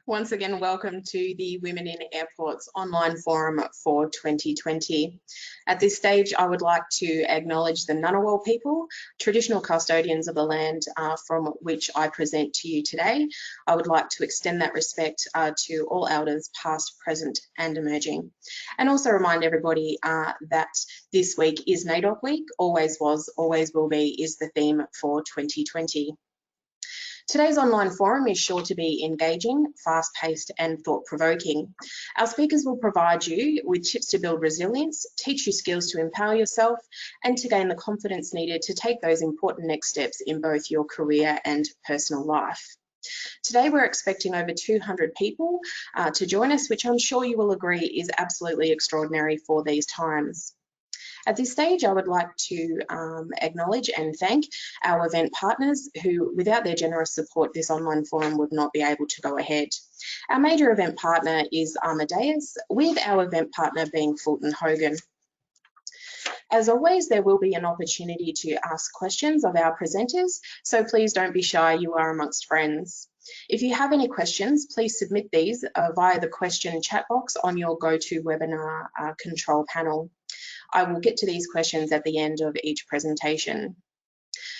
Once again, welcome to the Women in Airports online forum for 2020. At this stage, I would like to acknowledge the Ngunnawal people, traditional custodians of the land from which I present to you today. I would like to extend that respect to all elders past, present and emerging. And also remind everybody that this week is NAIDOC week, always was, always will be is the theme for 2020. Today's online forum is sure to be engaging, fast-paced and thought-provoking. Our speakers will provide you with tips to build resilience, teach you skills to empower yourself and to gain the confidence needed to take those important next steps in both your career and personal life. Today we're expecting over 200 people to join us, which I'm sure you will agree is absolutely extraordinary for these times. At this stage, I would like to acknowledge and thank our event partners who, without their generous support, this online forum would not be able to go ahead. Our major event partner is Amadeus, with our event partner being Fulton Hogan. As always, there will be an opportunity to ask questions of our presenters, so please don't be shy, you are amongst friends. If you have any questions, please submit these via the question chat box on your GoToWebinar control panel. I will get to these questions at the end of each presentation.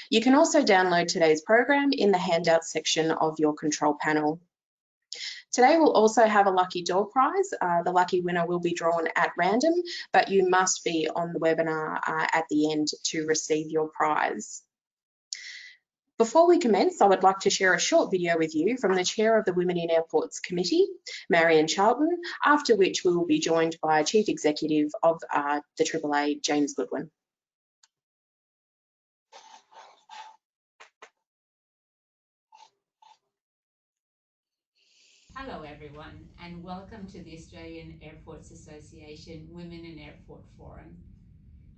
You can also download today's program in the handout section of your control panel. Today we'll also have a lucky door prize. The lucky winner will be drawn at random, but you must be on the webinar at the end to receive your prize. Before we commence, I would like to share a short video with you from the Chair of the Women in Airports Committee, Marion Charlton, after which we will be joined by Chief Executive of the AAA, James Goodwin. Hello everyone and welcome to the Australian Airports Association Women in Airport Forum.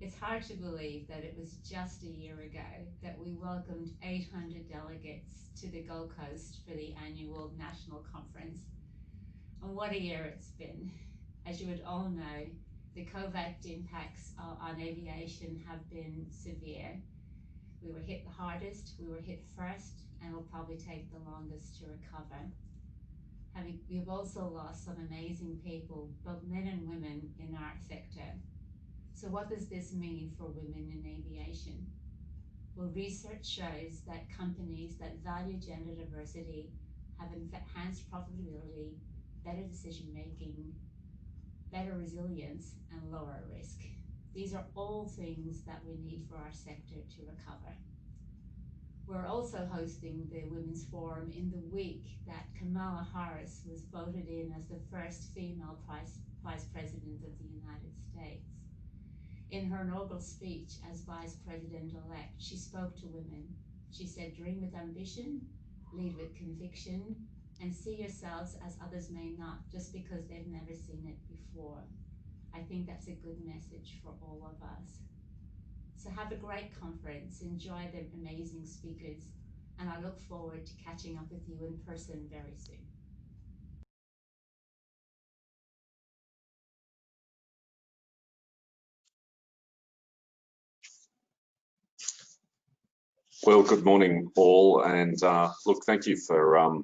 It's hard to believe that it was just a year ago that we welcomed 800 delegates to the Gold Coast for the annual national conference. And what a year it's been. As you would all know, the COVID impacts on aviation have been severe. We were hit the hardest, we were hit first, and will probably take the longest to recover. We've also lost some amazing people, both men and women, in our sector. So what does this mean for women in aviation? Well, research shows that companies that value gender diversity have enhanced profitability, better decision-making, better resilience, and lower risk. These are all things that we need for our sector to recover. We're also hosting the Women's Forum in the week that Kamala Harris was voted in as the first female Vice President of the United States. In her inaugural speech as Vice President-elect, she spoke to women. She said, dream with ambition, lead with conviction, and see yourselves as others may not, just because they've never seen it before. I think that's a good message for all of us. So have a great conference, enjoy the amazing speakers, and I look forward to catching up with you in person very soon. Well, good morning all, and look, thank you for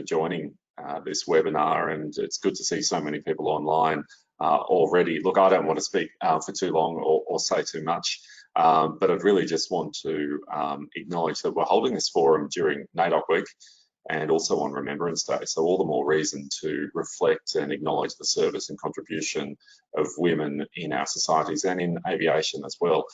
joining this webinar, and it's good to see so many people online already. Look, I don't want to speak for too long or say too much, but I'd really just want to acknowledge that we're holding this forum during NAIDOC week and also on Remembrance Day, so all the more reason to reflect and acknowledge the service and contribution of women in our societies and in aviation as well.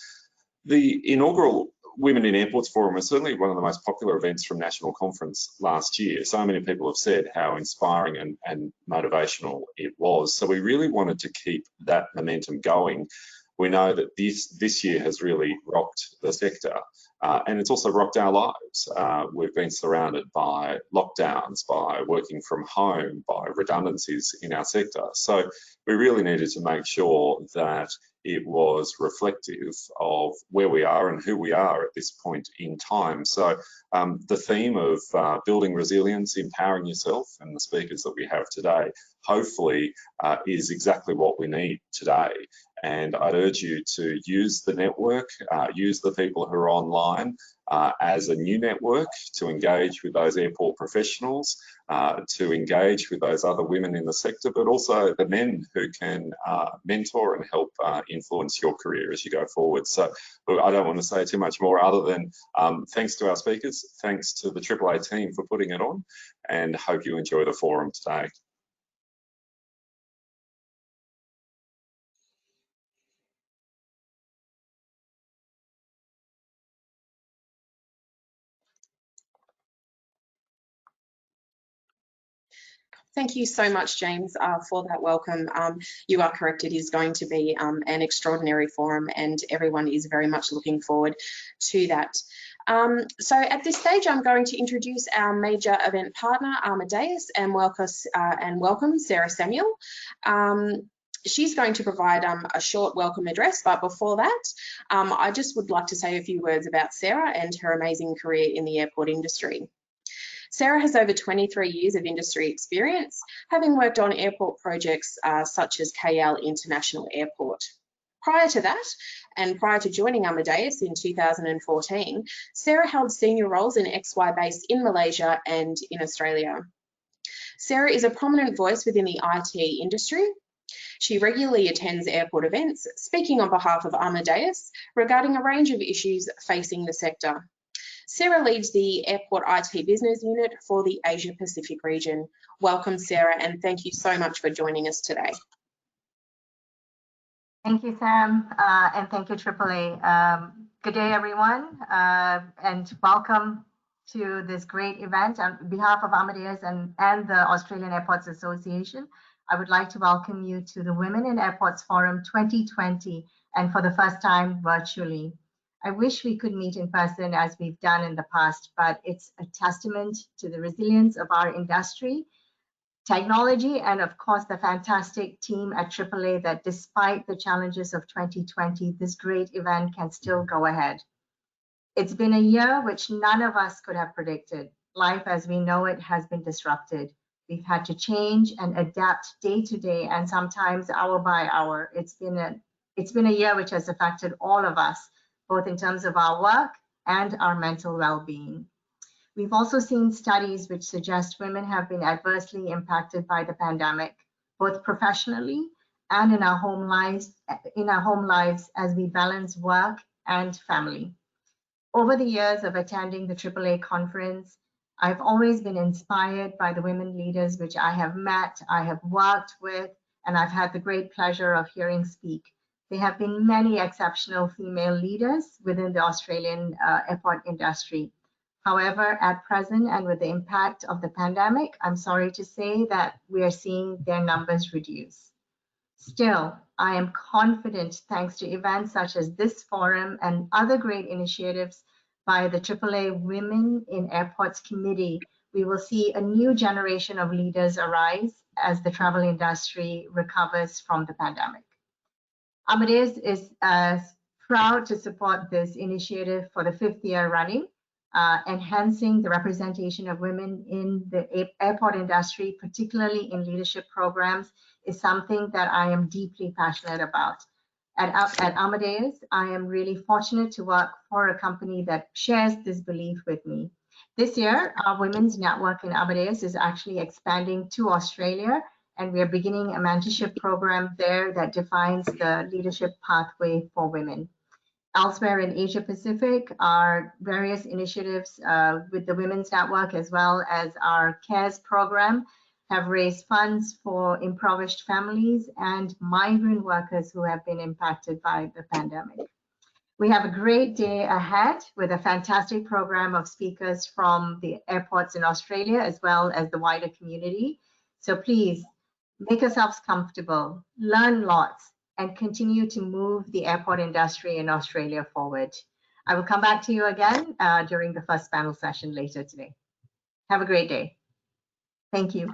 The inaugural Women in Airports Forum was certainly one of the most popular events from National Conference last year. So many people have said how inspiring and motivational it was. So we really wanted to keep that momentum going. We know that this year has really rocked the sector and it's also rocked our lives. We've been surrounded by lockdowns, by working from home, by redundancies in our sector. So we really needed to make sure that it was reflective of where we are and who we are at this point in time. So the theme of building resilience, empowering yourself, and the speakers that we have today, hopefully is exactly what we need today. And I'd urge you to use the network, use the people who are online as a new network to engage with those airport professionals, to engage with those other women in the sector, but also the men who can mentor and help influence your career as you go forward. So look, I don't want to say too much more other than thanks to our speakers, thanks to the AAA team for putting it on, and hope you enjoy the forum today. Thank you so much, James, for that welcome. You are correct, it is going to be an extraordinary forum, and everyone is very much looking forward to that. So at this stage, I'm going to introduce our major event partner, Amadeus, and welcome Sarah Samuel. She's going to provide a short welcome address, but before that, I just would like to say a few words about Sarah and her amazing career in the airport industry. Sarah has over 23 years of industry experience, having worked on airport projects such as KL International Airport. Prior to that, and prior to joining Amadeus in 2014, Sarah held senior roles in XY Base in Malaysia and in Australia. Sarah is a prominent voice within the IT industry. She regularly attends airport events, speaking on behalf of Amadeus regarding a range of issues facing the sector. Sarah leads the Airport IT Business Unit for the Asia Pacific region. Welcome, Sarah, and thank you so much for joining us today. Thank you, Sam, and thank you, AAA. Good day, everyone, and welcome to this great event. On behalf of Amadeus and the Australian Airports Association, I would like to welcome you to the Women in Airports Forum 2020, and for the first time virtually. I wish we could meet in person as we've done in the past, but it's a testament to the resilience of our industry, technology, and of course the fantastic team at AAA that despite the challenges of 2020, this great event can still go ahead. It's been a year which none of us could have predicted. Life as we know it has been disrupted. We've had to change and adapt day to day and sometimes hour by hour. It's been a year which has affected all of us, both in terms of our work and our mental well-being. We've also seen studies which suggest women have been adversely impacted by the pandemic, both professionally and in our home lives as we balance work and family. Over the years of attending the AAA conference, I've always been inspired by the women leaders which I have met, I have worked with, and I've had the great pleasure of hearing speak. There have been many exceptional female leaders within the Australian airport industry. However, at present and with the impact of the pandemic, I'm sorry to say that we are seeing their numbers reduce. Still, I am confident thanks to events such as this forum and other great initiatives by the AAA Women in Airports Committee, we will see a new generation of leaders arise as the travel industry recovers from the pandemic. Amadeus is proud to support this initiative for the 5th year running. Enhancing the representation of women in the airport industry, particularly in leadership programs, is something that I am deeply passionate about. At Amadeus, I am really fortunate to work for a company that shares this belief with me. This year, our women's network in Amadeus is actually expanding to Australia, and we are beginning a mentorship program there that defines the leadership pathway for women. Elsewhere in Asia Pacific, our various initiatives with the Women's Network as well as our CARES program have raised funds for impoverished families and migrant workers who have been impacted by the pandemic. We have a great day ahead with a fantastic program of speakers from the airports in Australia as well as the wider community. So please make yourselves comfortable, learn lots, and continue to move the airport industry in Australia forward. I will come back to you again during the first panel session later today. Have a great day. Thank you.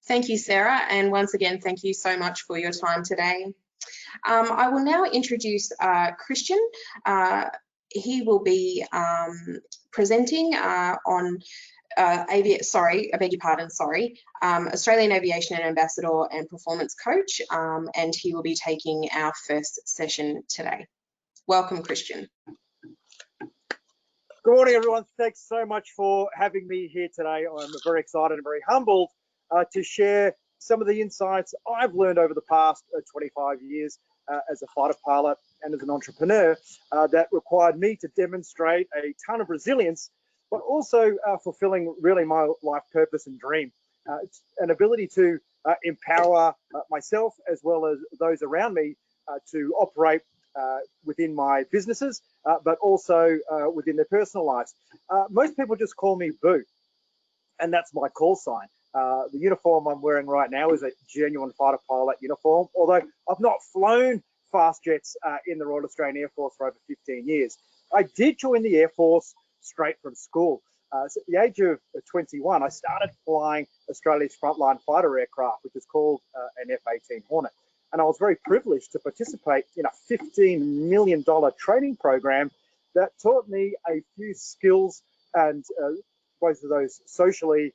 Thank you, Sarah, and once again, thank you so much for your time today. I will now introduce Christian. He will be presenting on Australian Aviation Ambassador and Performance Coach, and he will be taking our first session today. Welcome, Christian. Good morning, everyone. Thanks so much for having me here today. I'm very excited and very humbled to share some of the insights I've learned over the past 25 years as a fighter pilot and as an entrepreneur that required me to demonstrate a ton of resilience, but also fulfilling really my life purpose and dream. It's an ability to empower myself as well as those around me to operate within my businesses, but also within their personal lives. Most people just call me Boo, and that's my call sign. The uniform I'm wearing right now is a genuine fighter pilot uniform, although I've not flown fast jets in the Royal Australian Air Force for over 15 years. I did join the Air Force straight from school. So at the age of 21, I started flying Australia's frontline fighter aircraft, which is called an F-18 Hornet. And I was very privileged to participate in a $15 million training program that taught me a few skills, and both of those socially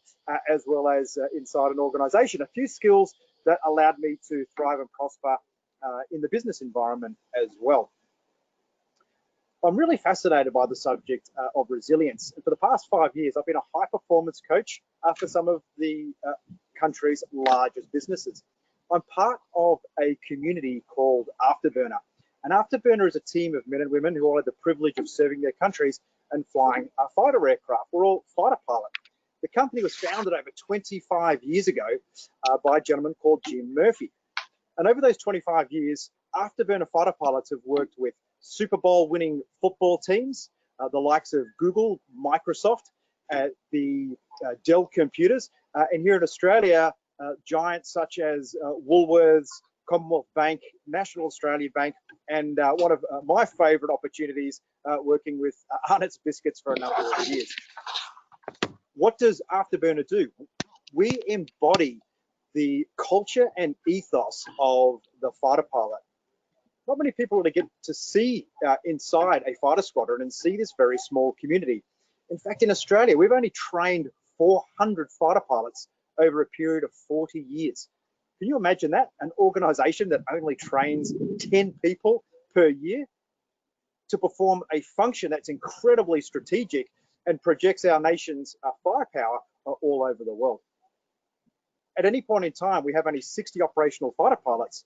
as well as inside an organization, a few skills that allowed me to thrive and prosper in the business environment as well. I'm really fascinated by the subject of resilience. And for the past 5 years, I've been a high performance coach for some of the country's largest businesses. I'm part of a community called Afterburner. And Afterburner is a team of men and women who all had the privilege of serving their countries and flying fighter aircraft. We're all fighter pilots. The company was founded over 25 years ago by a gentleman called Jim Murphy. And over those 25 years, Afterburner fighter pilots have worked with Super Bowl winning football teams, the likes of Google, Microsoft, the Dell computers, and here in Australia, giants such as Woolworths, Commonwealth Bank, National Australia Bank, and one of my favourite opportunities, working with Arnott's Biscuits for a number of years. What does Afterburner do? We embody the culture and ethos of the fighter pilot. Not many people really get to see inside a fighter squadron and see this very small community. In fact, in Australia, we've only trained 400 fighter pilots over a period of 40 years. Can you imagine that? An organization that only trains 10 people per year to perform a function that's incredibly strategic and projects our nation's firepower all over the world. At any point in time, we have only 60 operational fighter pilots.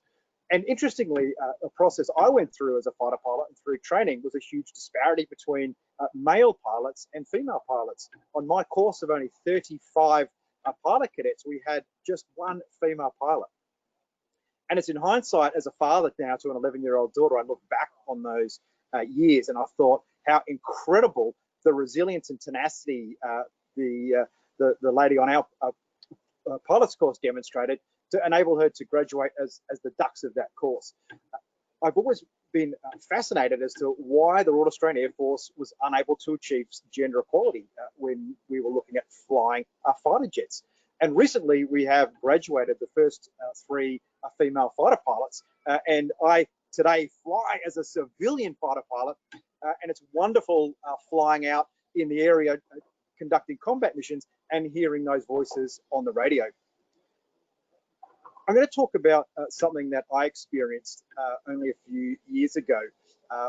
And interestingly, a process I went through as a fighter pilot and through training was a huge disparity between male pilots and female pilots. On my course of only 35 pilot cadets, we had just one female pilot. And it's in hindsight, as a father now to an 11-year-old daughter, I look back on those years and I thought how incredible the resilience and tenacity the lady on our pilot's course demonstrated to enable her to graduate as the dux of that course. I've always been fascinated as to why the Royal Australian Air Force was unable to achieve gender equality when we were looking at flying fighter jets. And recently we have graduated the first 3 female fighter pilots, and I today fly as a civilian fighter pilot, and it's wonderful flying out in the area conducting combat missions and hearing those voices on the radio. I'm going to talk about something that I experienced only a few years ago,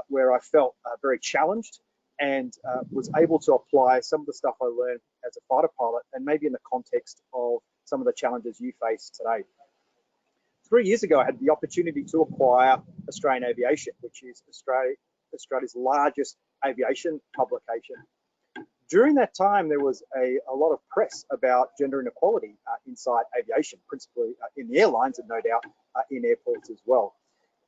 where I felt very challenged and was able to apply some of the stuff I learned as a fighter pilot, and maybe in the context of some of the challenges you face today. 3 years ago, I had the opportunity to acquire Australian Aviation, which is Australia's largest aviation publication. During that time, there was a lot of press about gender inequality inside aviation, principally in the airlines and no doubt in airports as well.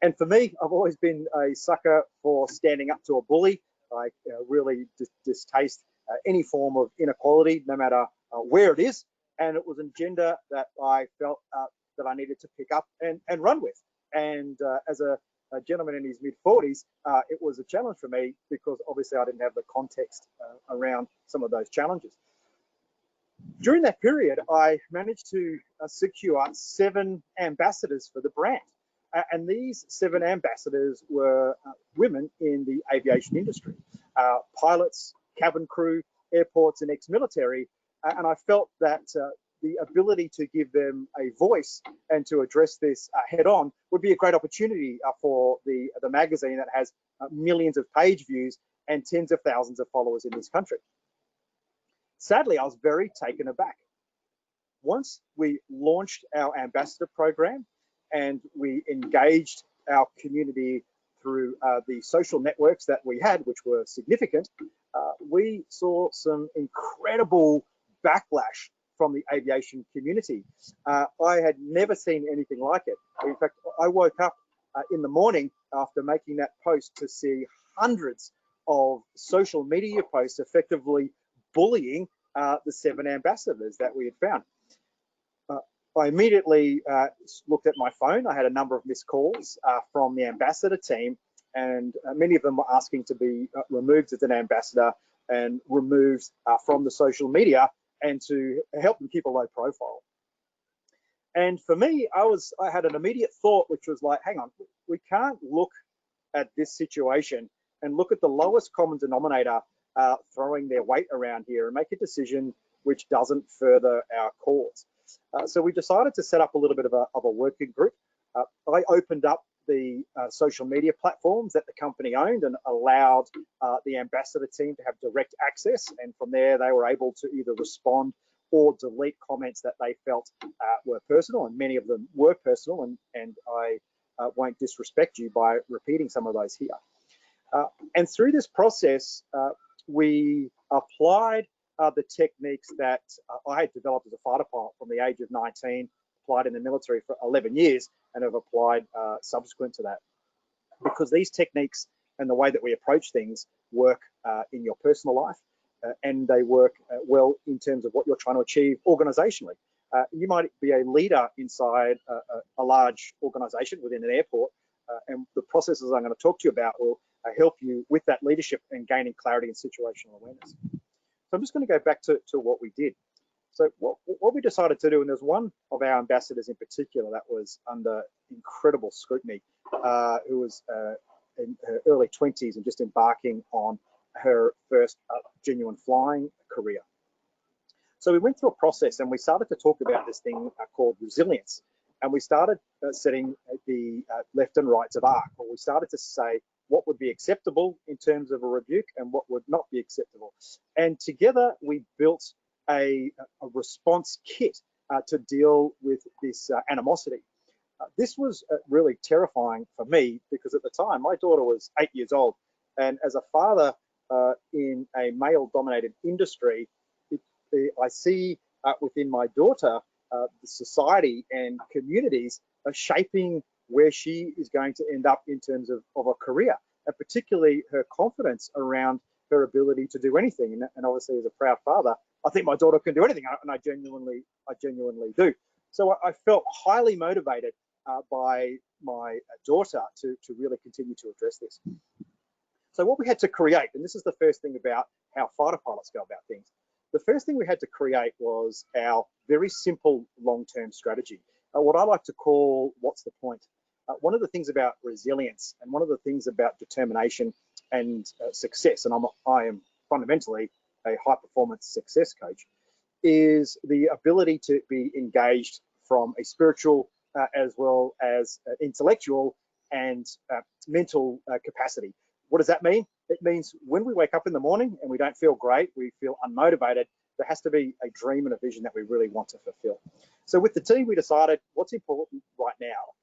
And for me, I've always been a sucker for standing up to a bully. I really distaste any form of inequality, no matter where it is. And it was an agenda that I felt that I needed to pick up and run with. And as a gentleman in his mid-40s, it was a challenge for me because obviously I didn't have the context around some of those challenges. During that period, I managed to secure 7 ambassadors for the brand. And these 7 ambassadors were women in the aviation industry, pilots, cabin crew, airports, and ex-military. And I felt that the ability to give them a voice and to address this head on would be a great opportunity for the magazine that has millions of page views and tens of thousands of followers in this country. Sadly, I was very taken aback. Once we launched our ambassador program and we engaged our community through the social networks that we had, which were significant, we saw some incredible backlash from the aviation community. I had never seen anything like it. In fact, I woke up in the morning after making that post to see hundreds of social media posts effectively bullying the 7 ambassadors that we had found. I immediately looked at my phone. I had a number of missed calls from the ambassador team, and many of them were asking to be removed as an ambassador and removed from the social media and to help them keep a low profile. And for me, I had an immediate thought, which was like, hang on, we can't look at this situation and look at the lowest common denominator throwing their weight around here and make a decision which doesn't further our cause. So we decided to set up a little bit of a working group. I opened up the social media platforms that the company owned and allowed the ambassador team to have direct access. And from there, they were able to either respond or delete comments that they felt were personal, and many of them were personal, and I won't disrespect you by repeating some of those here. And through this process, we applied the techniques that I had developed as a fighter pilot from the age of 19, applied in the military for 11 years, and have applied subsequent to that. Because these techniques and the way that we approach things work in your personal life, and they work well in terms of what you're trying to achieve organizationally. You might be a leader inside a large organization within an airport, and the processes I'm going to talk to you about will help you with that leadership and gaining clarity and situational awareness. So I'm just going to go back to what we did. So what we decided to do, and there's one of our ambassadors in particular that was under incredible scrutiny, who was in her early 20s and just embarking on her first genuine flying career. So we went through a process and we started to talk about this thing called resilience. And we started setting the left and rights of arc, or we started to say what would be acceptable in terms of a rebuke and what would not be acceptable. And together we built a response kit to deal with this animosity. This was really terrifying for me because at the time my daughter was 8 years old, and as a father in a male-dominated industry, I see within my daughter the society and communities are shaping where she is going to end up in terms of a career, and particularly her confidence around her ability to do anything. And obviously, as a proud father, I think my daughter can do anything, and I genuinely do. So I felt highly motivated by my daughter to really continue to address this. So what we had to create, and this is the first thing about how fighter pilots go about things, the first thing we had to create was our very simple long-term strategy, what I like to call what's the point. One of the things about resilience and one of the things about determination and success, and I am fundamentally a high-performance success coach, is the ability to be engaged from a spiritual as well as intellectual and mental capacity. What does that mean? It means when we wake up in the morning and we don't feel great, we feel unmotivated, there has to be a dream and a vision that we really want to fulfill. So with the team, we decided what's important right now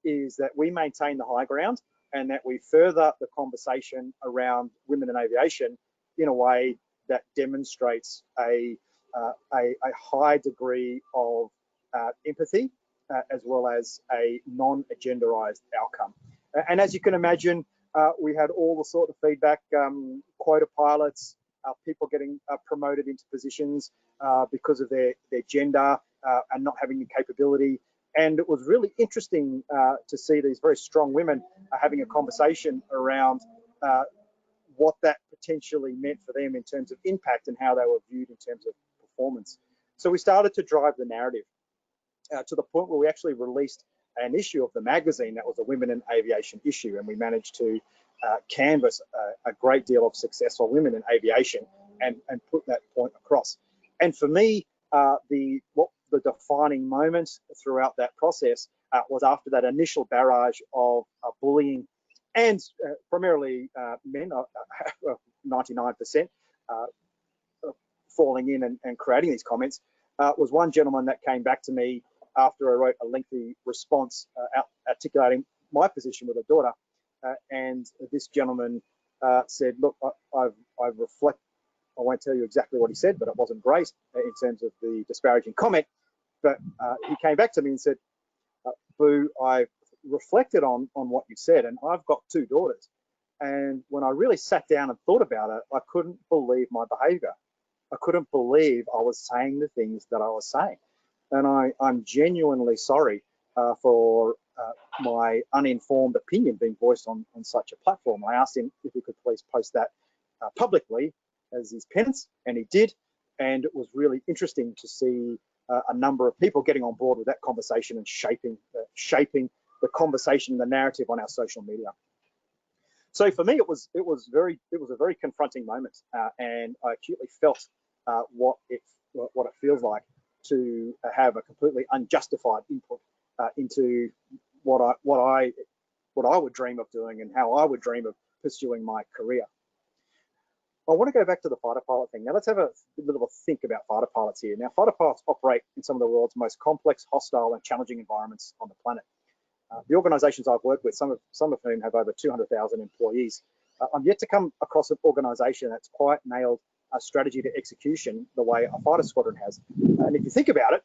is that we maintain the high ground and that we further the conversation around women in aviation in a way that demonstrates a high degree of empathy as well as a non-agenderized outcome. And as you can imagine, we had all the sort of feedback, quota pilots, people getting promoted into positions because of their gender and not having the capability. And it was really interesting to see these very strong women having a conversation around what that potentially meant for them in terms of impact and how they were viewed in terms of performance. So we started to drive the narrative to the point where we actually released an issue of the magazine that was a Women in Aviation issue, and we managed to canvass a great deal of successful women in aviation and put that point across. And for me, the defining moment throughout that process was after that initial barrage of bullying, and primarily men, 99%, falling in and creating these comments, was one gentleman that came back to me after I wrote a lengthy response articulating my position with a daughter. And this gentleman said, look, I've reflected. I won't tell you exactly what he said, but it wasn't great in terms of the disparaging comment. But he came back to me and said, Boo, I reflected on what you said, and I've got 2 daughters. And when I really sat down and thought about it, I couldn't believe my behavior. I couldn't believe I was saying the things that I was saying. And I'm genuinely sorry for my uninformed opinion being voiced on such a platform. I asked him if he could please post that publicly as his penance, and he did. And it was really interesting to see a number of people getting on board with that conversation and shaping the conversation, the narrative on our social media. So for me, it was a very confronting moment, and I acutely felt what it feels like to have a completely unjustified input into what I would dream of doing and how I would dream of pursuing my career. I want to go back to the fighter pilot thing. Now let's have a bit of a think about fighter pilots here. Now, fighter pilots operate in some of the world's most complex, hostile, and challenging environments on the planet. The organisations I've worked with, some of whom have over 200,000 employees, I'm yet to come across an organisation that's quite nailed a strategy to execution the way a fighter squadron has. And if you think about it,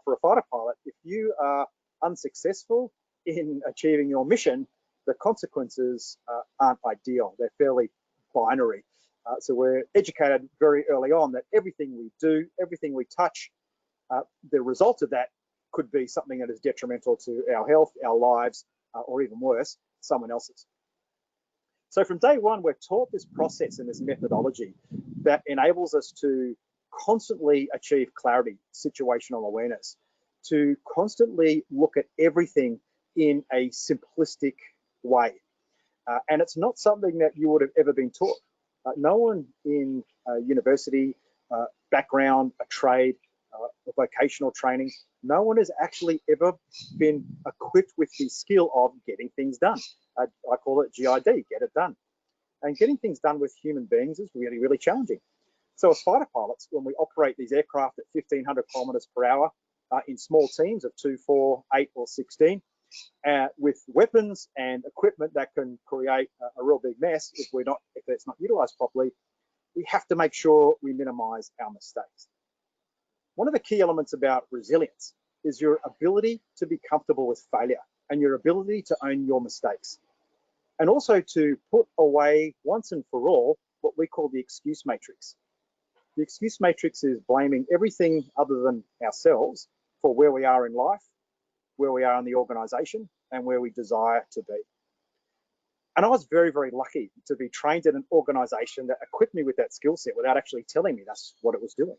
for a fighter pilot, if you are unsuccessful in achieving your mission, the consequences aren't ideal. They're fairly binary. So we're educated very early on that everything we do, everything we touch, the result of that could be something that is detrimental to our health, our lives, or even worse, someone else's. So from day one, we're taught this process and this methodology that enables us to constantly achieve clarity, situational awareness, to constantly look at everything in a simplistic way. And it's not something that you would have ever been taught. No one in university background, a trade, a vocational training, no one has actually ever been equipped with the skill of getting things done. I call it GID, get it done. And getting things done with human beings is really, really challenging. So as fighter pilots, when we operate these aircraft at 1,500 kilometers per hour in small teams of 2, 4, 8, or 16, with weapons and equipment that can create a real big mess if it's not utilized properly, we have to make sure we minimize our mistakes. One of the key elements about resilience is your ability to be comfortable with failure and your ability to own your mistakes. And also to put away once and for all what we call the excuse matrix. The excuse matrix is blaming everything other than ourselves for where we are in life, where we are in the organization, and where we desire to be. And I was very, very lucky to be trained in an organization that equipped me with that skill set without actually telling me that's what it was doing.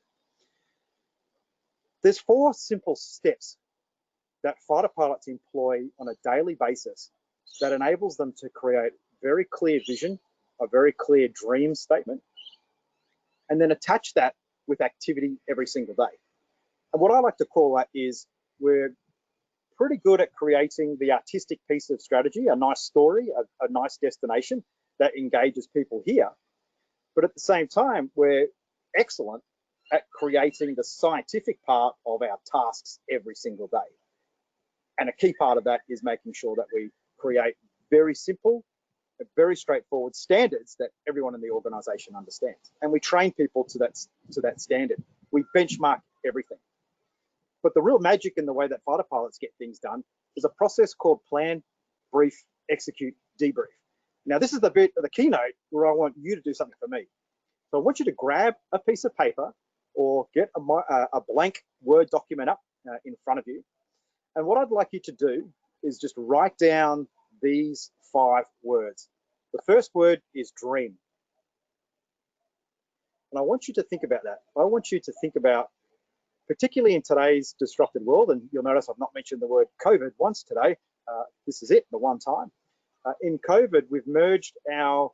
There's 4 simple steps that fighter pilots employ on a daily basis that enables them to create very clear vision, a very clear dream statement, and then attach that with activity every single day. And what I like to call that is we're pretty good at creating the artistic piece of strategy, a nice story, a nice destination that engages people here. But at the same time, we're excellent at creating the scientific part of our tasks every single day. And a key part of that is making sure that we create very simple, very straightforward standards that everyone in the organization understands. And we train people to that standard. We benchmark everything. But the real magic in the way that fighter pilots get things done is a process called plan, brief, execute, debrief. Now, this is the bit of the keynote where I want you to do something for me. So I want you to grab a piece of paper or get a blank Word document up in front of you. And what I'd like you to do is just write down these 5 words. The first word is dream. And I want you to think about that. I want you to think about particularly in today's disrupted world, and you'll notice I've not mentioned the word COVID once today. This is it, the one time. In COVID, we've merged our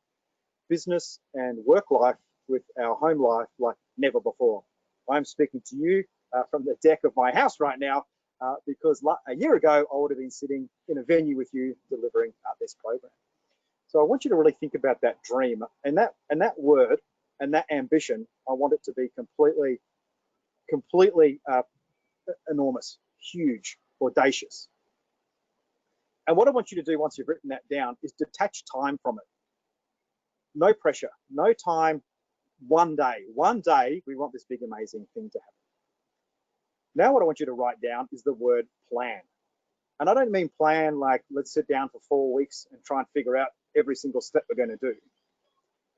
business and work life with our home life like never before. I'm speaking to you from the deck of my house right now because a year ago, I would have been sitting in a venue with you delivering this program. So I want you to really think about that dream and that word and that ambition. I want it to be completely enormous, huge, audacious. And what I want you to do once you've written that down is detach time from it. No pressure, no time, one day. One day, we want this big, amazing thing to happen. Now what I want you to write down is the word plan. And I don't mean plan like let's sit down for 4 weeks and try and figure out every single step we're going to do.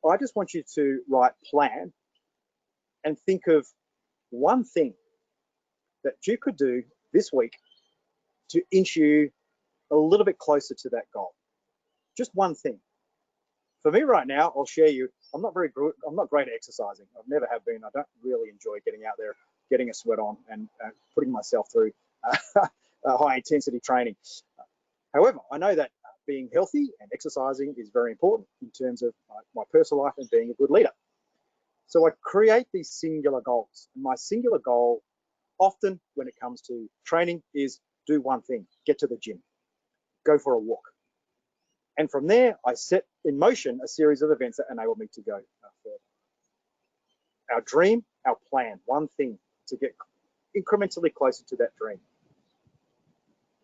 I just want you to write plan and think of one thing that you could do this week to inch you a little bit closer to that goal. Just one thing. For me right now, I'll share you, I'm not great at exercising. I've never have been. I don't really enjoy getting out there, getting a sweat on and putting myself through high intensity training. However, I know that being healthy and exercising is very important in terms of my personal life and being a good leader. So I create these singular goals. And my singular goal often when it comes to training is do one thing, get to the gym, go for a walk. And from there, I set in motion a series of events that enable me to go further. Our dream, our plan, one thing to get incrementally closer to that dream.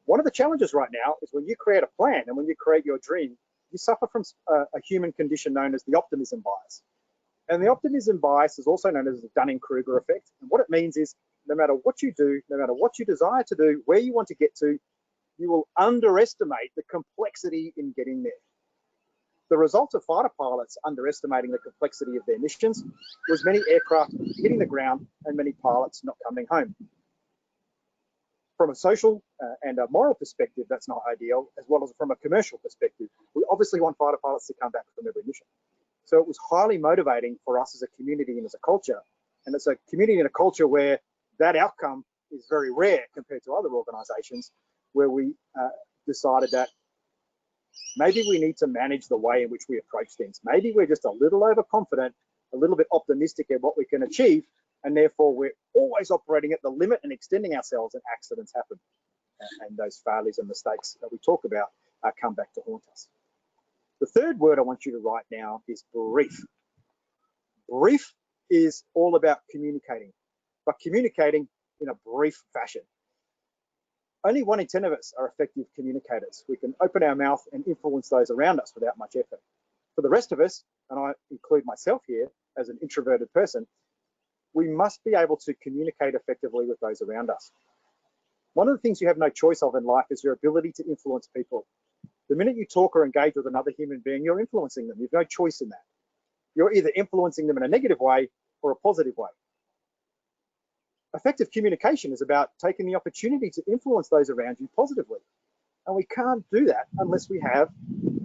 One of the challenges right now is when you create a plan and when you create your dream, you suffer from a human condition known as the optimism bias. And the optimism bias is also known as the Dunning-Kruger effect. And what it means is no matter what you do, no matter what you desire to do, where you want to get to, you will underestimate the complexity in getting there. The result of fighter pilots underestimating the complexity of their missions was many aircraft hitting the ground and many pilots not coming home. From a social and a moral perspective, that's not ideal, as well as from a commercial perspective. We obviously want fighter pilots to come back from every mission. So it was highly motivating for us as a community and as a culture. And it's a community and a culture where that outcome is very rare compared to other organizations, where we decided that maybe we need to manage the way in which we approach things. Maybe we're just a little overconfident, a little bit optimistic at what we can achieve, and therefore we're always operating at the limit and extending ourselves, and accidents happen. And those failures and mistakes that we talk about come back to haunt us. The third word I want you to write now is brief. Brief is all about communicating, but communicating in a brief fashion. Only 1 in 10 of us are effective communicators. We can open our mouth and influence those around us without much effort. For the rest of us, and I include myself here as an introverted person, we must be able to communicate effectively with those around us. One of the things you have no choice of in life is your ability to influence people. The minute you talk or engage with another human being, you're influencing them. You've no choice in that. You're either influencing them in a negative way or a positive way. Effective communication is about taking the opportunity to influence those around you positively. And we can't do that unless we have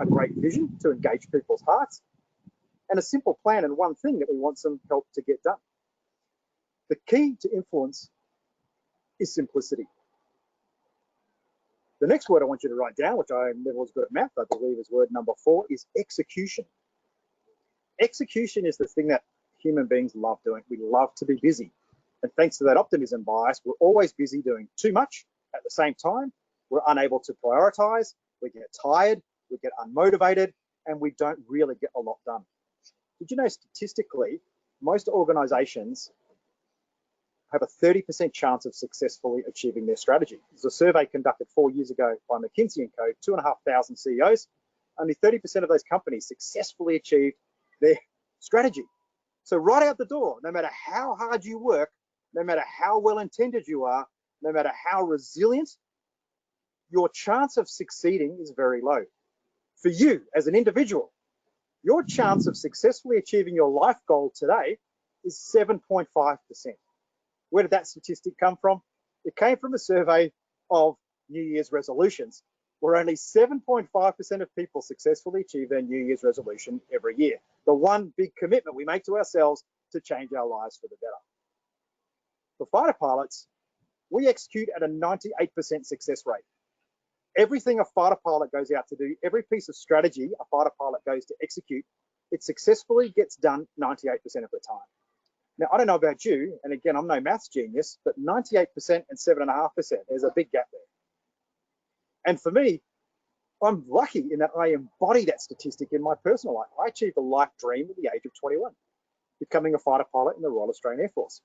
a great vision to engage people's hearts and a simple plan and one thing that we want some help to get done. The key to influence is simplicity. The next word I want you to write down, which I never was good at math, I believe is word number 4, is execution. Execution is the thing that human beings love doing. We love to be busy. And thanks to that optimism bias, we're always busy doing too much at the same time. We're unable to prioritize, we get tired, we get unmotivated, and we don't really get a lot done. Did you know statistically, most organizations have a 30% chance of successfully achieving their strategy? There's a survey conducted 4 years ago by McKinsey & Co, 2,500 CEOs. Only 30% of those companies successfully achieved their strategy. So right out the door, no matter how hard you work, no matter how well-intended you are, no matter how resilient, your chance of succeeding is very low. For you as an individual, your chance of successfully achieving your life goal today is 7.5%. Where did that statistic come from? It came from a survey of New Year's resolutions, where only 7.5% of people successfully achieve their New Year's resolution every year. The one big commitment we make to ourselves to change our lives for the better. For fighter pilots, we execute at a 98% success rate. Everything a fighter pilot goes out to do, every piece of strategy a fighter pilot goes to execute, it successfully gets done 98% of the time. Now, I don't know about you, and again, I'm no maths genius, but 98% and 7.5%, there's a big gap there. And for me, I'm lucky in that I embody that statistic in my personal life. I achieved a life dream at the age of 21, becoming a fighter pilot in the Royal Australian Air Force.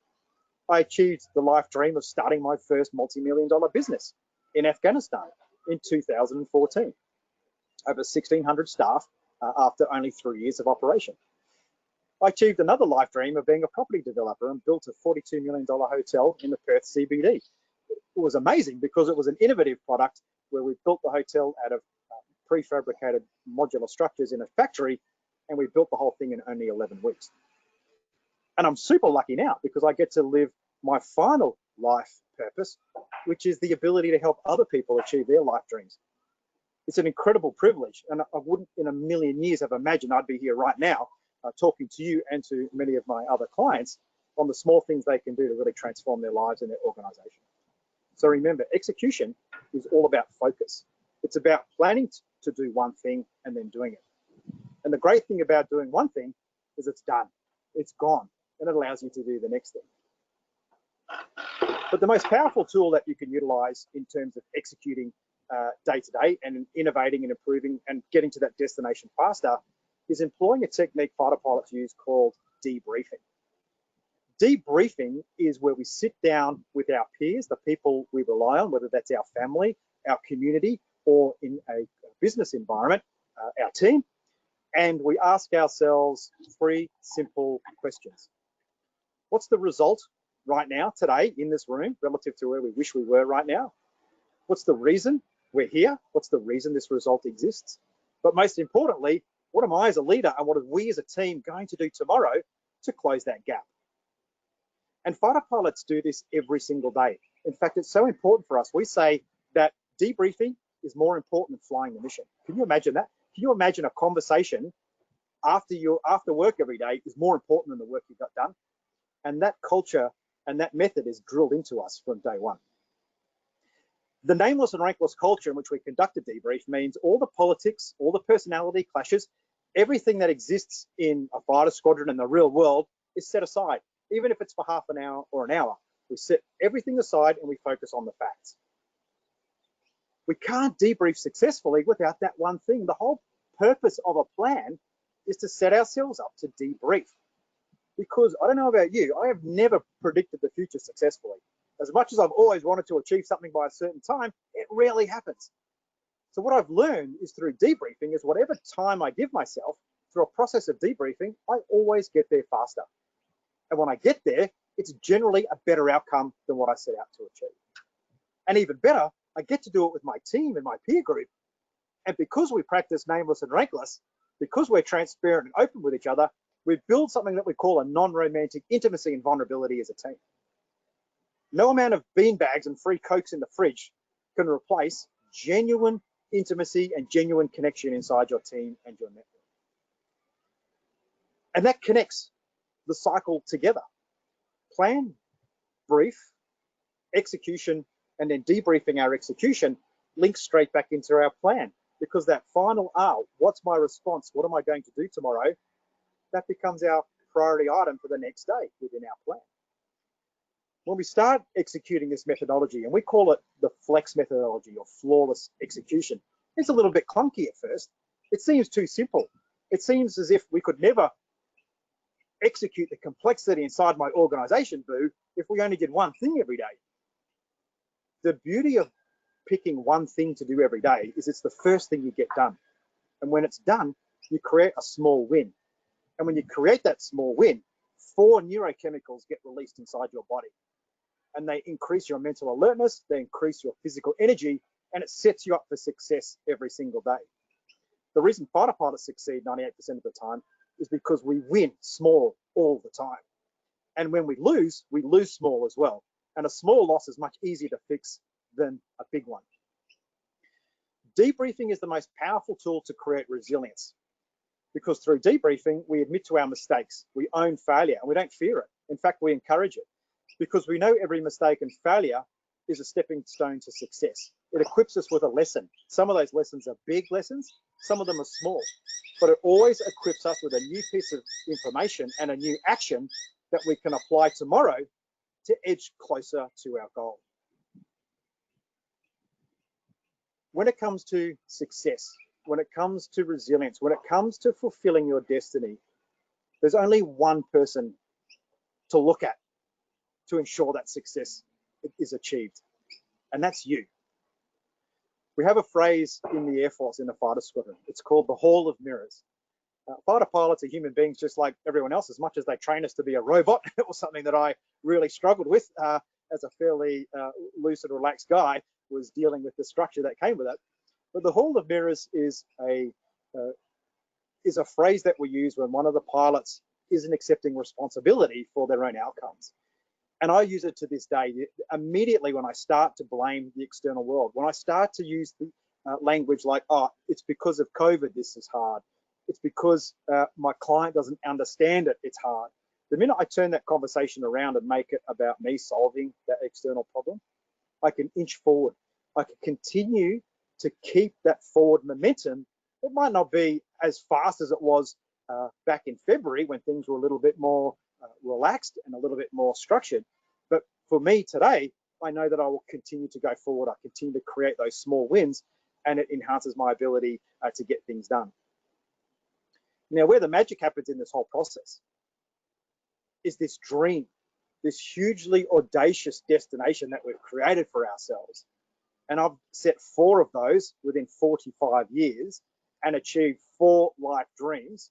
I achieved the life dream of starting my first multi-million-dollar business in Afghanistan in 2014. Over 1,600 staff after only 3 years of operation. I achieved another life dream of being a property developer and built a $42 million hotel in the Perth CBD. It was amazing because it was an innovative product where we built the hotel out of prefabricated modular structures in a factory, and we built the whole thing in only 11 weeks. And I'm super lucky now because I get to live my final life purpose, which is the ability to help other people achieve their life dreams. It's an incredible privilege, and I wouldn't in a million years have imagined I'd be here right now talking to you and to many of my other clients on the small things they can do to really transform their lives and their organization. So remember, execution is all about focus. It's about planning to do one thing and then doing it. And the great thing about doing one thing is it's done, it's gone, and it allows you to do the next thing. But the most powerful tool that you can utilize in terms of executing day to day and innovating and improving and getting to that destination faster is employing a technique fighter pilots use called debriefing. Debriefing is where we sit down with our peers, the people we rely on, whether that's our family, our community, or in a business environment, our team, and we ask ourselves 3 simple questions. What's the result right now, today, in this room, relative to where we wish we were right now? What's the reason we're here? What's the reason this result exists? But most importantly, what am I as a leader and what are we as a team going to do tomorrow to close that gap? And fighter pilots do this every single day. In fact, it's so important for us. We say that debriefing is more important than flying the mission. Can you imagine that? Can you imagine a conversation after work every day is more important than the work you got done? And that culture and that method is drilled into us from day one. The nameless and rankless culture in which we conduct a debrief means all the politics, all the personality clashes, everything that exists in a fighter squadron in the real world is set aside. Even if it's for half an hour or an hour, we set everything aside and we focus on the facts. We can't debrief successfully without that one thing. The whole purpose of a plan is to set ourselves up to debrief. Because I don't know about you, I have never predicted the future successfully. As much as I've always wanted to achieve something by a certain time, it rarely happens. So what I've learned is through debriefing is whatever time I give myself through a process of debriefing, I always get there faster. And when I get there, it's generally a better outcome than what I set out to achieve. And even better, I get to do it with my team and my peer group. And because we practice nameless and rankless, because we're transparent and open with each other, we build something that we call a non-romantic intimacy and vulnerability as a team. No amount of beanbags and free Cokes in the fridge can replace genuine intimacy and genuine connection inside your team and your network. And that connects the cycle together. Plan, brief, execution, and then debriefing our execution links straight back into our plan, because that final what's my response? What am I going to do tomorrow? That becomes our priority item for the next day within our plan. When we start executing this methodology, and we call it the flex methodology or flawless execution, it's a little bit clunky at first. It seems too simple. It seems as if we could never execute the complexity inside my organization, Boo, if we only did one thing every day. The beauty of picking one thing to do every day is it's the first thing you get done. And when it's done, you create a small win. And when you create that small win, 4 neurochemicals get released inside your body. And they increase your mental alertness, they increase your physical energy, and it sets you up for success every single day. The reason fighter pilots succeed 98% of the time is because we win small all the time. And when we lose small as well. And a small loss is much easier to fix than a big one. Debriefing is the most powerful tool to create resilience, because through debriefing, we admit to our mistakes, we own failure, and we don't fear it. In fact, we encourage it. because we know every mistake and failure is a stepping stone to success. It equips us with a lesson. Some of those lessons are big lessons, some of them are small, but it always equips us with a new piece of information and a new action that we can apply tomorrow to edge closer to our goal. When it comes to success, when it comes to resilience, when it comes to fulfilling your destiny, there's only one person to look at to ensure that success is achieved, and that's you. We have a phrase in the Air Force, in the fighter squadron. It's called the Hall of Mirrors. Fighter pilots are human beings just like everyone else, as much as they train us to be a robot. It was something that I really struggled with as a fairly loose and relaxed guy, was dealing with the structure that came with it. But the Hall of Mirrors is a phrase that we use when one of the pilots isn't accepting responsibility for their own outcomes. And I use it to this day. Immediately when I start to blame the external world, when I start to use the language like, oh, it's because of COVID, this is hard. It's because my client doesn't understand it, it's hard. The minute I turn that conversation around and make it about me solving that external problem, I can inch forward. I can continue to keep that forward momentum. It might not be as fast as it was back in February, when things were a little bit more relaxed and a little bit more structured. But for me today, I know that I will continue to go forward. I continue to create those small wins, and it enhances my ability to get things done. Now, where the magic happens in this whole process is this dream, this hugely audacious destination that we've created for ourselves. And I've set 4 of those within 45 years and achieved 4 life dreams.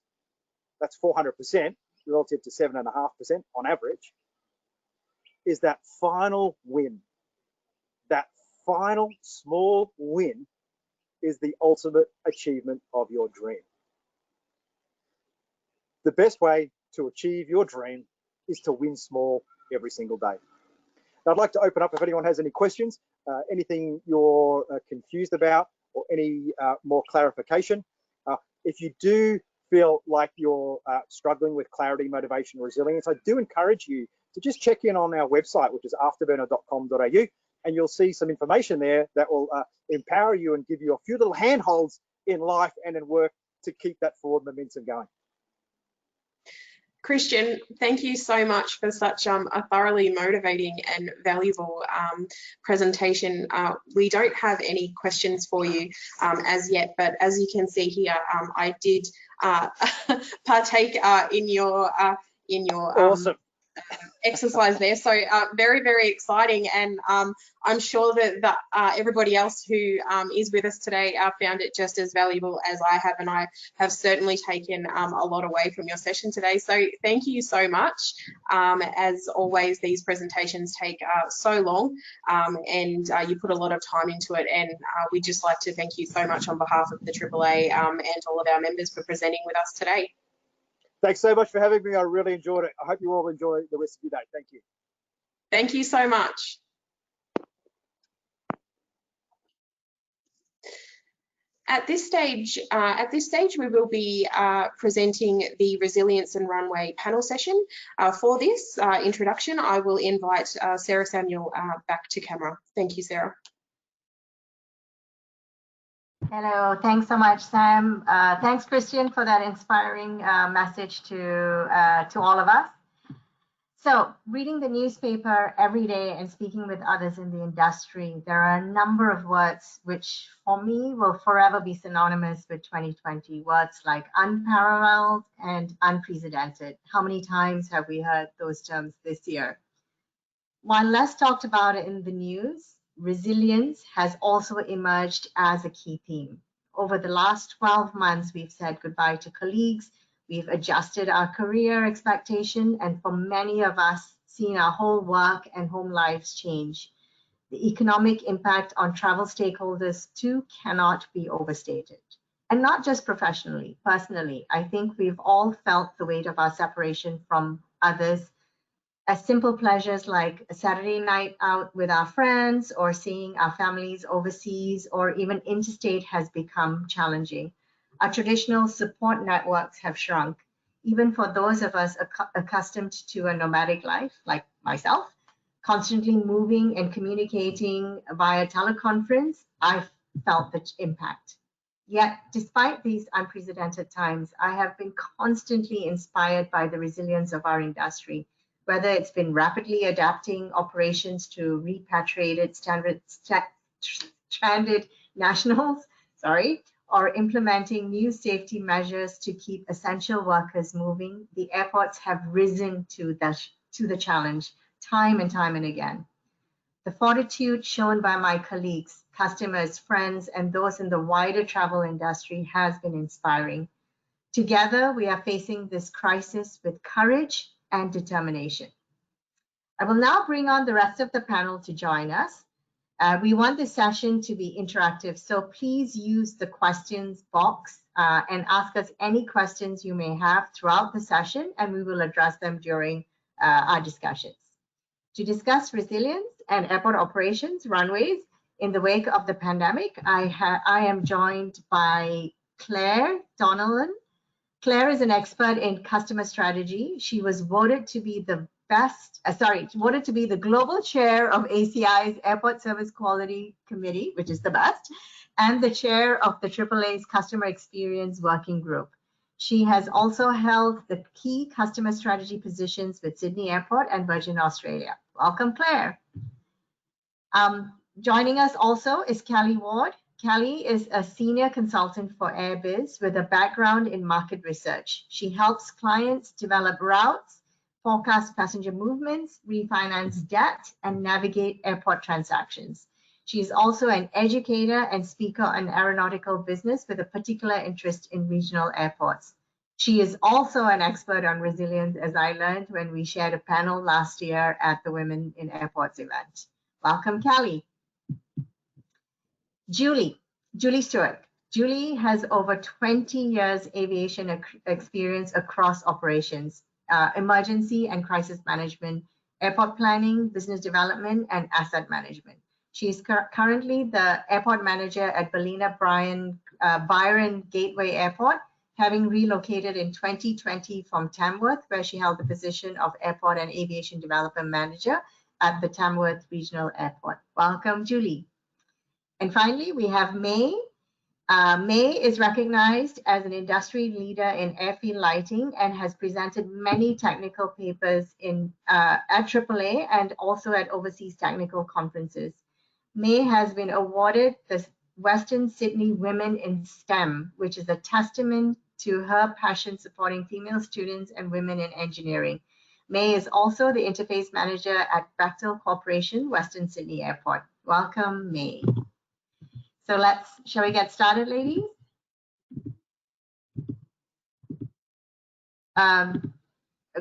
That's 400% relative to 7.5% on average. Is that final win. That final small win is the ultimate achievement of your dream. The best way to achieve your dream is to win small every single day. Now, I'd like to open up if anyone has any questions, anything you're confused about, or any more clarification. If you do feel like you're struggling with clarity, motivation, resilience, I do encourage you to just check in on our website, which is afterburner.com.au, and you'll see some information there that will empower you and give you a few little handholds in life and in work to keep that forward momentum going. Christian, thank you so much for such a thoroughly motivating and valuable presentation. We don't have any questions for you as yet, but as you can see here, I did partake in your Awesome. exercise there. So very, very exciting, and I'm sure that everybody else who is with us today found it just as valuable as I have, and I have certainly taken a lot away from your session today. So thank you so much. As always, these presentations take so long, and you put a lot of time into it, and we'd just like to thank you so much on behalf of the AAA and all of our members for presenting with us today. Thanks so much for having me. I really enjoyed it. I hope you all enjoy the rest of your day. Thank you. Thank you so much. At this stage, we will be presenting the Resilience and Runway panel session. For this introduction, I will invite Sarah Samuel back to camera. Thank you, Sarah. Hello, thanks so much, Sam. Thanks, Christian, for that inspiring message to all of us. So, reading the newspaper every day and speaking with others in the industry, there are a number of words which, for me, will forever be synonymous with 2020. Words like unparalleled and unprecedented. How many times have we heard those terms this year? While less talked about it in the news, resilience has also emerged as a key theme. Over the last 12 months, we've said goodbye to colleagues, we've adjusted our career expectation, and for many of us, seen our whole work and home lives change. The economic impact on travel stakeholders too cannot be overstated. And not just professionally, personally, I think we've all felt the weight of our separation from others, as simple pleasures like a Saturday night out with our friends or seeing our families overseas or even interstate has become challenging. Our traditional support networks have shrunk. Even for those of us accustomed to a nomadic life, like myself, constantly moving and communicating via teleconference, I felt the impact. Yet, despite these unprecedented times, I have been constantly inspired by the resilience of our industry, whether it's been rapidly adapting operations to repatriated stranded nationals, or implementing new safety measures to keep essential workers moving. The airports have risen to the challenge time and time and again. The fortitude shown by my colleagues, customers, friends, and those in the wider travel industry has been inspiring. Together, we are facing this crisis with courage and determination. I will now bring on the rest of the panel to join us. We want this session to be interactive, so please use the questions box and ask us any questions you may have throughout the session, and we will address them during our discussions. To discuss resilience and airport operations runways in the wake of the pandemic, I am joined by Claire Donnellan. Claire is an expert in customer strategy. She was voted to be the global chair of ACI's Airport Service Quality Committee, which is the best, and the chair of the AAA's Customer Experience Working Group. She has also held the key customer strategy positions with Sydney Airport and Virgin Australia. Welcome, Claire. Joining us also is Callie Ward. Callie is a senior consultant for Airbiz with a background in market research. She helps clients develop routes, forecast passenger movements, refinance debt, and navigate airport transactions. She is also an educator and speaker on aeronautical business with a particular interest in regional airports. She is also an expert on resilience, as I learned when we shared a panel last year at the Women in Airports event. Welcome, Callie. Julie Stewart. Julie has over 20 years aviation experience across operations, emergency and crisis management, airport planning, business development, and asset management. She is currently the airport manager at Ballina Byron Gateway Airport, having relocated in 2020 from Tamworth, where she held the position of Airport and Aviation Development Manager at the Tamworth Regional Airport. Welcome, Julie. And finally, we have May. May is recognized as an industry leader in airfield lighting and has presented many technical papers at AAA and also at overseas technical conferences. May has been awarded the Western Sydney Women in STEM, which is a testament to her passion supporting female students and women in engineering. May is also the interface manager at Bechtel Corporation, Western Sydney Airport. Welcome, May. So shall we get started, ladies?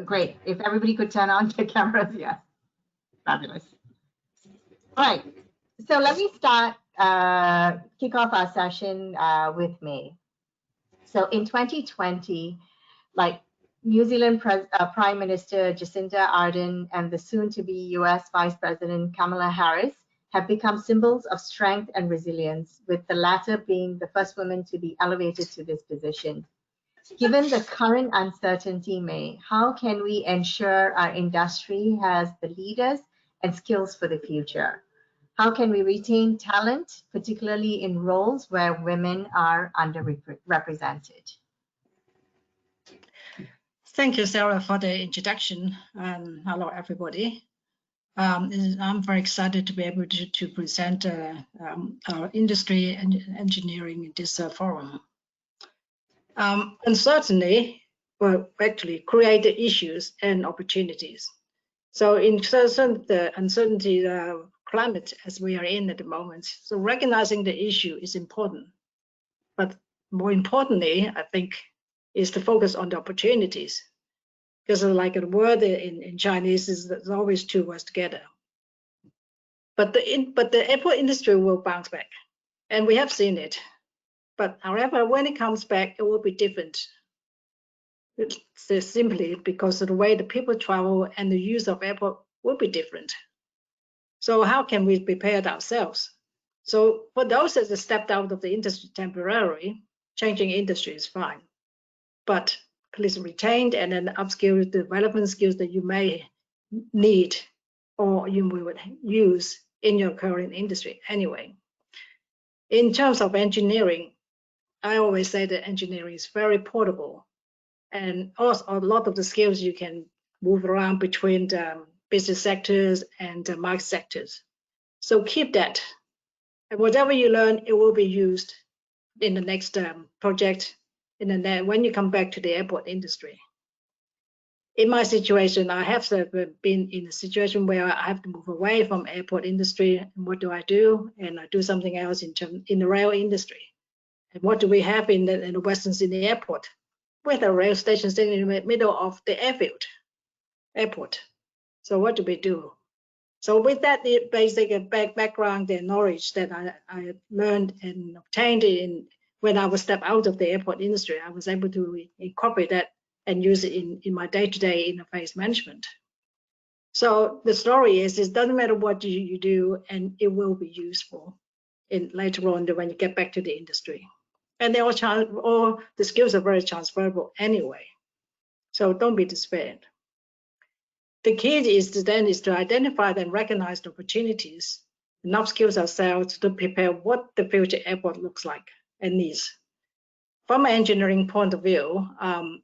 Great. If everybody could turn on their cameras, yes. Fabulous. All right. So let me kick off our session with May. So in 2020, like New Zealand Prime Minister Jacinda Ardern and the soon-to-be US Vice President Kamala Harris have become symbols of strength and resilience, with the latter being the first woman to be elevated to this position. Given the current uncertainty, May, how can we ensure our industry has the leaders and skills for the future? How can we retain talent, particularly in roles where women are underrepresented? Thank you, Sarah, for the introduction. Hello, everybody. I'm very excited to be able to present our industry and engineering in this forum. Uncertainty will actually create the issues and opportunities. So in the uncertainty climate as we are in at the moment, so recognizing the issue is important. But more importantly, I think, is to focus on the opportunities. Because like a word in Chinese is there's always two words together. But the airport industry will bounce back, and we have seen it. But however, when it comes back, it will be different. It's simply because of the way the people travel and the use of airport will be different. So how can we prepare ourselves? So for those that have stepped out of the industry temporarily, changing industry is fine. But please retain and then upskill the relevant skills that you may need or you would use in your current industry anyway. In terms of engineering, I always say that engineering is very portable, and also a lot of the skills you can move around between the business sectors and the market sectors. So keep that. And whatever you learn, it will be used in the next project when you come back to the airport industry. In my situation, I have been in a situation where I have to move away from airport industry. And what do? And I do something else in the rail industry. And what do we have in the Western Sydney airport? We have a rail station sitting in the middle of the airport. So what do we do? So with that basic background and knowledge that I learned and obtained when I was step out of the airport industry, I was able to incorporate that and use it in my day-to-day interface management. So the story is, it doesn't matter what you do, and it will be useful later on when you get back to the industry. And all the skills are very transferable anyway. So don't be despaired. The key is to identify and recognize the opportunities and upskill ourselves to prepare what the future airport looks like and needs. From an engineering point of view,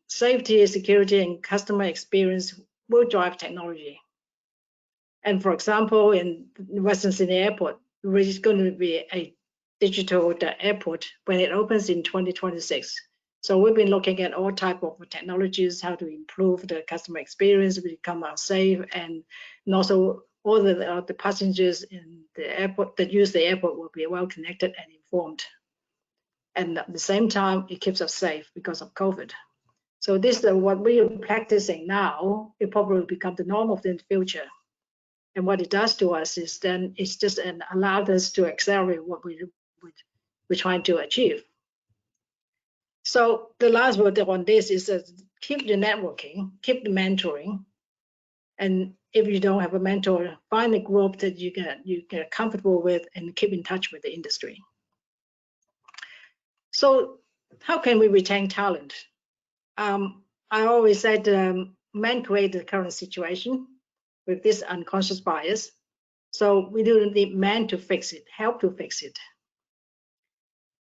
safety, security, and customer experience will drive technology. And for example, in Western Sydney Airport, there is going to be a digital airport when it opens in 2026. So we've been looking at all types of technologies, how to improve the customer experience, become more safe, and also all the passengers in the airport that use the airport will be well connected and informed. And at the same time, it keeps us safe because of COVID. So this is what we are practicing now. It probably will become the norm of the future. And what it does to us is then it's just allowed us to accelerate what we're trying to achieve. So the last word on this is keep the networking, keep the mentoring. And if you don't have a mentor, find a group that you get comfortable with and keep in touch with the industry. So how can we retain talent? I always said men create the current situation with this unconscious bias. So we do need men to fix it, help to fix it.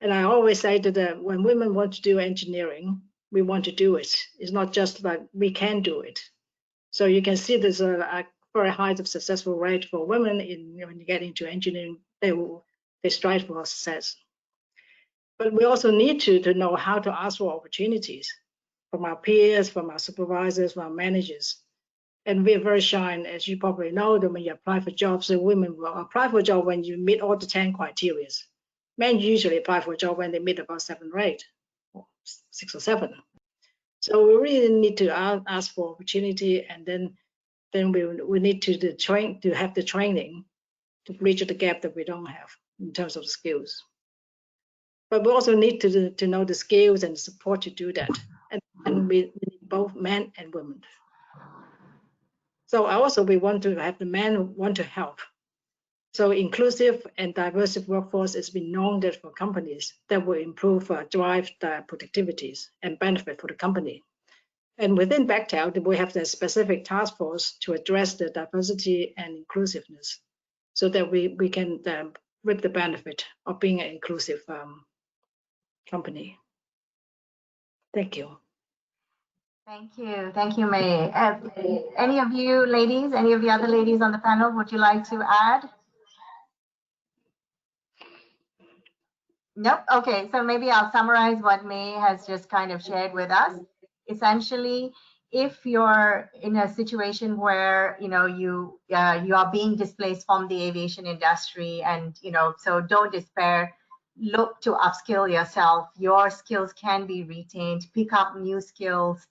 And I always say that when women want to do engineering, we want to do it. It's not just like we can do it. So you can see there's a very high successful rate for women when you get into engineering, they strive for success. But we also need to know how to ask for opportunities from our peers, from our supervisors, from our managers. And we're very shy, as you probably know, that when you apply for jobs, so women will apply for a job when you meet all the 10 criteria. Men usually apply for a job when they meet about 7 or 8, or 6 or 7. So we really need to ask for opportunity, and then we need to have the training to bridge the gap that we don't have in terms of skills. But we also need to know the skills and support to do that, and we need both men and women. So also we want to have the men who want to help. So inclusive and diverse workforce has been known that for companies that will improve, drive the productivities and benefit for the company. And within Bechtel, we have the specific task force to address the diversity and inclusiveness so that we can reap the benefit of being an inclusive company. Thank you. Thank you, May. Any of you ladies, any of the other ladies on the panel, would you like to add? Nope. Okay, so maybe I'll summarize what May has just kind of shared with us. Essentially, if you're in a situation where you are being displaced from the aviation industry, and so don't despair. Look to upskill yourself. Your skills can be retained. Pick up new skills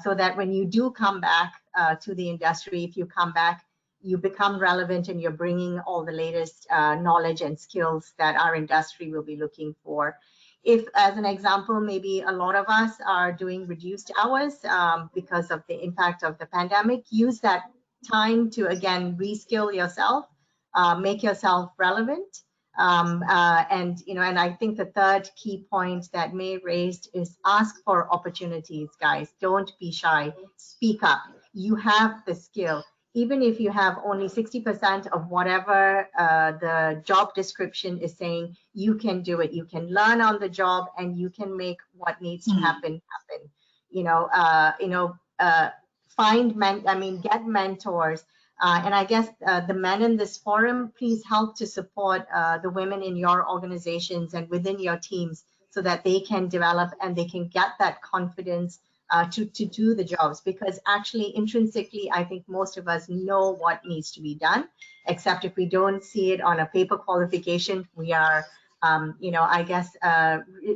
so that when you do come back to the industry, if you come back, you become relevant and you're bringing all the latest knowledge and skills that our industry will be looking for. If, as an example, maybe a lot of us are doing reduced hours because of the impact of the pandemic, use that time to, again, reskill yourself, make yourself relevant. And I think the third key point that May raised is ask for opportunities, guys. Don't be shy. Speak up. You have the skill. even if you have only 60% of whatever the job description is saying, you can do it. You can learn on the job, and you can make what needs to happen. Get mentors. And I guess the men in this forum, please help to support the women in your organizations and within your teams, so that they can develop and they can get that confidence to do the jobs. Because actually, intrinsically, I think most of us know what needs to be done, except if we don't see it on a paper qualification, we are,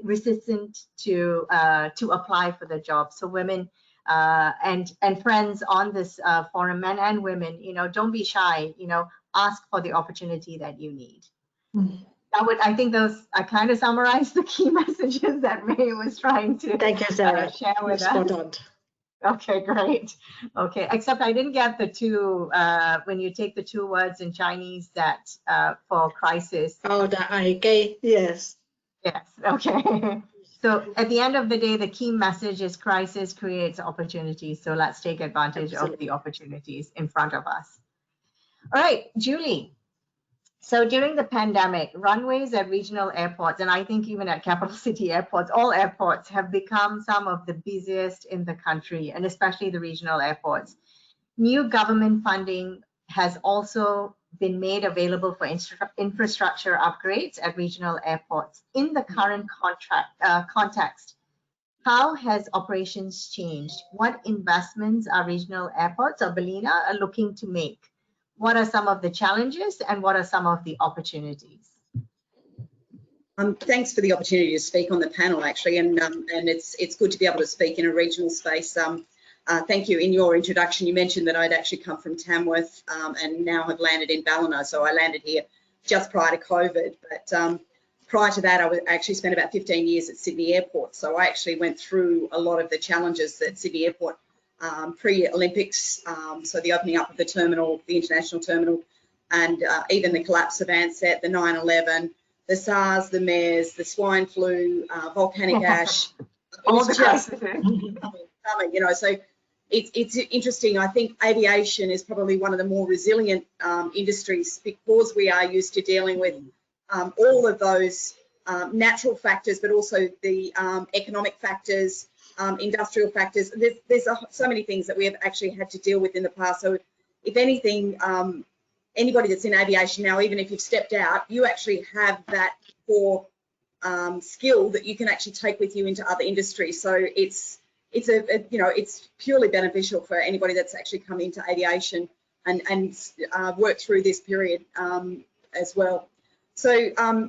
resistant to apply for the job. So women and friends on this forum, men and women, don't be shy, ask for the opportunity that you need. I think I kind of summarized the key messages that May was trying to Thank you, Sarah. share with us. Spot on. Okay, great. Okay, except I didn't get the two, when you take the two words in Chinese that for crisis. Oh, the IK, yes. Yes, okay. So at the end of the day, the key message is crisis creates opportunities. So let's take advantage of the opportunities in front of us. All right, Julie. So during the pandemic, runways at regional airports, and I think even at capital city airports, all airports have become some of the busiest in the country, and especially the regional airports. New government funding has also been made available for infrastructure upgrades at regional airports. In the current context, how has operations changed? What investments are regional airports or Bellina are looking to make? What are some of the challenges and what are some of the opportunities? Thanks for the opportunity to speak on the panel, actually, and it's good to be able to speak in a regional space. Thank you. In your introduction, you mentioned that I'd actually come from Tamworth and now have landed in Ballina. So I landed here just prior to COVID, but prior to that, I actually spent about 15 years at Sydney Airport. So I actually went through a lot of the challenges that Sydney Airport pre-Olympics, so the opening up of the terminal, the international terminal, and even the collapse of Ansett, the 9/11, the SARS, the MERS, the swine flu, volcanic ash. All the just coming, so it's interesting. I think aviation is probably one of the more resilient industries because we are used to dealing with all of those natural factors, but also the economic factors, industrial factors. There's so many things that we have actually had to deal with in the past. So if anything, anybody that's in aviation now, even if you've stepped out, you actually have that core skill that you can actually take with you into other industries. So it's purely beneficial for anybody that's actually come into aviation and worked through this period as well. So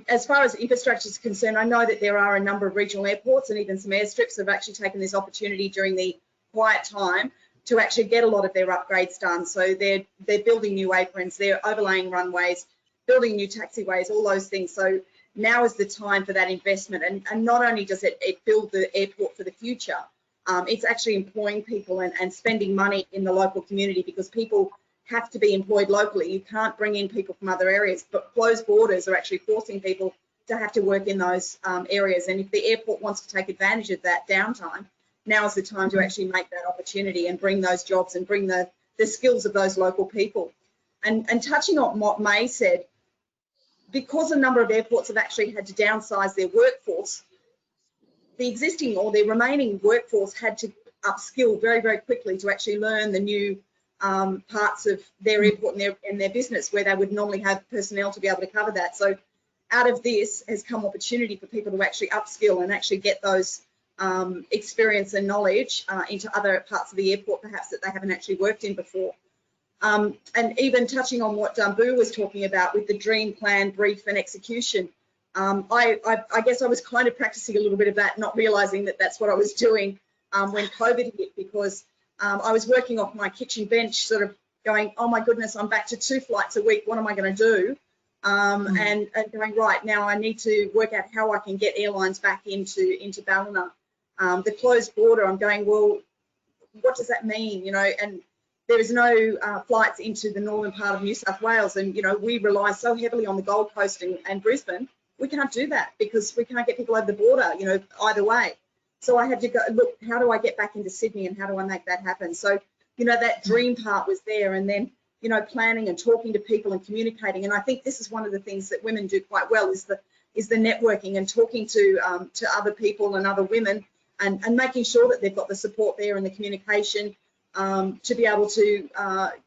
as far as infrastructure is concerned, I know that there are a number of regional airports and even some airstrips that have actually taken this opportunity during the quiet time to actually get a lot of their upgrades done. So they're building new aprons, they're overlaying runways, building new taxiways, all those things. So now is the time for that investment. And not only does it build the airport for the future, it's actually employing people and spending money in the local community because people have to be employed locally. You can't bring in people from other areas, but closed borders are actually forcing people to have to work in those areas. And if the airport wants to take advantage of that downtime, now is the time to actually make that opportunity and bring those jobs and bring the skills of those local people. And touching on what May said, because a number of airports have actually had to downsize their workforce, the existing or the remaining workforce had to upskill very, very quickly to actually learn the new parts of their airport and their business where they would normally have personnel to be able to cover that. So out of this has come opportunity for people to actually upskill and actually get those experience and knowledge into other parts of the airport perhaps that they haven't actually worked in before. And even touching on what Boo was talking about with the dream, plan, brief and execution, I guess I was kind of practicing a little bit of that, not realizing that that's what I was doing when COVID hit, because I was working off my kitchen bench sort of going, oh my goodness, I'm back to 2 flights a week, what am I going to do? And going, right, now I need to work out how I can get airlines back into Ballina. The closed border, I'm going, well, what does that mean? And there is no flights into the northern part of New South Wales. And, we rely so heavily on the Gold Coast and Brisbane. We can't do that because we can't get people over the border, either way. So I had to go, look, how do I get back into Sydney and how do I make that happen? So you know, that dream part was there, and then, you know, planning and talking to people and communicating. And I think this is one of the things that women do quite well, is the networking and talking to other people and other women, and making sure that they've got the support there and the communication to be able to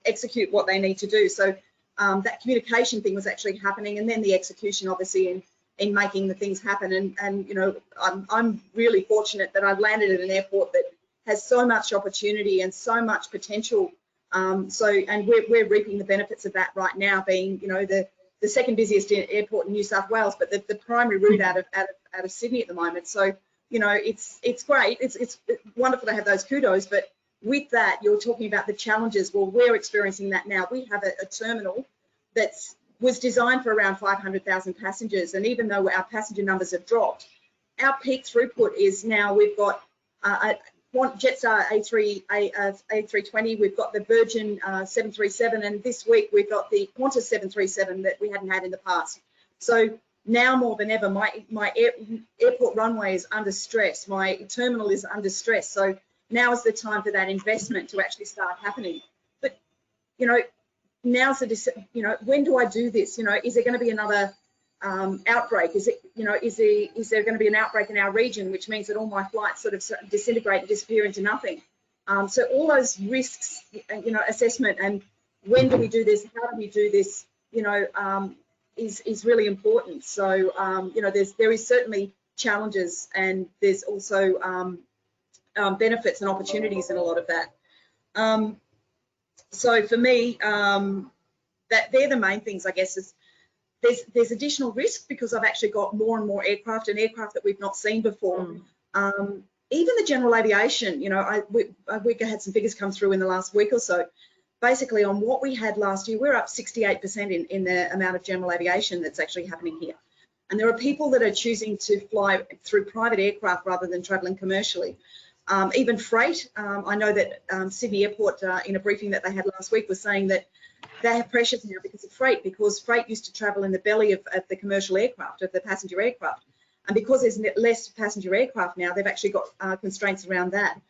execute what they need to do. So that communication thing was actually happening, and then the execution, obviously, in making the things happen. And you know, I'm really fortunate that I've landed at an airport that has so much opportunity and so much potential. And we're reaping the benefits of that right now, being, you know, the second busiest airport in New South Wales, but the primary route out of Sydney at the moment. So, you know, it's great. It's wonderful to have those kudos, but with that, you're talking about the challenges. Well, we're experiencing that now. We have a terminal that was designed for around 500,000 passengers, and even though our passenger numbers have dropped, our peak throughput is now, we've got Jetstar A320, we've got the Virgin 737, and this week we've got the Qantas 737 that we hadn't had in the past. So now more than ever, my airport runway is under stress, my terminal is under stress. So now is the time for that investment to actually start happening. But, you know, now's the, you know, when do I do this? You know, is there going to be another outbreak? Is it, you know, is there going to be an outbreak in our region, which means that all my flights sort of disintegrate and disappear into nothing? So all those risks, you know, assessment, and when do we do this? How do we do this? You know, is really important. So you know, there is certainly challenges, and there's also benefits and opportunities in a lot of that. So for me, that they're the main things, I guess. Is there's additional risk because I've actually got more and more aircraft, and aircraft that we've not seen before. Even the general aviation, you know, we had some figures come through in the last week or so. Basically, on what we had last year, we're up 68% in the amount of general aviation that's actually happening here. And there are people that are choosing to fly through private aircraft rather than traveling commercially. Even freight, I know that Sydney Airport, in a briefing that they had last week, was saying that they have pressures now because of freight, because freight used to travel in the belly of the commercial aircraft, of the passenger aircraft. And because there's less passenger aircraft now, they've actually got constraints around that.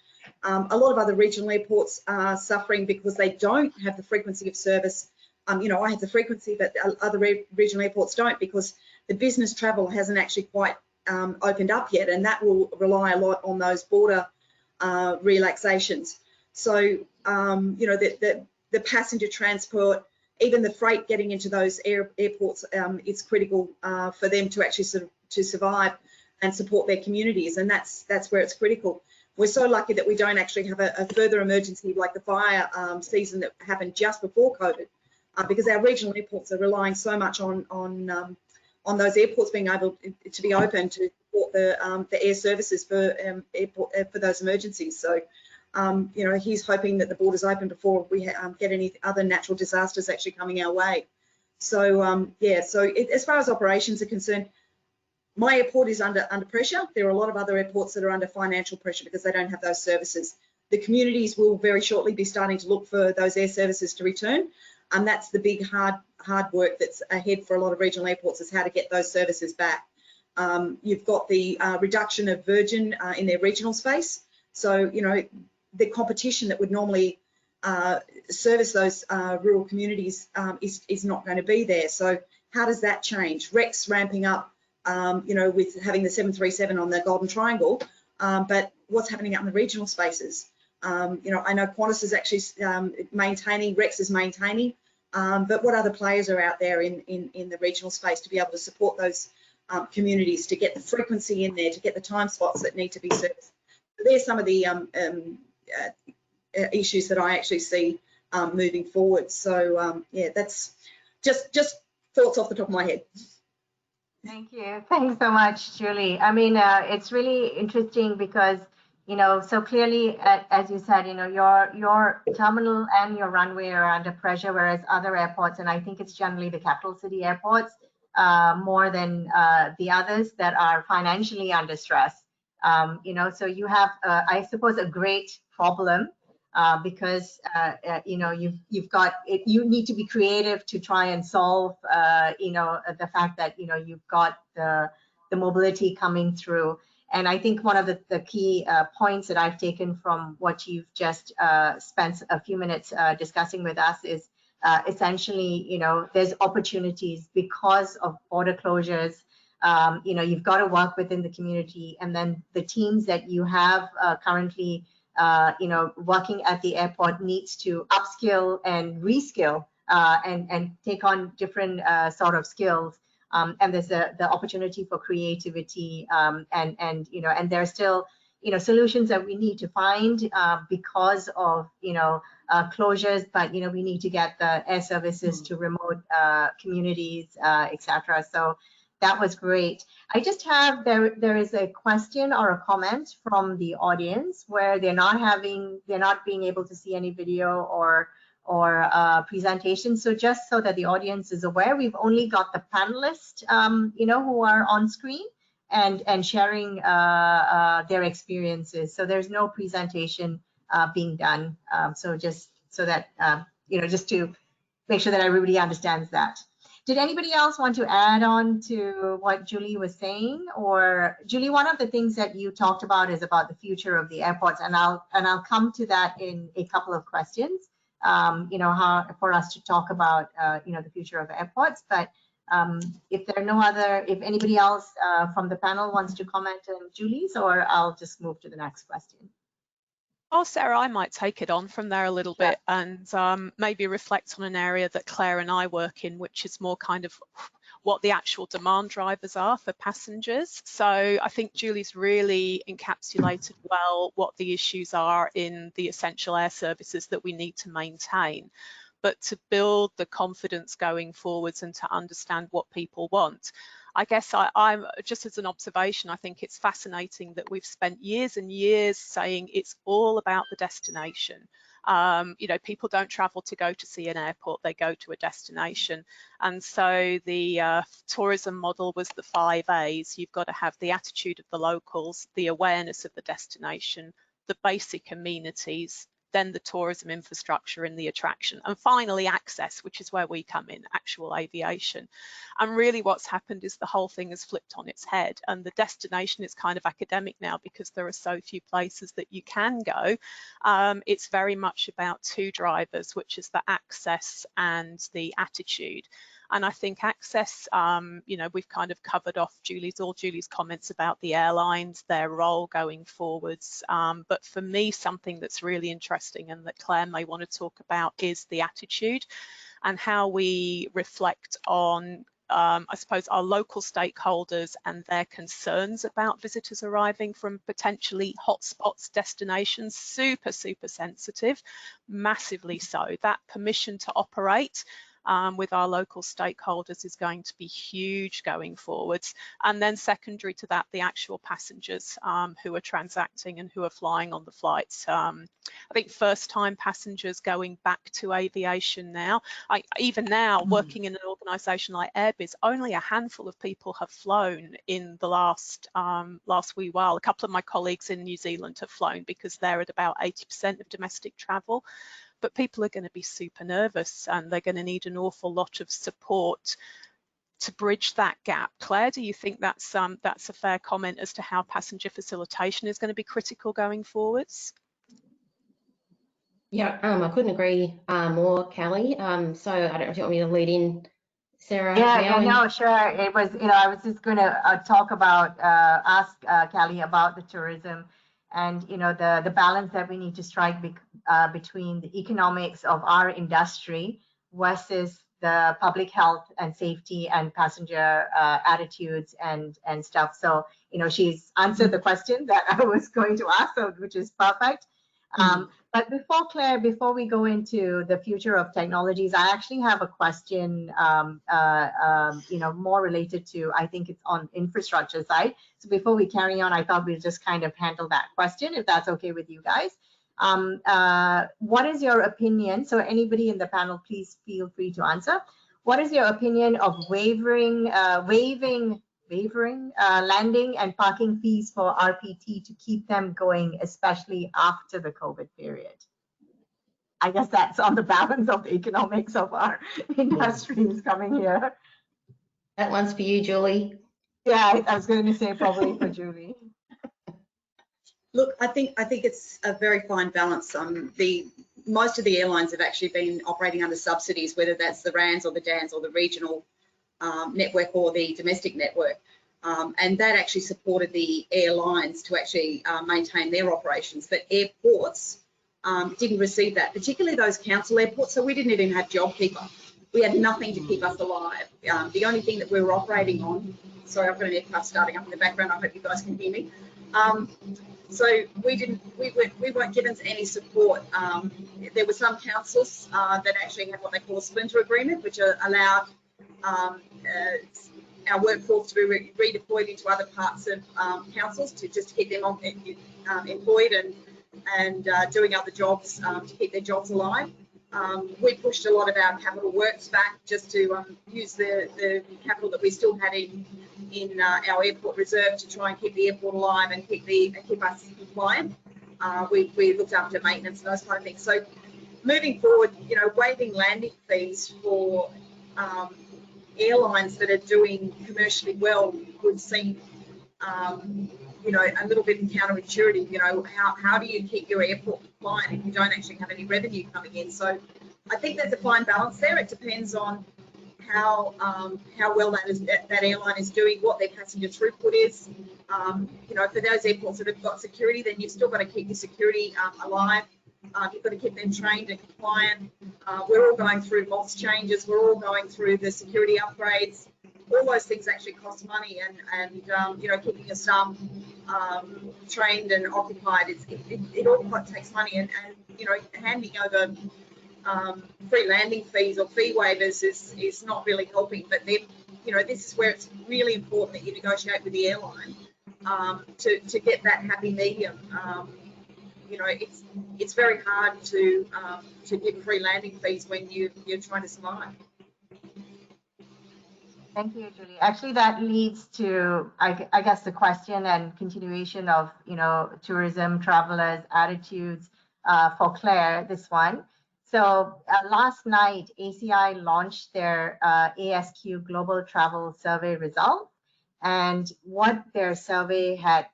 A lot of other regional airports are suffering because they don't have the frequency of service. You know, I have the frequency, but other regional airports don't, because the business travel hasn't actually quite opened up yet, and that will rely a lot on those border relaxations. So, you know, the passenger transport, even the freight getting into those airports, it's critical for them to actually to survive and support their communities, and that's where it's critical. We're so lucky that we don't actually have a further emergency like the fire season that happened just before COVID, because our regional airports are relying so much on those airports being able to be open to support the air services for those emergencies. So, you know, he's hoping that the borders open before we get any other natural disasters actually coming our way. So, yeah, so as far as operations are concerned, my airport is under pressure. There are a lot of other airports that are under financial pressure because they don't have those services. The communities will very shortly be starting to look for those air services to return, and that's the big hard work that's ahead for a lot of regional airports, is how to get those services back. You've got the reduction of Virgin in their regional space. So, you know, the competition that would normally service those rural communities is not going to be there. So how does that change? Rex ramping up, you know, with having the 737 on the Golden Triangle, but what's happening out in the regional spaces? You know, I know Qantas is actually maintaining, Rex is maintaining, but what other players are out there in the regional space to be able to support those communities, to get the frequency in there, to get the time slots that need to be serviced? So there's some of the issues that I actually see moving forward. So yeah, that's just thoughts off the top of my head. Thank you. Thanks so much, Julie. I mean, it's really interesting because, you know, so clearly, as you said, you know, your terminal and your runway are under pressure, whereas other airports, and I think it's generally the capital city airports, more than the others, that are financially under stress. You know, so you have, I suppose, a great problem because you know, you've got it, you need to be creative to try and solve you know, the fact that, you know, you've got the mobility coming through. And I think one of the key points that I've taken from what you've just spent a few minutes discussing with us is essentially, there's opportunities because of border closures. You've got to work within the community, and then the teams that you have currently, working at the airport needs to upskill and reskill and take on different sort of skills. And there's the opportunity for creativity, and there are still, solutions that we need to find because of, closures, but, we need to get the air services to remote communities, etc. So that was great. I just have, there is a question or a comment from the audience where they're not being able to see any video or presentation. So just so that the audience is aware, we've only got the panelists, who are on screen and sharing their experiences. So there's no presentation being done. So just so that, just to make sure that everybody understands that. Did anybody else want to add on to what Julie was saying? Or Julie, one of the things that you talked about is about the future of the airports, and I'll come to that in a couple of questions. How for us to talk about the future of airports. But if there are no other, if anybody else from the panel wants to comment on Julie's, or I'll just move to the next question. Oh, Sarah, I might take it on from there a little bit and maybe reflect on an area that Claire and I work in, which is more kind of what the actual demand drivers are for passengers. So I think Julie's really encapsulated well what the issues are in the essential air services that we need to maintain. But to build the confidence going forwards and to understand what people want, I guess I'm just as an observation, I think it's fascinating that we've spent years and years saying it's all about the destination. People don't travel to go to see an airport, they go to a destination. And so the tourism model was the 5 A's. You've got to have the attitude of the locals, the awareness of the destination, the basic amenities, then the tourism infrastructure and the attraction, and finally access, which is where we come in, actual aviation. And really what's happened is the whole thing has flipped on its head, and the destination is kind of academic now because there are so few places that you can go. It's very much about 2 drivers, which is the access and the attitude. And I think access, we've kind of covered off all Julie's comments about the airlines, their role going forwards. But for me, something that's really interesting and that Claire may want to talk about is the attitude and how we reflect on, I suppose, our local stakeholders and their concerns about visitors arriving from potentially hotspots, destinations, super, super sensitive, massively so. That permission to operate with our local stakeholders is going to be huge going forwards. And then secondary to that, the actual passengers who are transacting and who are flying on the flights. I think first-time passengers going back to aviation now, even now working in an organisation like Airbiz, only a handful of people have flown in the last wee while. A couple of my colleagues in New Zealand have flown because they're at about 80% of domestic travel. But people are going to be super nervous and they're going to need an awful lot of support to bridge that gap. Claire, do you think that's a fair comment as to how passenger facilitation is going to be critical going forwards? Yeah, I couldn't agree more, Callie. So I don't know if you want me to lead in, Sarah. No, sure. It was, I was just going to talk about, ask Callie about the tourism and, the balance that we need to strike between the economics of our industry versus the public health and safety and passenger attitudes and stuff. So, she's answered the question that I was going to ask, which is perfect. But before we go into the future of technologies, I actually have a question, more related to, I think it's on infrastructure side. So before we carry on, I thought we'd just kind of handle that question, if that's okay with you guys. What is your opinion? So anybody in the panel, please feel free to answer. What is your opinion of waiving landing and parking fees for RPT to keep them going, especially after the COVID period? I guess that's on the balance of the economics of our industries coming here. That one's for you, Julie. Yeah, I was going to say probably for Julie. Look, I think it's a very fine balance. Most of the airlines have actually been operating under subsidies, whether that's the RANs or the DANs or the regional network or the domestic network. And that actually supported the airlines to actually maintain their operations. But airports didn't receive that, particularly those council airports. So we didn't even have JobKeeper. We had nothing to keep us alive. The only thing that we were operating on, sorry, I've got an aircraft starting up in the background. I hope you guys can hear me. So we weren't given any support. There were some councils that actually had what they call a splinter agreement, which allowed our workforce to be redeployed into other parts of councils to just keep them employed and doing other jobs to keep their jobs alive. We pushed a lot of our capital works back just to use the capital that we still had in our airport reserve to try and keep the airport alive and keep us compliant. We looked after maintenance and those kind of things. So moving forward, waiving landing fees for airlines that are doing commercially well would seem a little bit counterintuitive. How do you keep your airport compliant if you don't actually have any revenue coming in? So I think there's a fine balance there. It depends on how well that airline is doing, what their passenger throughput is. For those airports that have got security, then you've still got to keep your security alive. You've got to keep them trained and compliant. We're all going through MOS changes. We're all going through the security upgrades. All those things actually cost money, and keeping your staff trained and occupied, it all takes money. And handing over free landing fees or fee waivers is not really helping. But then, this is where it's really important that you negotiate with the airline to get that happy medium. It's very hard to give free landing fees when you're trying to survive. Thank you, Julie. Actually, that leads to, I guess, the question and continuation of, tourism, travelers' attitudes for Claire, this one. So last night, ACI launched their ASQ Global Travel Survey results. And what their survey had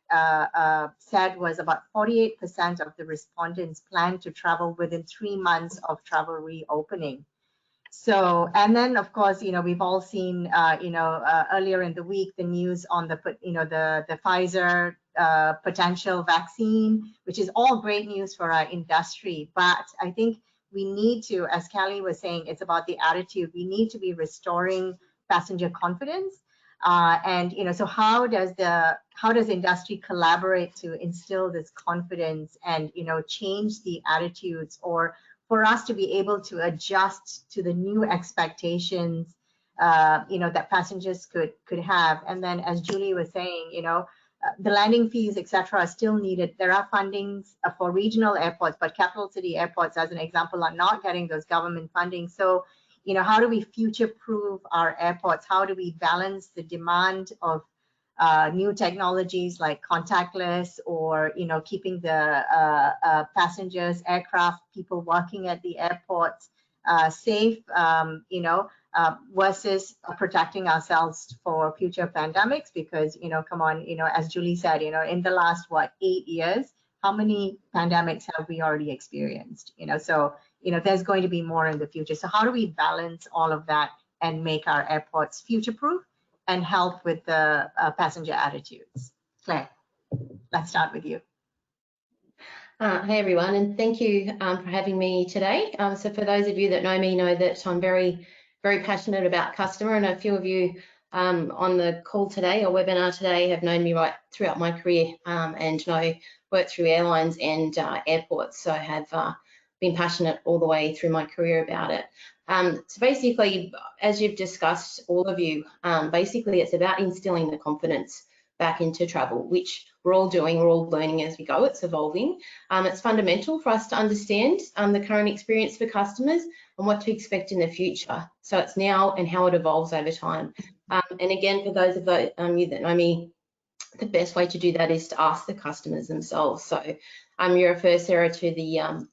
said was about 48% of the respondents plan to travel within 3 months of travel reopening. So, and then of course, we've all seen, earlier in the week, the news on the Pfizer potential vaccine, which is all great news for our industry. But I think we need to, as Callie was saying, it's about the attitude. We need to be restoring passenger confidence. So how does industry collaborate to instill this confidence and, change the attitudes, or for us to be able to adjust to the new expectations, that passengers could have. And then, as Julie was saying, the landing fees, etc., are still needed. There are fundings for regional airports, but capital city airports, as an example, are not getting those government funding. So, how do we future-proof our airports? How do we balance the demand of new technologies like contactless, or keeping the passengers, aircraft, people working at the airports safe, versus protecting ourselves for future pandemics? Because come on, as Julie said, in the last 8 years, how many pandemics have we already experienced? So there's going to be more in the future. So how do we balance all of that and make our airports future-proof and help with the passenger attitudes? Claire, let's start with you. Hey everyone, and thank you for having me today. So for those of you that know me know that I'm very, very passionate about customer, and a few of you on the call today or webinar today have known me right throughout my career and work through airlines and airports. So I have been passionate all the way through my career about it. So basically, as you've discussed, all of you, basically it's about instilling the confidence back into travel, which we're all doing, we're all learning as we go, it's evolving. It's fundamental for us to understand the current experience for customers and what to expect in the future. So it's now and how it evolves over time. And again, for those of you that know me, the best way to do that is to ask the customers themselves. So you refer, Sarah, to the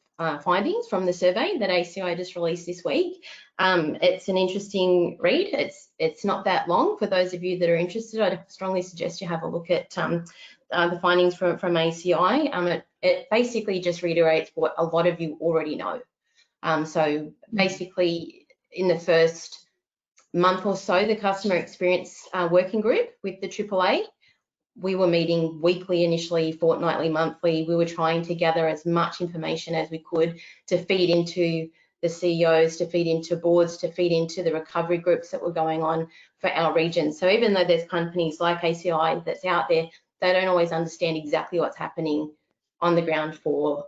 findings from the survey that ACI just released this week. It's an interesting read. It's not that long. For those of you that are interested, I'd strongly suggest you have a look at the findings from ACI, it basically just reiterates what a lot of you already know. So basically, in the first month or so, the customer experience working group with the AAA, we were meeting weekly initially, fortnightly, monthly. We were trying to gather as much information as we could to feed into the CEOs, to feed into boards, to feed into the recovery groups that were going on for our region. So even though there's companies like ACI that's out there, they don't always understand exactly what's happening on the ground for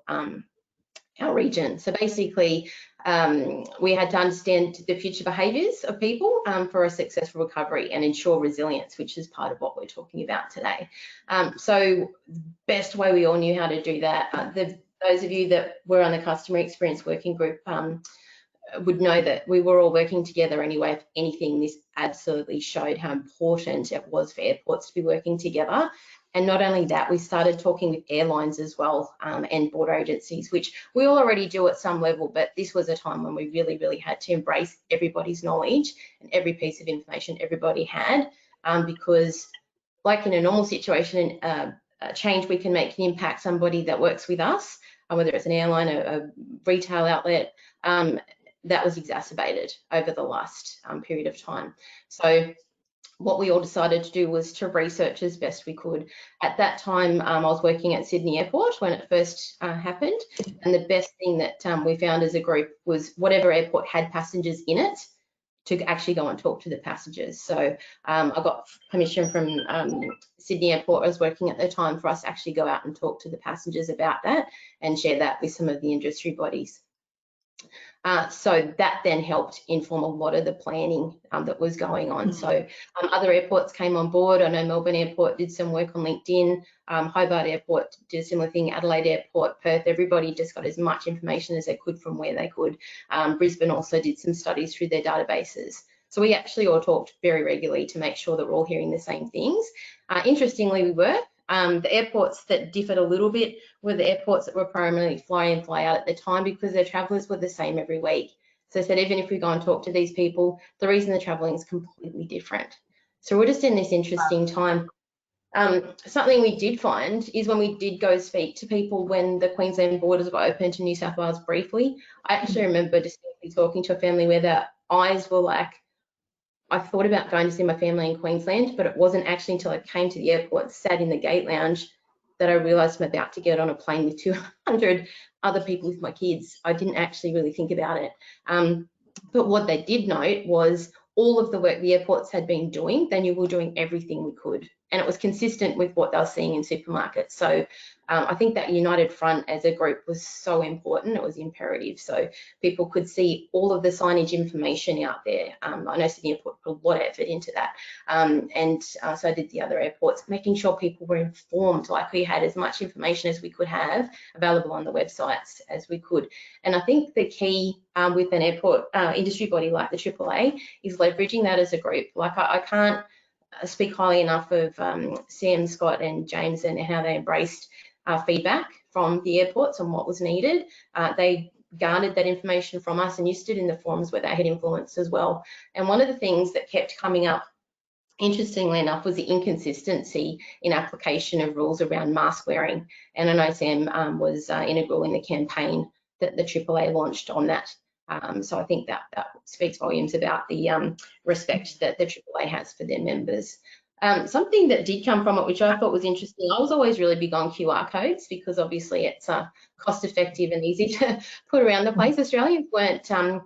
our region. So basically, we had to understand the future behaviours of people for a successful recovery and ensure resilience, which is part of what we're talking about today. So best way we all knew how to do that. Those of you that were on the customer experience working group would know that we were all working together anyway. If anything, this absolutely showed how important it was for airports to be working together. And not only that, we started talking with airlines as well and border agencies, which we all already do at some level, but this was a time when we really, really had to embrace everybody's knowledge and every piece of information everybody had, because like in a normal situation, a change we can make can impact somebody that works with us, whether it's an airline, a retail outlet, that was exacerbated over the last period of time. So what we all decided to do was to research as best we could. At that time, I was working at Sydney Airport when it first happened, and the best thing that we found as a group was whatever airport had passengers in it to actually go and talk to the passengers. So I got permission from Sydney Airport, I was working at the time, for us to actually go out and talk to the passengers about that and share that with some of the industry bodies. So that then helped inform a lot of the planning that was going on. So other airports came on board. I know Melbourne Airport did some work on LinkedIn, Hobart Airport did a similar thing, Adelaide Airport, Perth, everybody just got as much information as they could from where they could. Brisbane also did some studies through their databases. So we actually all talked very regularly to make sure that we're all hearing the same things. Interestingly, we were. The airports that differed a little bit were the airports that were primarily fly in, fly out at the time, because their travellers were the same every week. So I said, even if we go and talk to these people, the reason they're travelling is completely different. So we're just in this interesting time. Something we did find is when we did go speak to people when the Queensland borders were open to New South Wales briefly, I actually remember distinctly talking to a family where their eyes were like, I thought about going to see my family in Queensland, but it wasn't actually until I came to the airport, sat in the gate lounge, that I realised I'm about to get on a plane with 200 other people with my kids. I didn't actually really think about it. But what they did note was all of the work the airports had been doing, they knew we were doing everything we could. And it was consistent with what they were seeing in supermarkets. So I think that united front as a group was so important. It was imperative. So people could see all of the signage information out there. I know Sydney Airport put a lot of effort into that. So did the other airports, making sure people were informed, like we had as much information as we could have available on the websites as we could. And I think the key with an airport industry body like the AAA is leveraging that as a group. Like I can't speak highly enough of Sam, Scott and James and how they embraced feedback from the airports on what was needed. They garnered that information from us and used it in the forums where they had influence as well. And one of the things that kept coming up, interestingly enough, was the inconsistency in application of rules around mask wearing. And I know Sam was integral in the campaign that the AAA launched on that. So I think that speaks volumes about the respect that the AAA has for their members. Something that did come from it, which I thought was interesting, I was always really big on QR codes because obviously it's cost effective and easy to put around the place. Australians weren't didn't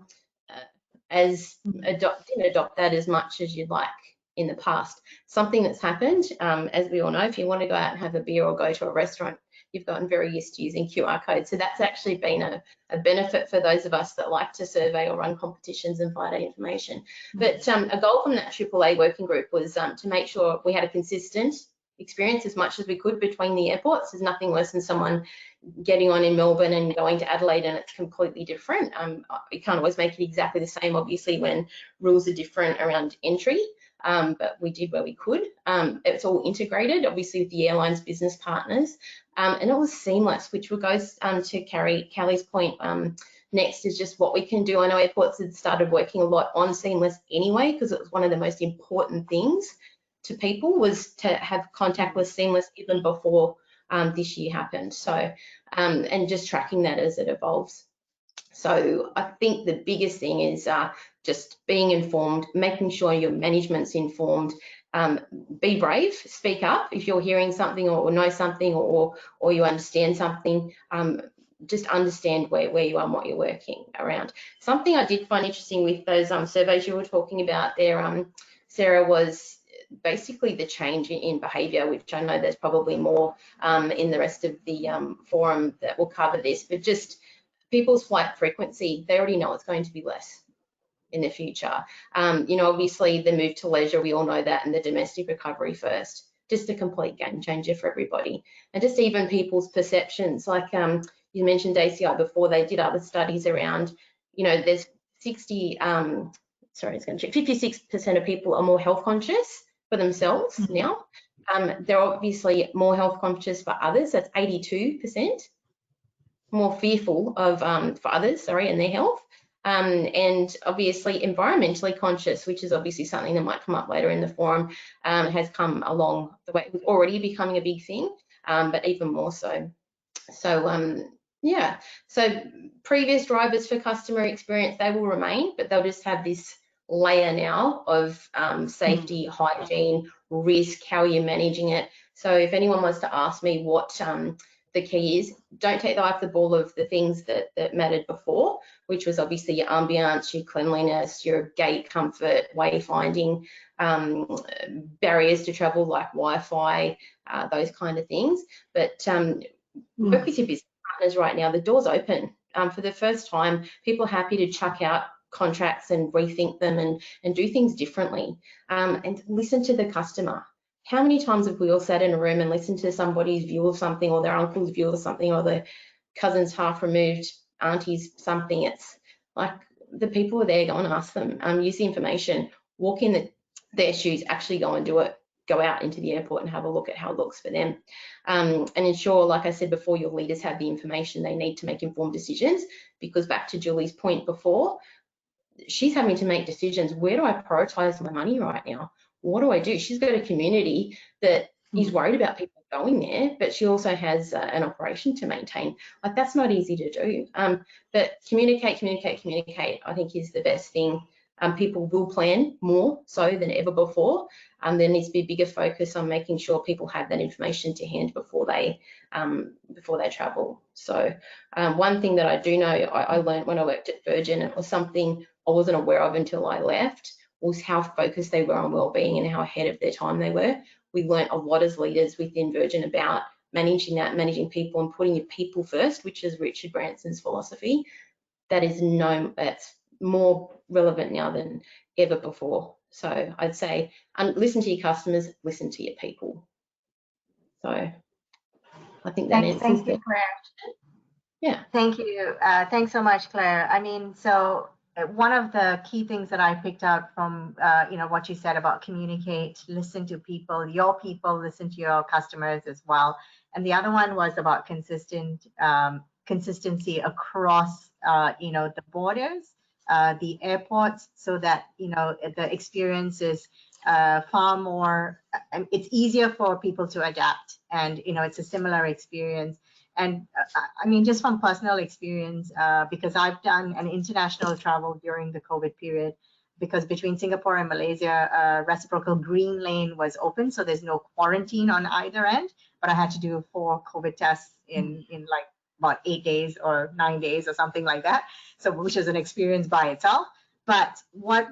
adopt that as much as you'd like in the past. Something that's happened, as we all know, if you want to go out and have a beer or go to a restaurant, you've gotten very used to using QR codes. So that's actually been a benefit for those of us that like to survey or run competitions and find out information. But a goal from that AAA working group was to make sure we had a consistent experience as much as we could between the airports. There's nothing worse than someone getting on in Melbourne and going to Adelaide and it's completely different. You can't always make it exactly the same, obviously, when rules are different around entry. But we did where we could. It's all integrated, obviously, with the airlines business partners, and it was seamless, which goes to Callie's point. Next is just what we can do. I know airports had started working a lot on seamless anyway, because it was one of the most important things to people was to have contactless seamless even before this year happened. So, and just tracking that as it evolves. So I think the biggest thing is just being informed, making sure your management's informed. Be brave, speak up if you're hearing something or know something or you understand something. Just understand where you are and what you're working around. Something I did find interesting with those surveys you were talking about there, Sarah, was basically the change in behaviour, which I know there's probably more in the rest of the forum that will cover this, but just people's flight frequency, they already know it's going to be less in the future. You know, obviously the move to leisure, we all know that, and the domestic recovery first, just a complete game changer for everybody. And just even people's perceptions, like you mentioned ACI before, they did other studies around, you know, there's 56% of people are more health conscious for themselves now. They're obviously more health conscious for others, that's 82%. More fearful of for others, sorry, and their health, and obviously environmentally conscious, which is obviously something that might come up later in the forum, has come along the way. It was already becoming a big thing, but even more so. So yeah, so previous drivers for customer experience, they will remain, but they'll just have this layer now of safety, hygiene, risk, how are you managing it. So if anyone wants to ask me what the key is, don't take the eye off the ball of the things that mattered before, which was obviously your ambience, your cleanliness, your gate comfort, wayfinding, barriers to travel like Wi-Fi, those kind of things. But work with your business partners right now. The door's open. For the first time, people are happy to chuck out contracts and rethink them and do things differently, and listen to the customer. How many times have we all sat in a room and listened to somebody's view of something, or their uncle's view of something, or their cousin's half removed auntie's something? It's like the people are there, go and ask them, use the information, walk in their shoes, actually go and do it, go out into the airport and have a look at how it looks for them, and ensure, like I said before, your leaders have the information they need to make informed decisions, because back to Julie's point before, she's having to make decisions. Where do I prioritize my money right now? What do I do? She's got a community that is worried about people going there, but she also has an operation to maintain. Like, that's not easy to do. But communicate, I think is the best thing. People will plan more so than ever before. There needs to be a bigger focus on making sure people have that information to hand before they travel. So one thing that I do know, I learned when I worked at Virgin, it was something I wasn't aware of until I left, was how focused they were on wellbeing and how ahead of their time they were. We learned a lot as leaders within Virgin about managing that, managing people and putting your people first, which is Richard Branson's philosophy. That's more relevant now than ever before. So I'd say listen to your customers, listen to your people. So I think that answers Thank you, Claire. Yeah. Thank you. Thanks so much, Claire. I mean, so one of the key things that I picked out from what you said about communicate, listen to people, listen to your customers as well. And the other one was about consistency across the borders, the airports, so that the experience is far more. It's easier for people to adapt, and it's a similar experience. And I mean, just from personal experience, because I've done an international travel during the COVID period, because between Singapore and Malaysia, reciprocal green lane was open, so there's no quarantine on either end. But I had to do 4 COVID tests in like about 8 days or 9 days or something like that. So, which is an experience by itself. But what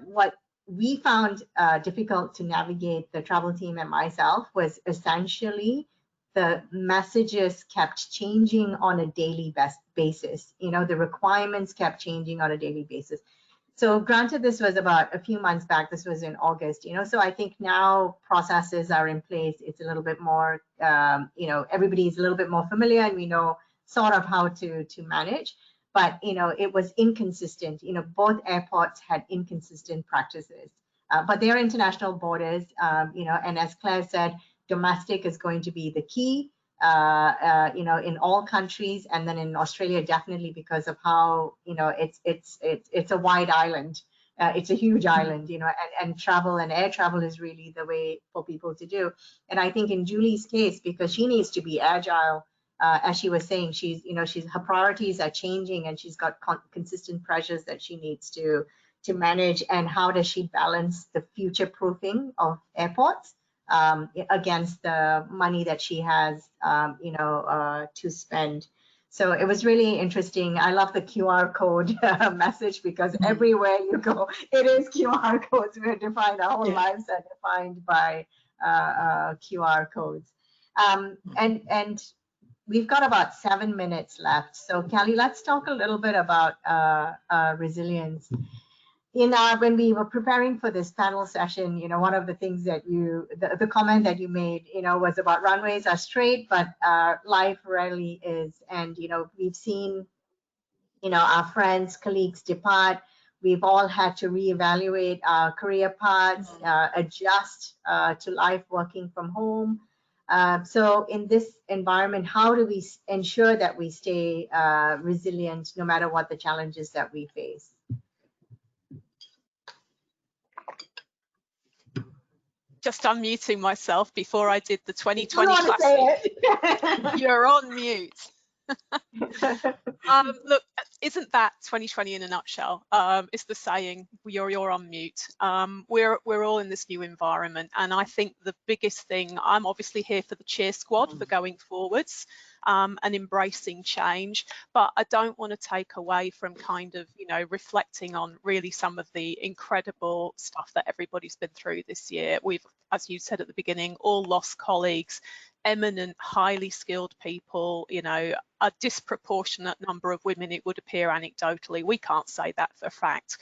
we found difficult to navigate, the travel team and myself, was essentially the messages kept changing on a daily basis. The requirements kept changing on a daily basis. So granted, this was about a few months back, this was in August, so I think now processes are in place. It's a little bit more, everybody's a little bit more familiar, and we know sort of how to manage. But, it was inconsistent. Both airports had inconsistent practices, but they're international borders, and as Claire said, domestic is going to be the key, in all countries, and then in Australia definitely, because of how it's a wide island, it's a huge island, you know, and travel and air travel is really the way for people to do. And I think in Julie's case, because she needs to be agile, as she was saying, her priorities are changing, and she's got consistent pressures that she needs to manage. And how does she balance the future proofing of airports against the money that she has, to spend? So it was really interesting. I love the QR code message, because everywhere you go, it is QR codes. We're defined, our whole lives are defined by QR codes. And we've got about 7 minutes left. So Kelly, let's talk a little bit about resilience. When we were preparing for this panel session, you know, one of the things that the comment that you made, you know, was about runways are straight, but life rarely is. And, you know, we've seen, you know, our friends, colleagues depart. We've all had to reevaluate our career paths, adjust to life working from home. So in this environment, how do we ensure that we stay resilient no matter what the challenges that we face? Just unmuting myself before I did the 2020 classic. You're on mute. Look, isn't that 2020 in a nutshell? It's the saying, you're on mute. We're all in this new environment, and I think the biggest thing, I'm obviously here for the cheer squad for going forwards and embracing change, but I don't want to take away from kind of, you know, reflecting on really some of the incredible stuff that everybody's been through this year. We've, as you said at the beginning, all lost colleagues, eminent, highly skilled people, you know, a disproportionate number of women, it would appear anecdotally. We can't say that for a fact,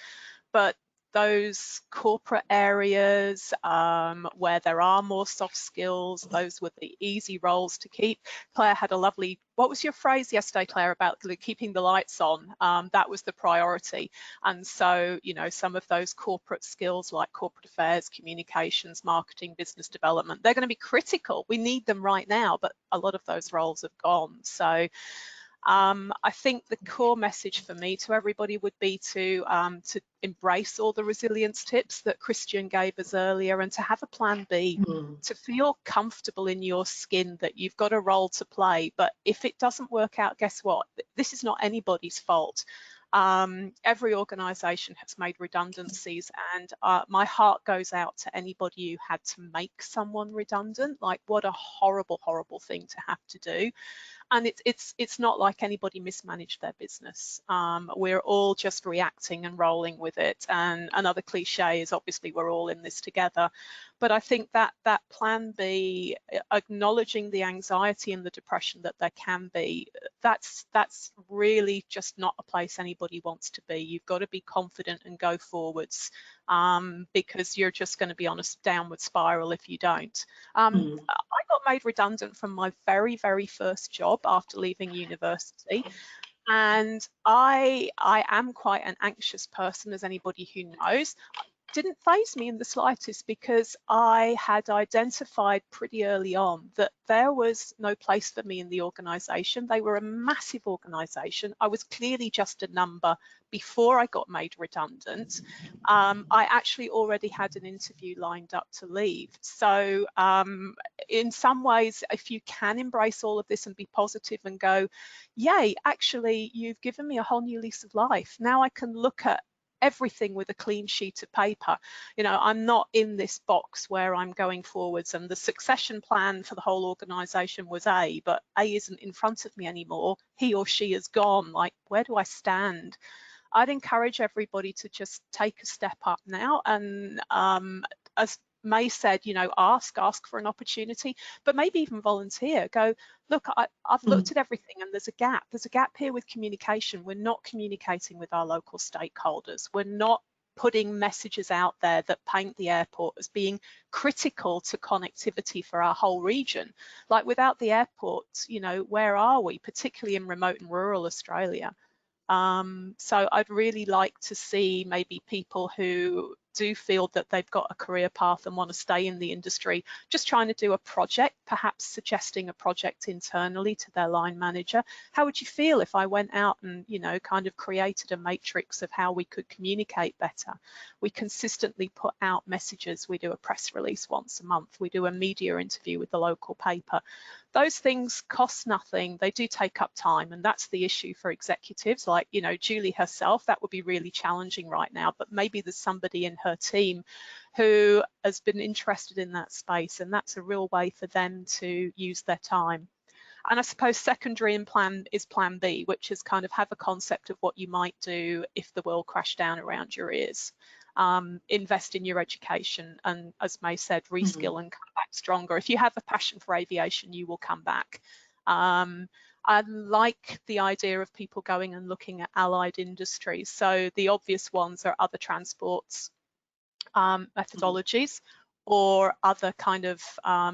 but those corporate areas where there are more soft skills, those were the easy roles to keep. Claire had a lovely, what was your phrase yesterday, Claire, about keeping the lights on? That was the priority. And so, you know, some of those corporate skills like corporate affairs, communications, marketing, business development, they're going to be critical. We need them right now, but a lot of those roles have gone. So I think the core message for me to everybody would be to embrace all the resilience tips that Christian gave us earlier, and to have a plan B, to feel comfortable in your skin that you've got a role to play. But if it doesn't work out, guess what? This is not anybody's fault. Every organisation has made redundancies, and my heart goes out to anybody who had to make someone redundant. Like, what a horrible, horrible thing to have to do. And it's not like anybody mismanaged their business. We're all just reacting and rolling with it. And another cliche is obviously we're all in this together. But I think that plan B, acknowledging the anxiety and the depression that there can be, that's really just not a place anybody wants to be. You've got to be confident and go forwards, because you're just going to be on a downward spiral if you don't. I got made redundant from my very, very first job after leaving university. And I am quite an anxious person, as anybody who knows. Didn't faze me in the slightest, because I had identified pretty early on that there was no place for me in the organisation. They were a massive organisation. I was clearly just a number before I got made redundant. I actually already had an interview lined up to leave. So in some ways, if you can embrace all of this and be positive and go, yay, actually, you've given me a whole new lease of life. Now I can look at everything with a clean sheet of paper. You know, I'm not in this box where I'm going forwards and the succession plan for the whole organisation was A, but A isn't in front of me anymore. He or she is gone. Like, where do I stand? I'd encourage everybody to just take a step up now, and as May said, you know, ask for an opportunity, but maybe even volunteer. Go, look, I've looked at everything, and there's a gap. There's a gap here with communication. We're not communicating with our local stakeholders. We're not putting messages out there that paint the airport as being critical to connectivity for our whole region. Like, without the airport, you know, where are we, particularly in remote and rural Australia? So I'd really like to see maybe people who do feel that they've got a career path and want to stay in the industry, just trying to do a project, perhaps suggesting a project internally to their line manager. How would you feel if I went out and, you know, kind of created a matrix of how we could communicate better? We consistently put out messages. We do a press release once a month. We do a media interview with the local paper. Those things cost nothing. They do take up time, and that's the issue for executives like, you know, Julie herself. That would be really challenging right now, but maybe there's somebody in her team who has been interested in that space, and that's a real way for them to use their time. And I suppose secondary in plan B, which is kind of have a concept of what you might do if the world crashed down around your ears. Invest in your education, and as May said, reskill and come back stronger. If you have a passion for aviation, you will come back. I like the idea of people going and looking at allied industries. So the obvious ones are other transports methodologies, or other kind of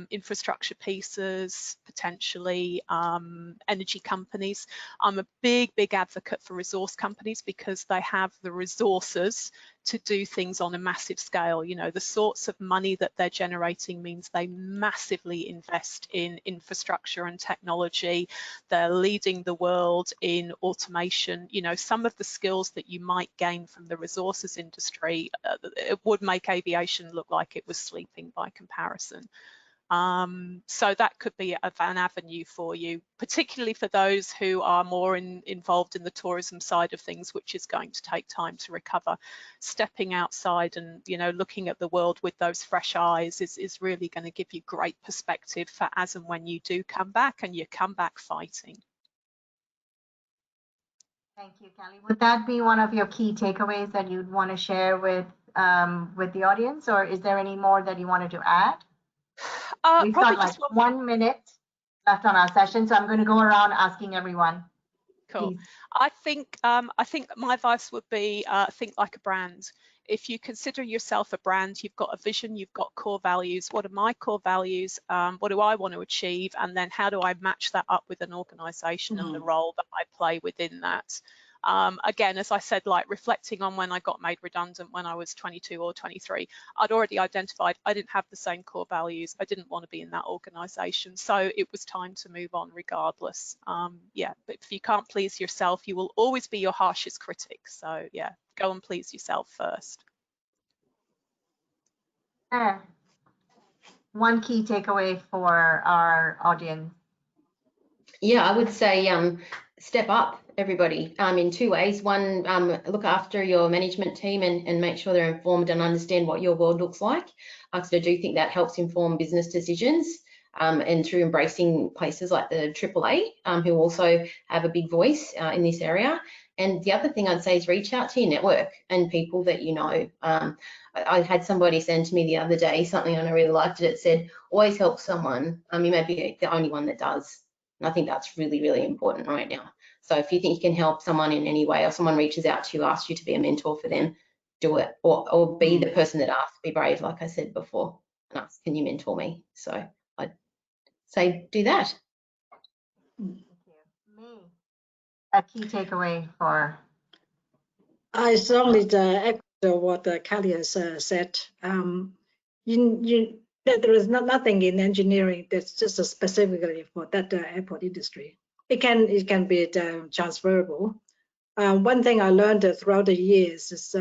infrastructure pieces, potentially energy companies. I'm a big advocate for resource companies because they have the resources to do things on a massive scale. You know, the sorts of money that they're generating means they massively invest in infrastructure and technology. They're leading the world in automation. You know, some of the skills that you might gain from the resources industry, it would make aviation look like it was sleeping by comparison. So that could be an avenue for you, particularly for those who are more involved in the tourism side of things, which is going to take time to recover. Stepping outside and, you know, looking at the world with those fresh eyes is really going to give you great perspective for as and when you do come back, and you come back fighting. Thank you, Kelly. Would that be one of your key takeaways that you'd want to share with the audience, or is there any more that you wanted to add? We've got like 1 minute left on our session, so I'm going to go around asking everyone. Cool. Please. I think my advice would be think like a brand. If you consider yourself a brand, you've got a vision, you've got core values. What are my core values? What do I want to achieve? And then how do I match that up with an organization and the role that I play within that? Again, as I said, like reflecting on when I got made redundant when I was 22 or 23, I'd already identified I didn't have the same core values. I didn't want to be in that organization. So it was time to move on regardless. Yeah, but if you can't please yourself, you will always be your harshest critic. So yeah, go and please yourself first. One key takeaway for our audience. Yeah, I would say step up, everybody, in two ways. One, look after your management team and make sure they're informed and understand what your world looks like. Because I do think that helps inform business decisions, and through embracing places like the AAA, who also have a big voice in this area. And the other thing I'd say is reach out to your network and people that you know. I had somebody send to me the other day something, and I really liked it. It said, always help someone. You may be the only one that does. And I think that's really, really important right now. So if you think you can help someone in any way, or someone reaches out to you, asks you to be a mentor for them, do it. Or be the person that asks, be brave, like I said before, and ask, can you mentor me? So I'd say do that. Thank you. Me, a key takeaway for... I strongly echo what Kelly has said. There is nothing in engineering that's just specifically for that airport industry. It can be transferable. One thing I learned throughout the years is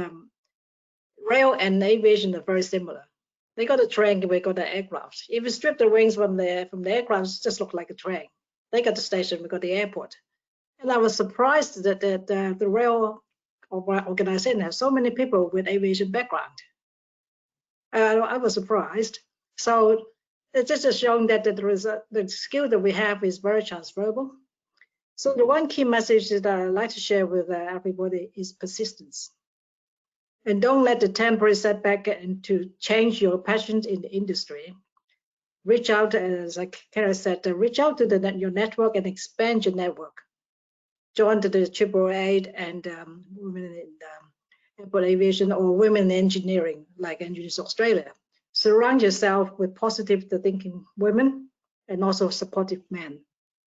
rail and aviation are very similar. They got a train, we got the aircraft. If you strip the wings from the aircraft, it just look like a train. They got the station, we got the airport. And I was surprised that the rail organization has so many people with aviation background. I was surprised. So it's just showing that the skill that we have is very transferable. So the one key message that I'd like to share with everybody is persistence. And don't let the temporary setback to change your passions in the industry. Reach out, as Kara said, reach out to your network and expand your network. Join to the AAA and Women in Airport Aviation or Women in Engineering, like Engineers Australia. Surround yourself with positive thinking women and also supportive men.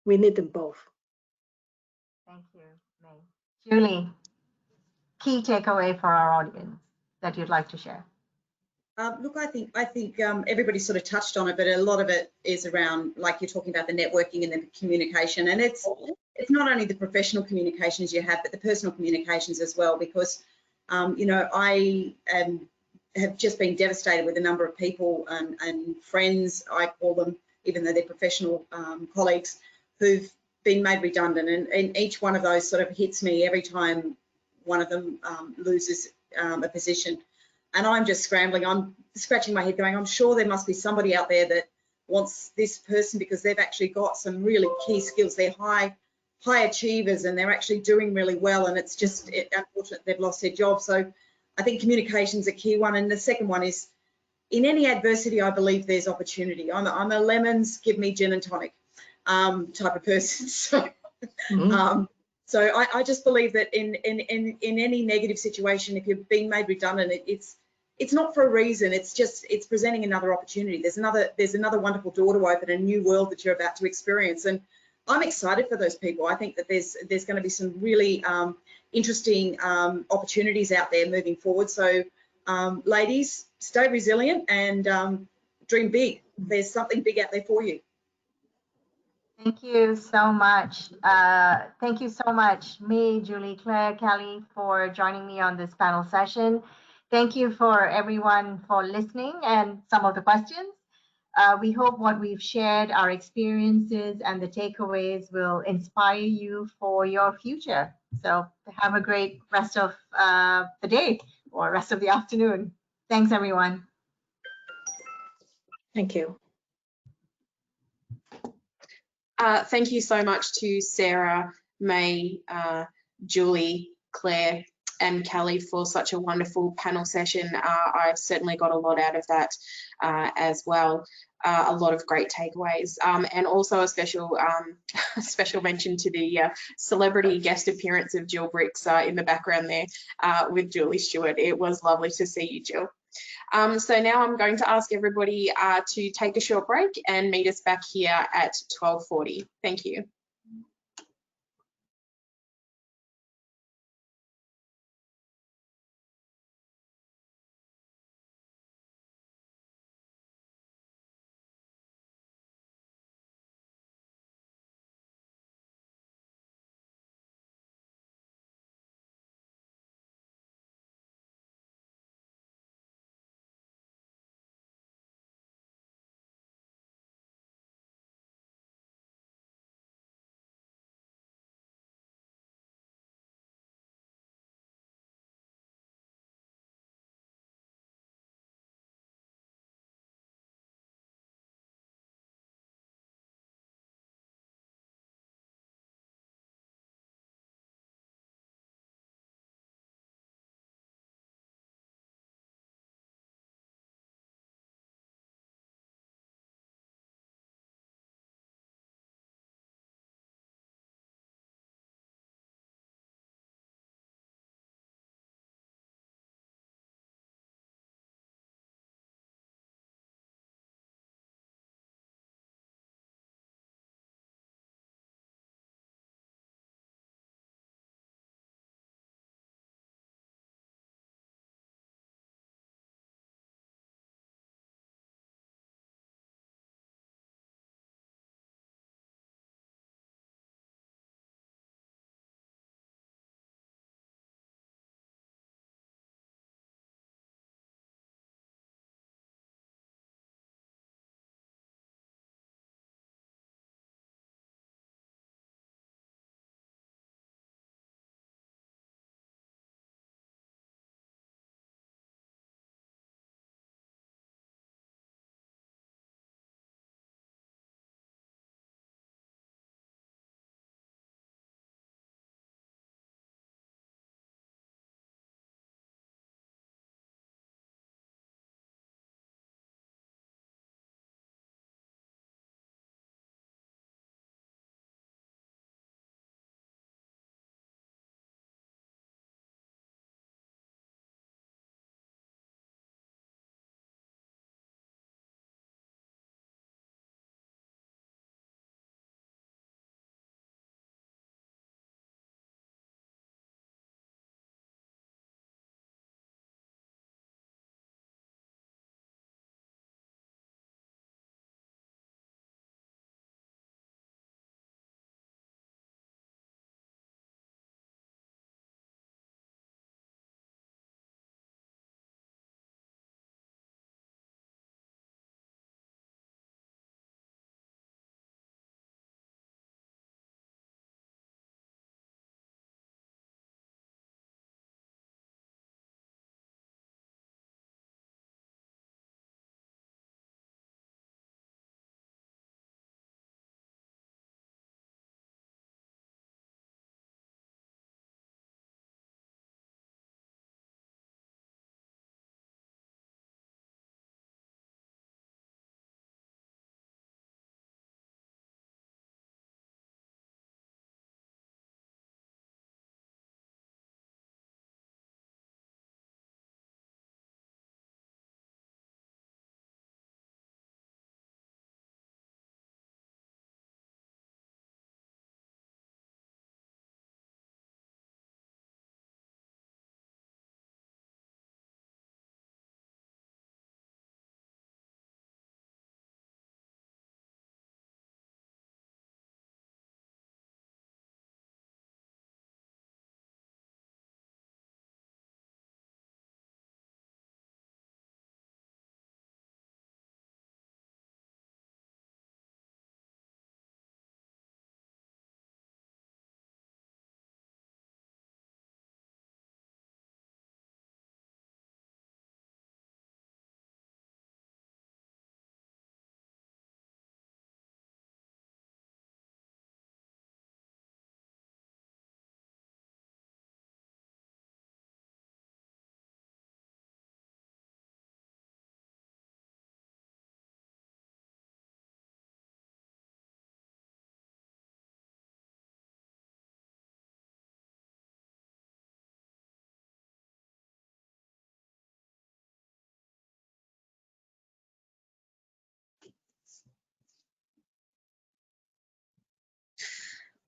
We need them both. Thank you, May. Julie, key takeaway for our audience that you'd like to share? Look, I think everybody sort of touched on it, but a lot of it is around, like you're talking about, the networking and the communication, and it's not only the professional communications you have, but the personal communications as well. Because you know, I have just been devastated with a number of people and friends, I call them, even though they're professional colleagues, who've been made redundant, and each one of those sort of hits me every time one of them loses a position. And I'm just scrambling, I'm scratching my head going, I'm sure there must be somebody out there that wants this person, because they've actually got some really key skills. They're high achievers and they're actually doing really well, and it's just unfortunate they've lost their job. So I think communication's a key one. And the second one is, in any adversity, I believe there's opportunity. I'm a lemons, give me gin and tonic type of person. So, so I just believe that in any negative situation, if you're being made redundant, it's not for a reason. It's presenting another opportunity. There's another wonderful door to open, a new world that you're about to experience. And I'm excited for those people. I think that there's going to be some really interesting opportunities out there moving forward. So ladies, stay resilient and dream big. There's something big out there for you. Thank you so much. Thank you so much, me, Julie, Claire, Kelly, for joining me on this panel session. Thank you for everyone for listening and some of the questions. We hope what we've shared, our experiences and the takeaways, will inspire you for your future. So have a great rest of the day or rest of the afternoon. Thanks, everyone. Thank you. Thank you so much to Sarah, May, Julie, Claire, and Kelly for such a wonderful panel session. I certainly got a lot out of that as well. A lot of great takeaways, and also a special mention to the celebrity guest appearance of Jill Bricks in the background there with Julie Stewart. It was lovely to see you, Jill. So now I'm going to ask everybody to take a short break and meet us back here at 12:40. Thank you.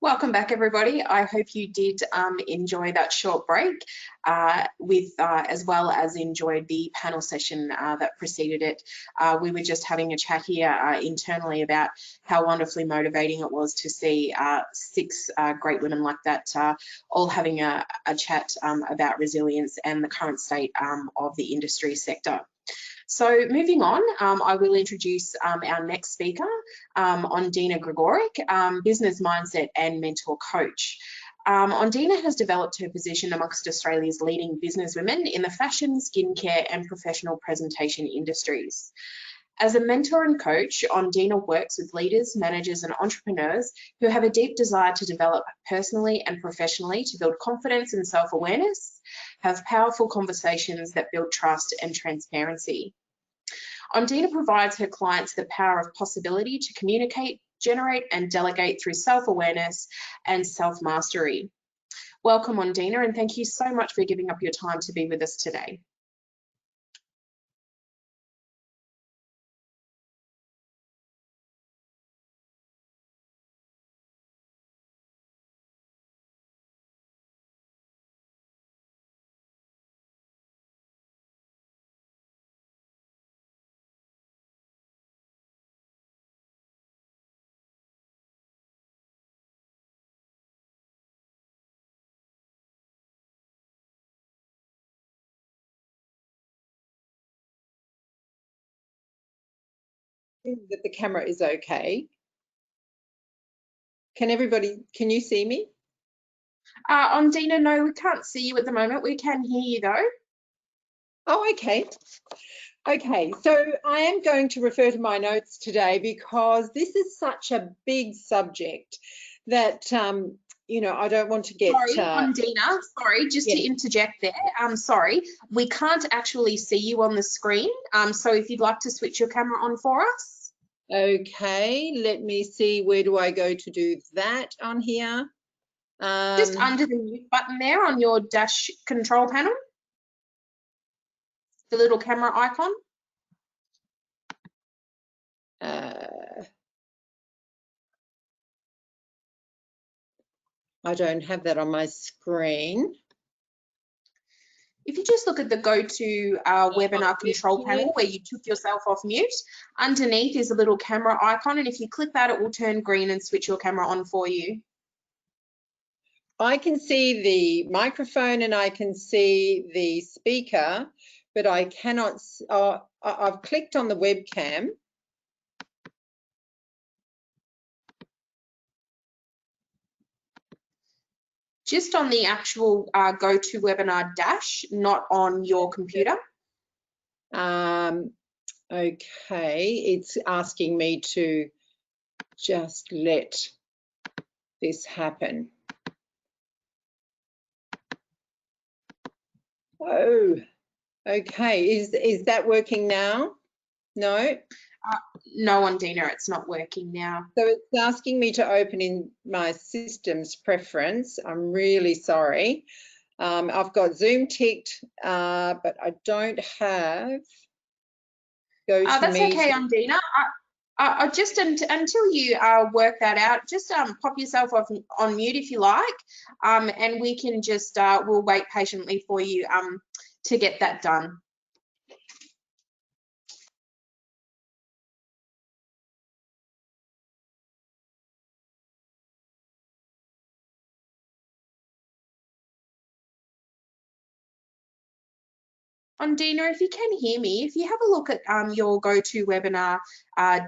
Welcome back, everybody. I hope you did enjoy that short break as well as enjoyed the panel session that preceded it. We were just having a chat here internally about how wonderfully motivating it was to see 6 great women like that all having a chat about resilience and the current state of the industry sector. So moving on, I will introduce our next speaker, Ondina Gregoric, business mindset and mentor coach. Ondina has developed her position amongst Australia's leading businesswomen in the fashion, skincare and professional presentation industries. As a mentor and coach, Ondina works with leaders, managers and entrepreneurs who have a deep desire to develop personally and professionally to build confidence and self-awareness, have powerful conversations that build trust and transparency. Ondina provides her clients the power of possibility to communicate, generate and delegate through self-awareness and self-mastery. Welcome, Ondina, and thank you so much for giving up your time to be with us today. That the camera is okay. Can you see me? Ondina, no, we can't see you at the moment. We can hear you though. Oh, okay. Okay, so I am going to refer to my notes today because this is such a big subject that, you know, I don't want to get... Sorry, Ondina, sorry, just to interject there. Sorry, we can't actually see you on the screen. So if you'd like to switch your camera on for us. Okay, let me see, where do I go to do that on here? Just under the mute button there on your dash control panel. The little camera icon. I don't have that on my screen. If you just look at the go to webinar control panel where you took yourself off mute, underneath is a little camera icon, and if you click that, it will turn green and switch your camera on for you. I can see the microphone and I can see the speaker, but I cannot, I've clicked on the webcam. Just on the actual GoToWebinar dash, not on your computer. Okay, it's asking me to just let this happen. Oh, okay, is that working now? No? No, Ondina, it's not working now. So it's asking me to open in my systems preference. I'm really sorry. I've got Zoom ticked, but I don't have GoToMeeting. That's okay, Ondina. Just until you work that out, just pop yourself off on mute if you like, and we can just, we'll wait patiently for you to get that done. Ondina, if you can hear me, if you have a look at your GoToWebinar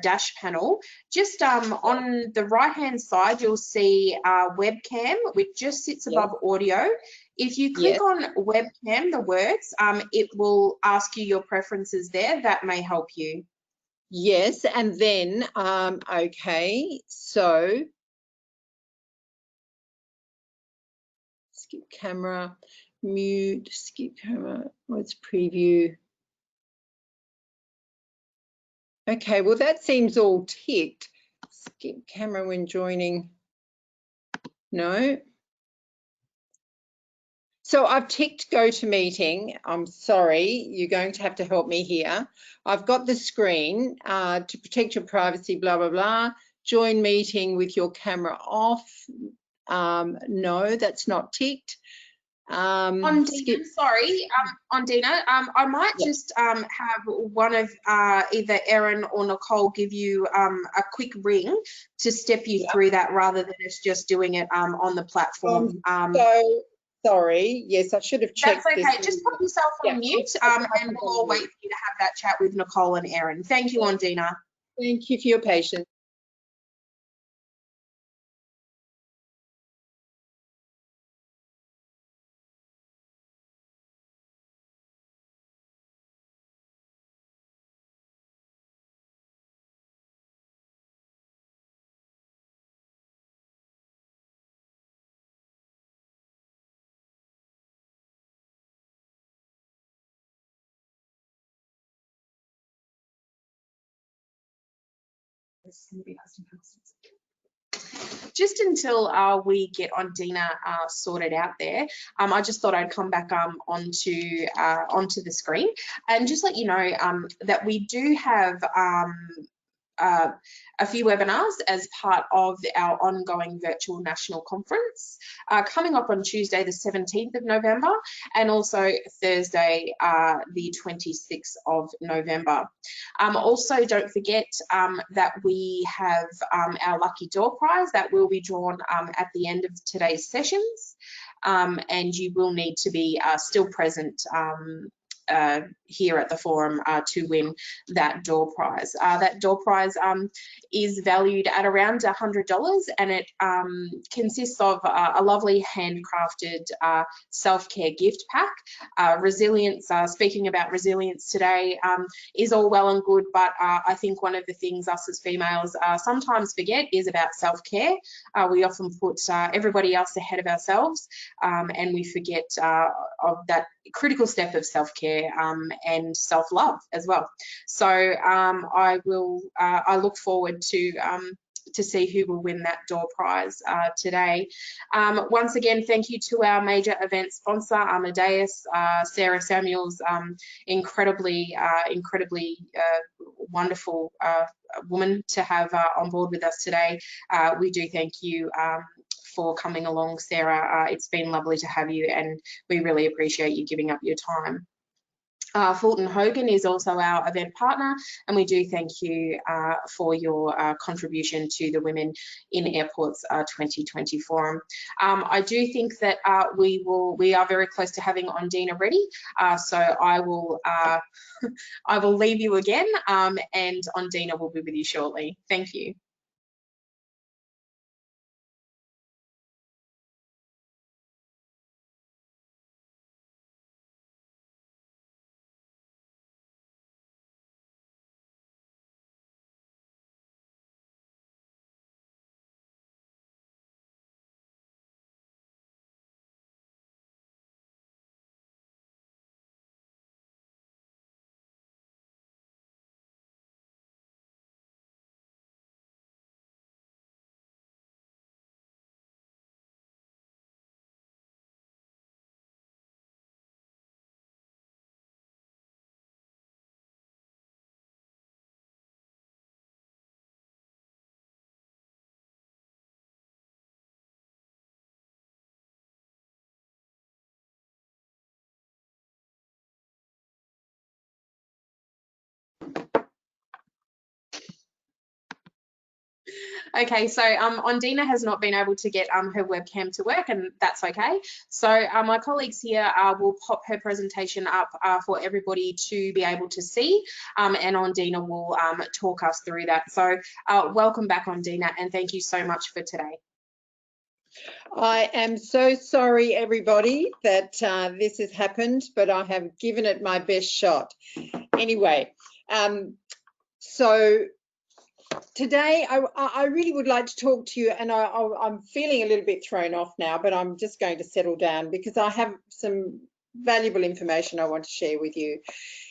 dash panel, just on the right-hand side, you'll see webcam, which just sits above audio. If you click on webcam, the words, it will ask you your preferences there. That may help you. Yes, and then, okay, so skip camera, mute, skip camera, let's preview. Okay, well that seems all ticked. Skip camera when joining, no. So I've ticked GoToMeeting. I'm sorry, you're going to have to help me here. I've got the screen to protect your privacy, blah, blah, blah. join meeting with your camera off. No, that's not ticked. Ondina, sorry, Ondina, I might just have one of either Erin or Nicole give you a quick ring to step you through that, rather than us just doing it on the platform. So sorry, yes, I should have checked. That's okay. This. Just put yourself on mute, and we'll all wait for you to have that chat with Nicole and Erin. Thank you, Ondina. Thank you for your patience. Just until we get Ondina sorted out there, I just thought I'd come back onto the screen and just let you know that we do have a few webinars as part of our ongoing virtual national conference coming up on Tuesday the 17th of November, and also Thursday the 26th of November. Also, don't forget that we have our lucky door prize that will be drawn at the end of today's sessions, and you will need to be still present here at the forum to win that door prize. That door prize is valued at around $100, and it consists of a lovely handcrafted self-care gift pack. Resilience, speaking about resilience today, is all well and good, but I think one of the things us as females sometimes forget is about self-care. We often put everybody else ahead of ourselves, and we forget of that critical step of self-care and self-love as well. So I look forward to see who will win that door prize today. Once again, thank you to our major event sponsor, Amadeus, Sarah Samuels, incredibly wonderful woman to have on board with us today. We do thank you for coming along, Sarah. It's been lovely to have you, and we really appreciate you giving up your time. Fulton Hogan is also our event partner, and we do thank you for your contribution to the Women in Airports 2020 forum. I do think that we are very close to having Ondina ready, so I will leave you again, and Ondina will be with you shortly. Thank you. Okay, so Ondina has not been able to get her webcam to work, and that's okay. So my colleagues here will pop her presentation up for everybody to be able to see, and Ondina will talk us through that. So welcome back, Ondina, and thank you so much for today. I am so sorry, everybody, that this has happened, but I have given it my best shot. Anyway, so today I really would like to talk to you, and I'm feeling a little bit thrown off now, but I'm just going to settle down because I have some valuable information I want to share with you.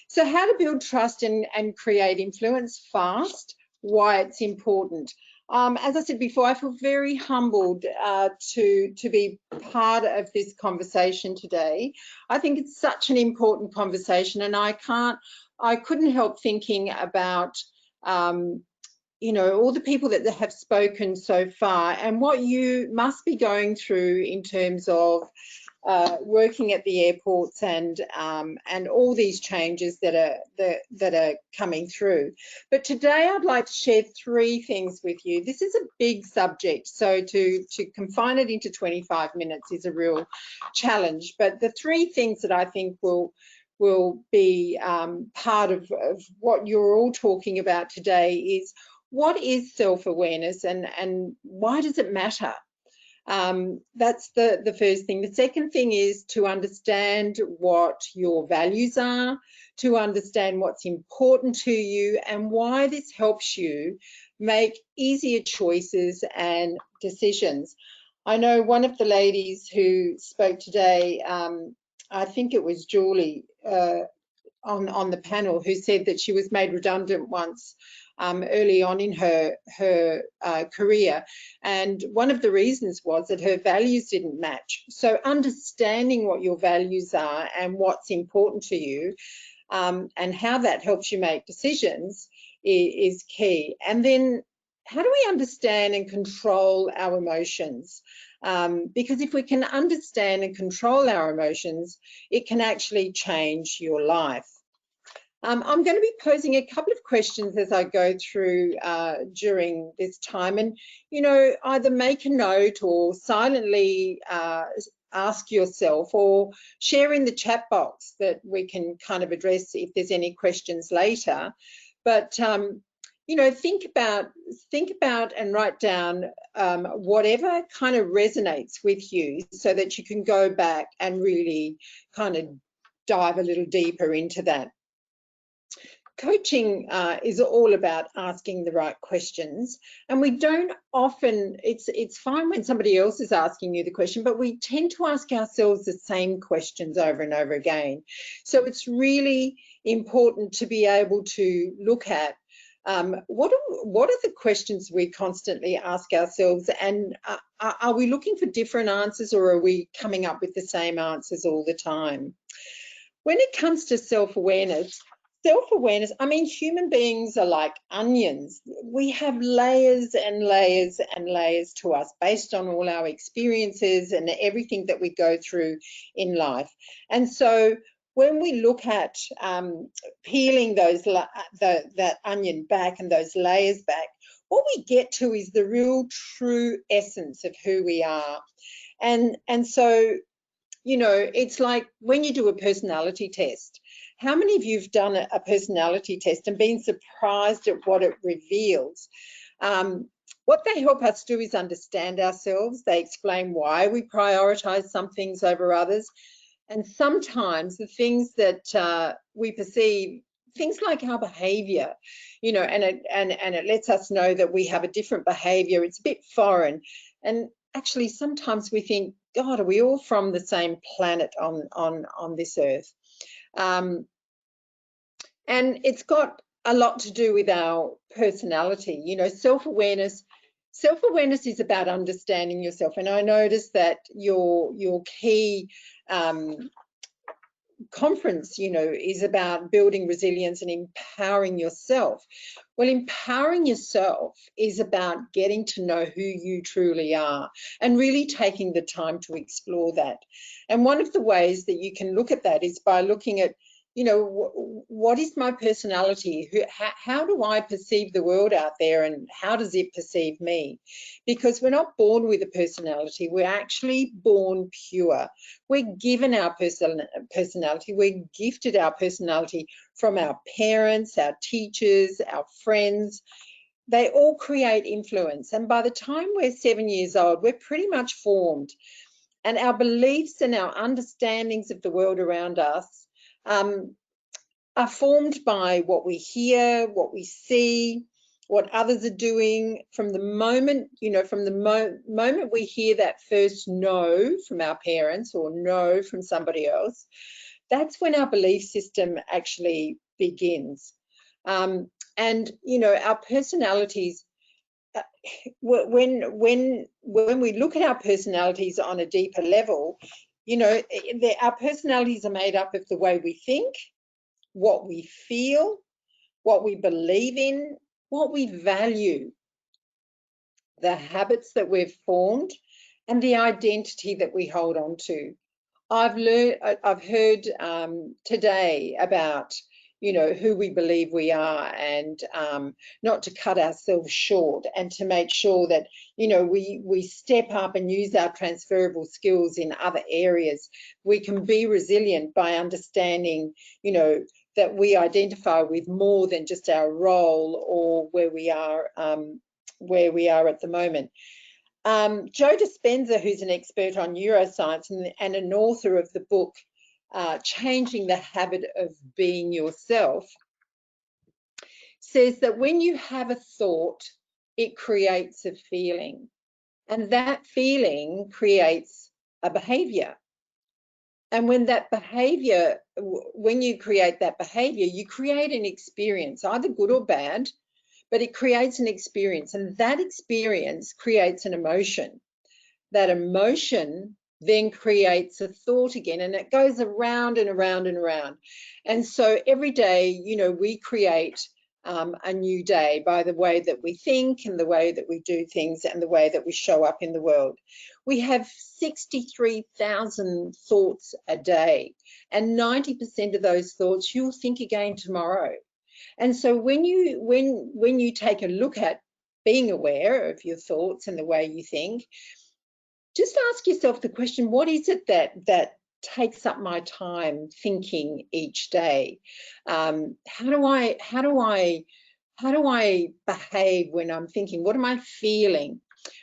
So how to build trust and create influence fast, why it's important. As I said before, I feel very humbled to be part of this conversation today. I think it's such an important conversation, and I couldn't help thinking about you know, all the people that have spoken so far and what you must be going through in terms of working at the airports and all these changes that are coming through. But today I'd like to share 3 things with you. This is a big subject, so to confine it into 25 minutes is a real challenge. But the 3 things that I think will be part of what you're all talking about today is, what is self-awareness and why does it matter? That's the first thing. The second thing is to understand what your values are, to understand what's important to you and why this helps you make easier choices and decisions. I know one of the ladies who spoke today, I think it was Julie on the panel, who said that she was made redundant once early on in her career, and one of the reasons was that her values didn't match. So understanding what your values are and what's important to you and how that helps you make decisions is key. And then how do we understand and control our emotions? Because if we can understand and control our emotions, it can actually change your life. I'm going to be posing a couple of questions as I go through during this time, and, you know, either make a note or silently ask yourself, or share in the chat box that we can kind of address if there's any questions later. But you know, think about and write down whatever kind of resonates with you, so that you can go back and really kind of dive a little deeper into that. Coaching is all about asking the right questions, and we don't often, it's fine when somebody else is asking you the question, but we tend to ask ourselves the same questions over and over again. So it's really important to be able to look at what are the questions we constantly ask ourselves, and are we looking for different answers, or are we coming up with the same answers all the time? When it comes to self-awareness, I mean, human beings are like onions. We have layers and layers and layers to us based on all our experiences and everything that we go through in life. And so when we look at peeling that onion back and those layers back, what we get to is the real true essence of who we are. And so, you know, it's like when you do a personality test. How many of you have done a personality test and been surprised at what it reveals? What they help us do is understand ourselves. They explain why we prioritise some things over others. And sometimes the things that we perceive, things like our behaviour, you know, and it lets us know that we have a different behaviour. It's a bit foreign. And actually, sometimes we think, God, are we all from the same planet on this earth? And it's got a lot to do with our personality. You know, self-awareness is about understanding yourself. And I noticed that your key conference, you know, is about building resilience and empowering yourself. Well, empowering yourself is about getting to know who you truly are and really taking the time to explore that. And one of the ways that you can look at that is by looking at, you know, what is my personality? How do I perceive the world out there, and how does it perceive me? Because we're not born with a personality, we're actually born pure. We're given our personality, we're gifted our personality from our parents, our teachers, our friends. They all create influence. And by the time we're 7 years old, we're pretty much formed. And our beliefs and our understandings of the world around us are formed by what we hear, what we see, what others are doing. From the moment, you know, from the moment we hear that first no from our parents or no from somebody else, that's when our belief system actually begins. And, you know, our personalities, when we look at our personalities on a deeper level, you know, our personalities are made up of the way we think, what we feel, what we believe in, what we value, the habits that we've formed, and the identity that we hold on to. I've heard today about, you know, who we believe we are, and not to cut ourselves short, and to make sure that, you know, we step up and use our transferable skills in other areas. We can be resilient by understanding, you know, that we identify with more than just our role or where we are at the moment. Joe Dispenza, who's an expert on neuroscience and an author of the book, Changing the Habit of Being Yourself, says that when you have a thought, it creates a feeling, and that feeling creates a behavior. And when you create that behavior, you create an experience, either good or bad, but it creates an experience, and that experience creates an emotion. That emotion then creates a thought again, and it goes around and around and around. And so every day, you know, we create a new day by the way that we think and the way that we do things and the way that we show up in the world. We have 63,000 thoughts a day, and 90% of those thoughts you'll think again tomorrow. And so when you take a look at being aware of your thoughts and the way you think, just ask yourself the question, what is it that takes up my time thinking each day? How do I behave when I'm thinking? What am I feeling?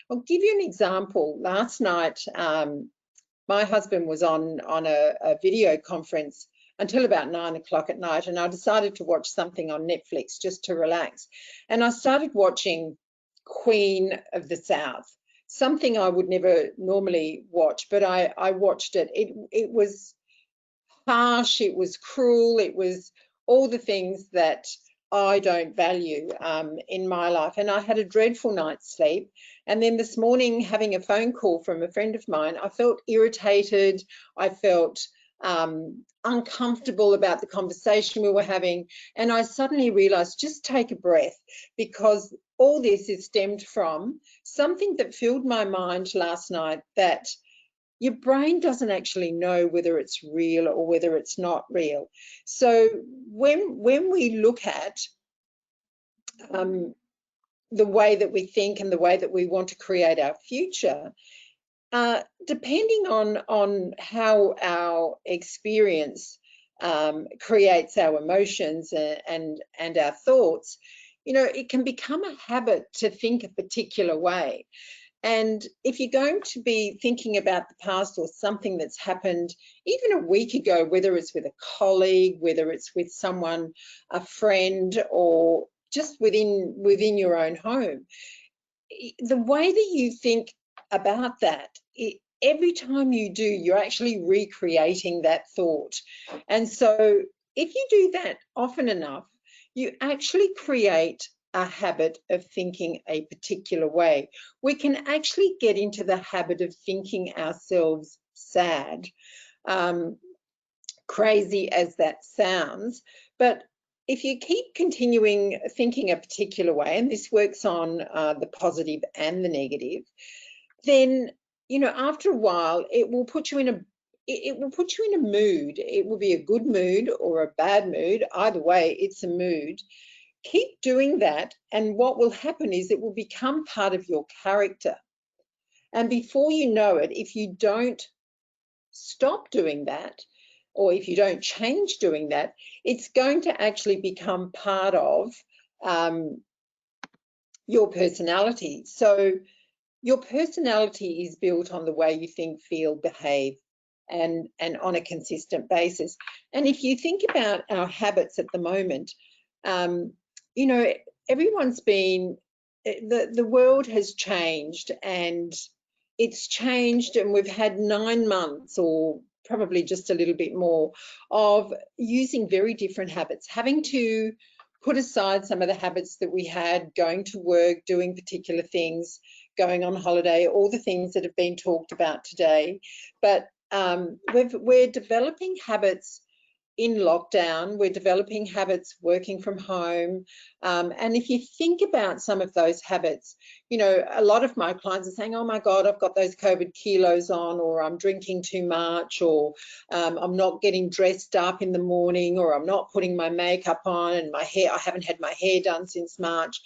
I'll give you an example. Last night, my husband was on a video conference until about 9 o'clock at night, and I decided to watch something on Netflix just to relax. And I started watching Queen of the South, something I would never normally watch, but I watched it. It was harsh, it was cruel, it was all the things that I don't value in my life. And I had a dreadful night's sleep. And then this morning, having a phone call from a friend of mine, I felt irritated. I felt uncomfortable about the conversation we were having. And I suddenly realized, just take a breath, because all this is stemmed from something that filled my mind last night, that your brain doesn't actually know whether it's real or whether it's not real. So when we look at the way that we think and the way that we want to create our future, depending on how our experience creates our emotions and our thoughts, you know, it can become a habit to think a particular way. And if you're going to be thinking about the past or something that's happened even a week ago, whether it's with a colleague, whether it's with someone, a friend, or just within your own home, the way that you think about that, every time you do, you're actually recreating that thought. And so if you do that often enough, you actually create a habit of thinking a particular way. We can actually get into the habit of thinking ourselves sad, crazy as that sounds. But if you keep continuing thinking a particular way, and this works on the positive and the negative, then, you know, after a while, it will put you in a mood. It will be a good mood or a bad mood. Either way, it's a mood. Keep doing that, and what will happen is it will become part of your character. And before you know it, if you don't stop doing that, or if you don't change doing that, it's going to actually become part of your personality. So your personality is built on the way you think, feel, behave, and on a consistent basis. And if you think about our habits at the moment, you know, everyone's been, the world has changed, and it's changed, and we've had 9 months, or probably just a little bit more, of using very different habits, having to put aside some of the habits that we had, going to work, doing particular things, going on holiday, all the things that have been talked about today. But we're developing habits in lockdown, we're developing habits working from home. And if you think about some of those habits, you know, a lot of my clients are saying, oh my God, I've got those COVID kilos on, or I'm drinking too much, or I'm not getting dressed up in the morning, or I'm not putting my makeup on, and my hair, I haven't had my hair done since March.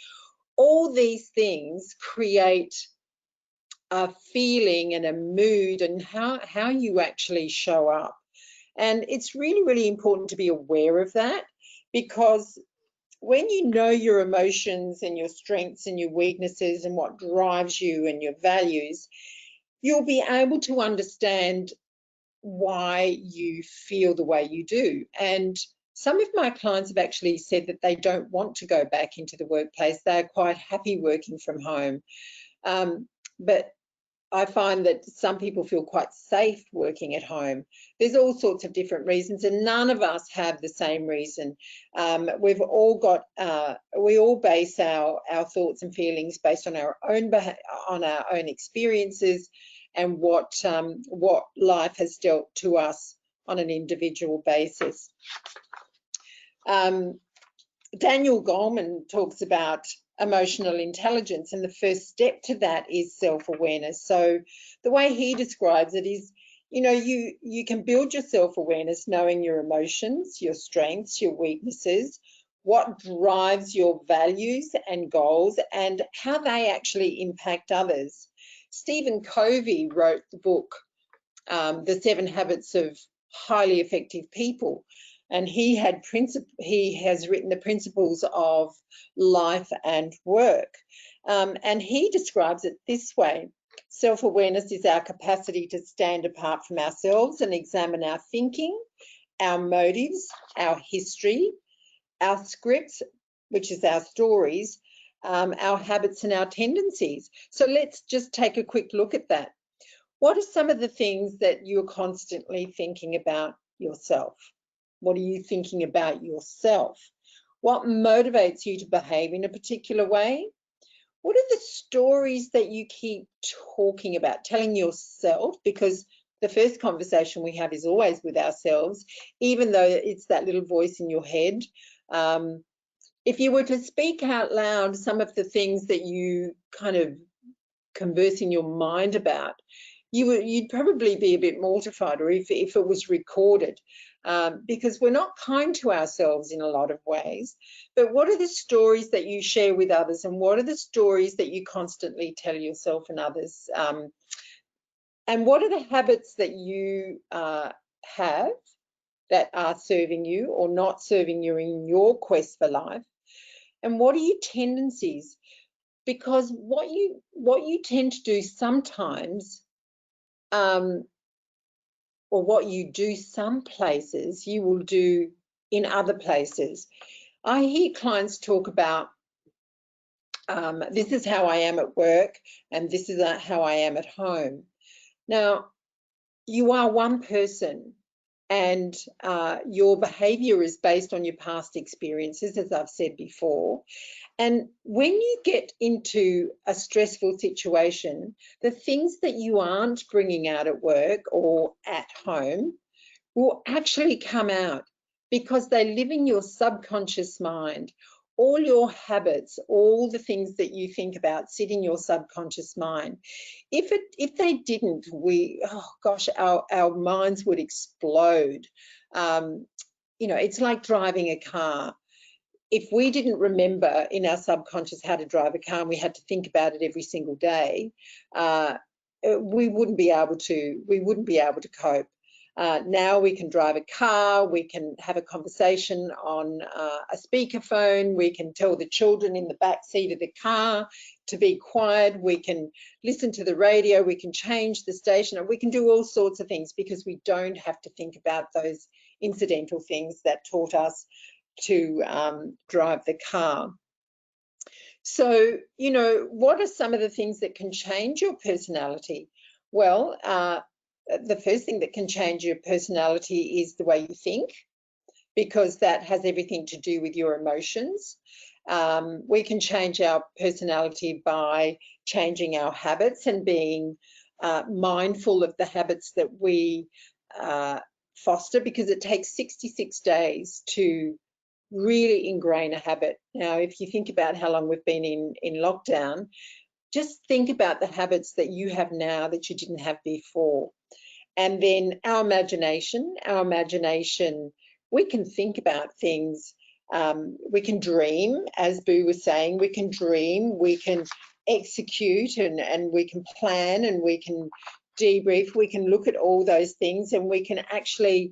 All these things create a feeling and a mood and how you actually show up. And it's really, really important to be aware of that, because when you know your emotions and your strengths and your weaknesses and what drives you and your values, you'll be able to understand why you feel the way you do. And some of my clients have actually said that they don't want to go back into the workplace. They're quite happy working from home. But I find that some people feel quite safe working at home. There's all sorts of different reasons, and none of us have the same reason. We've all got, we all base our thoughts and feelings based on our own experiences and what life has dealt to us on an individual basis. Daniel Goleman talks about emotional intelligence, and the first step to that is self-awareness. So the way he describes it is, you know, you can build your self-awareness knowing your emotions, your strengths, your weaknesses, what drives your values and goals, and how they actually impact others. Stephen Covey wrote the book, The 7 Habits of Highly Effective People. And he has written the principles of life and work. And he describes it this way: self-awareness is our capacity to stand apart from ourselves and examine our thinking, our motives, our history, our scripts, which is our stories, our habits and our tendencies. So let's just take a quick look at that. What are some of the things that you're constantly thinking about yourself? What are you thinking about yourself? What motivates you to behave in a particular way? What are the stories that you keep talking about, telling yourself? Because the first conversation we have is always with ourselves, even though it's that little voice in your head. If you were to speak out loud some of the things that you kind of converse in your mind about, you'd probably be a bit mortified, or if it was recorded, because we're not kind to ourselves in a lot of ways. But what are the stories that you share with others, and what are the stories that you constantly tell yourself and others? And what are the habits that you have that are serving you or not serving you in your quest for life? And what are your tendencies? Because what you tend to do sometimes, or what you do some places, you will do in other places. I hear clients talk about, this is how I am at work, and this is how I am at home. Now, you are one person, and your behaviour is based on your past experiences, as I've said before. And when you get into a stressful situation, the things that you aren't bringing out at work or at home will actually come out, because they live in your subconscious mind. All your habits, all the things that you think about sit in your subconscious mind. If they didn't, our minds would explode. You know, it's like driving a car. If we didn't remember in our subconscious how to drive a car, and we had to think about it every single day, we wouldn't be able to cope. Now we can drive a car, we can have a conversation on a speakerphone, we can tell the children in the back seat of the car to be quiet, we can listen to the radio, we can change the station, and we can do all sorts of things because we don't have to think about those incidental things that taught us to drive the car. So, you know, what are some of the things that can change your personality? Well, the first thing that can change your personality is the way you think, because that has everything to do with your emotions. We can change our personality by changing our habits and being mindful of the habits that we foster, because it takes 66 days to really ingrain a habit. Now, if you think about how long we've been in lockdown, just think about the habits that you have now that you didn't have before. And then our imagination, we can think about things. We can dream, as Boo was saying, we can dream, we can execute, and we can plan, and we can debrief, we can look at all those things, and we can actually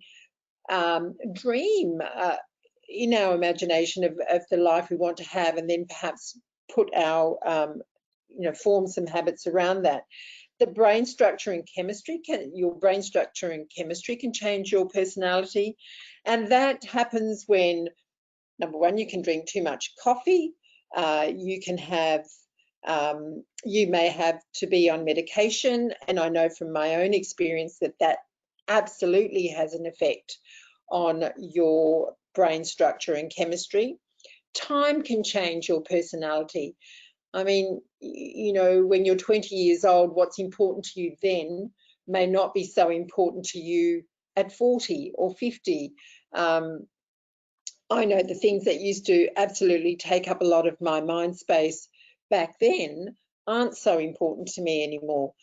dream in our imagination of the life we want to have, and then perhaps put our, form some habits around that. The brain structure and chemistry your brain structure and chemistry can change your personality. And that happens when, number one, you can drink too much coffee. You can have, you may have to be on medication. And I know from my own experience that absolutely has an effect on your brain structure and chemistry. Time can change your personality. I mean, when you're 20 years old, what's important to you then may not be so important to you at 40 or 50. I know the things that used to absolutely take up a lot of my mind space back then aren't so important to me anymore.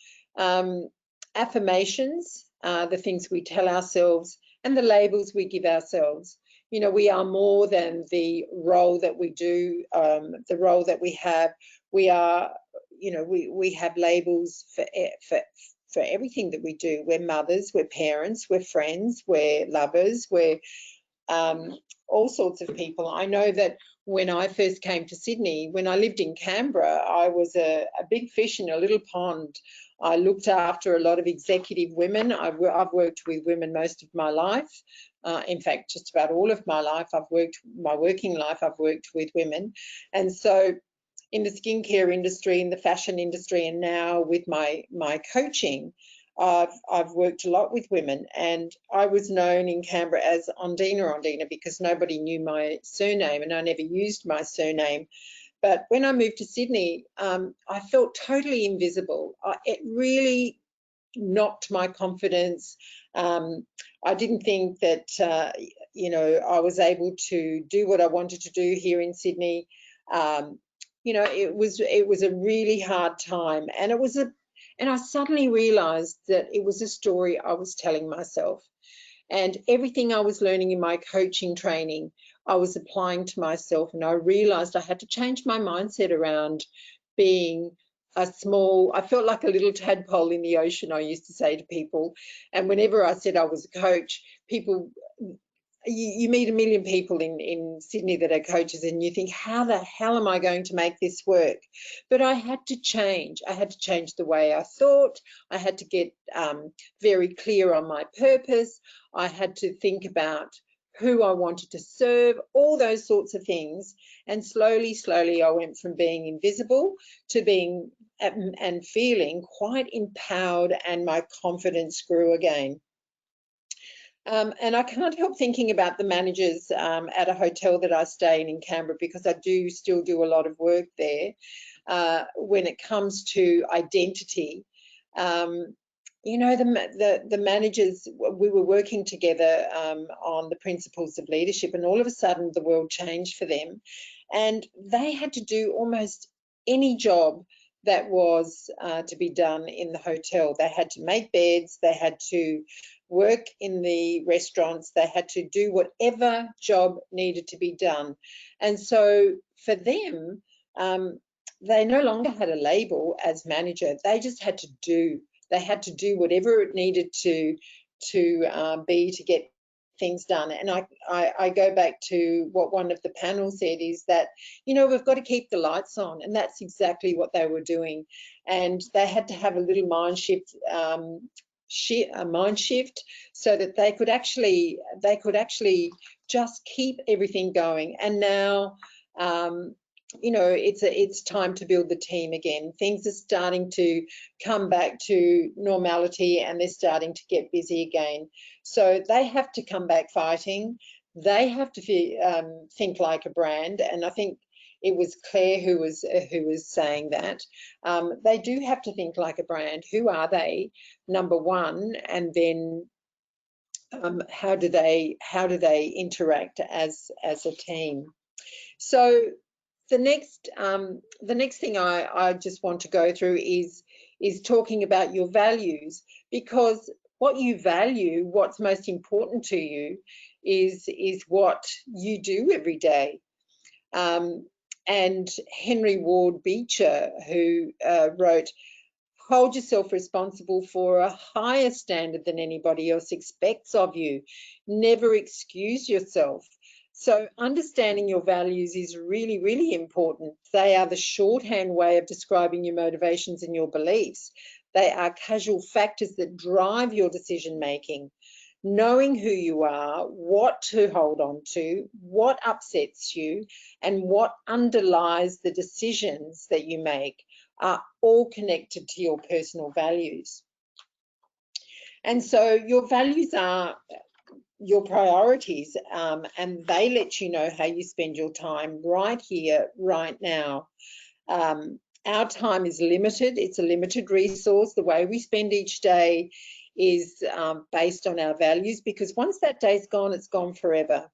Affirmations, the things we tell ourselves, and the labels we give ourselves. We are more than the role that we do, the role that we have. We are, we have labels for everything that we do. We're mothers, we're parents, we're friends, we're lovers, we're all sorts of people. I know that when I first came to Sydney, when I lived in Canberra, I was a big fish in a little pond. I looked after a lot of executive women. I've worked with women most of my life. In fact, just about all of my life, my working life, I've worked with women. And so in the skincare industry, in the fashion industry, and now with my coaching, I've worked a lot with women. And I was known in Canberra as Ondina because nobody knew my surname, and I never used my surname. But when I moved to Sydney, I felt totally invisible. It really knocked my confidence. I didn't think that, I was able to do what I wanted to do here in Sydney. It was a really hard time, and I suddenly realised that it was a story I was telling myself, and everything I was learning in my coaching training, I was applying to myself, and I realised I had to change my mindset around being I felt like a little tadpole in the ocean, I used to say to people. And whenever I said I was a coach, people, you meet a million people in Sydney that are coaches, and you think, how the hell am I going to make this work? But I had to change. I had to change the way I thought. I had to get very clear on my purpose. I had to think about who I wanted to serve, all those sorts of things. And slowly, I went from being invisible to being and feeling quite empowered, and my confidence grew again. And I can't help thinking about the managers at a hotel that I stay in Canberra, because I do still do a lot of work there when it comes to identity. The managers, we were working together on the principles of leadership, and all of a sudden the world changed for them, and they had to do almost any job that was to be done in the hotel. They had to make beds, they had to work in the restaurants, they had to do whatever job needed to be done. And so for them, they no longer had a label as manager, they just had to do. They had to do whatever it needed to be to get things done. And I go back to what one of the panel said, is that, we've got to keep the lights on, and that's exactly what they were doing. And they had to have a little mind shift, so that they could actually just keep everything going. And now, it's time to build the team again. Things are starting to come back to normality, and they're starting to get busy again. So they have to come back fighting. They have to think like a brand, and I think it was Claire who was saying that. They do have to think like a brand. Who are they? Number one, and then how do they interact as a team? So the next thing I just want to go through is talking about your values, because what you value, what's most important to you, is what you do every day. And Henry Ward Beecher, who wrote, "Hold yourself responsible for a higher standard than anybody else expects of you. Never excuse yourself." So understanding your values is really, really important. They are the shorthand way of describing your motivations and your beliefs. They are causal factors that drive your decision making. Knowing who you are, what to hold on to, what upsets you, and what underlies the decisions that you make are all connected to your personal values. And so your values are your priorities, and they let you know how you spend your time right here, right now. Our time is limited. It's a limited resource. The way we spend each day is based on our values, because once that day's gone, it's gone forever.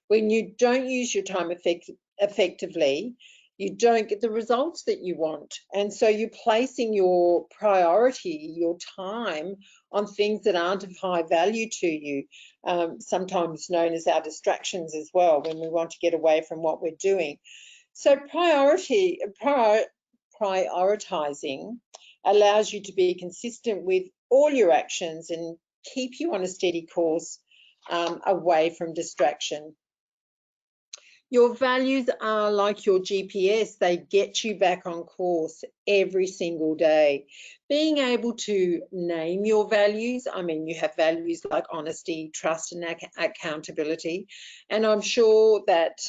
When you don't use your time effectively, you don't get the results that you want. And so you're placing your priority, your time, on things that aren't of high value to you, sometimes known as our distractions as well, when we want to get away from what we're doing. So prioritizing allows you to be consistent with all your actions and keep you on a steady course away from distraction. Your values are like your GPS. They get you back on course every single day. Being able to name your values, I mean, you have values like honesty, trust, and accountability. And I'm sure that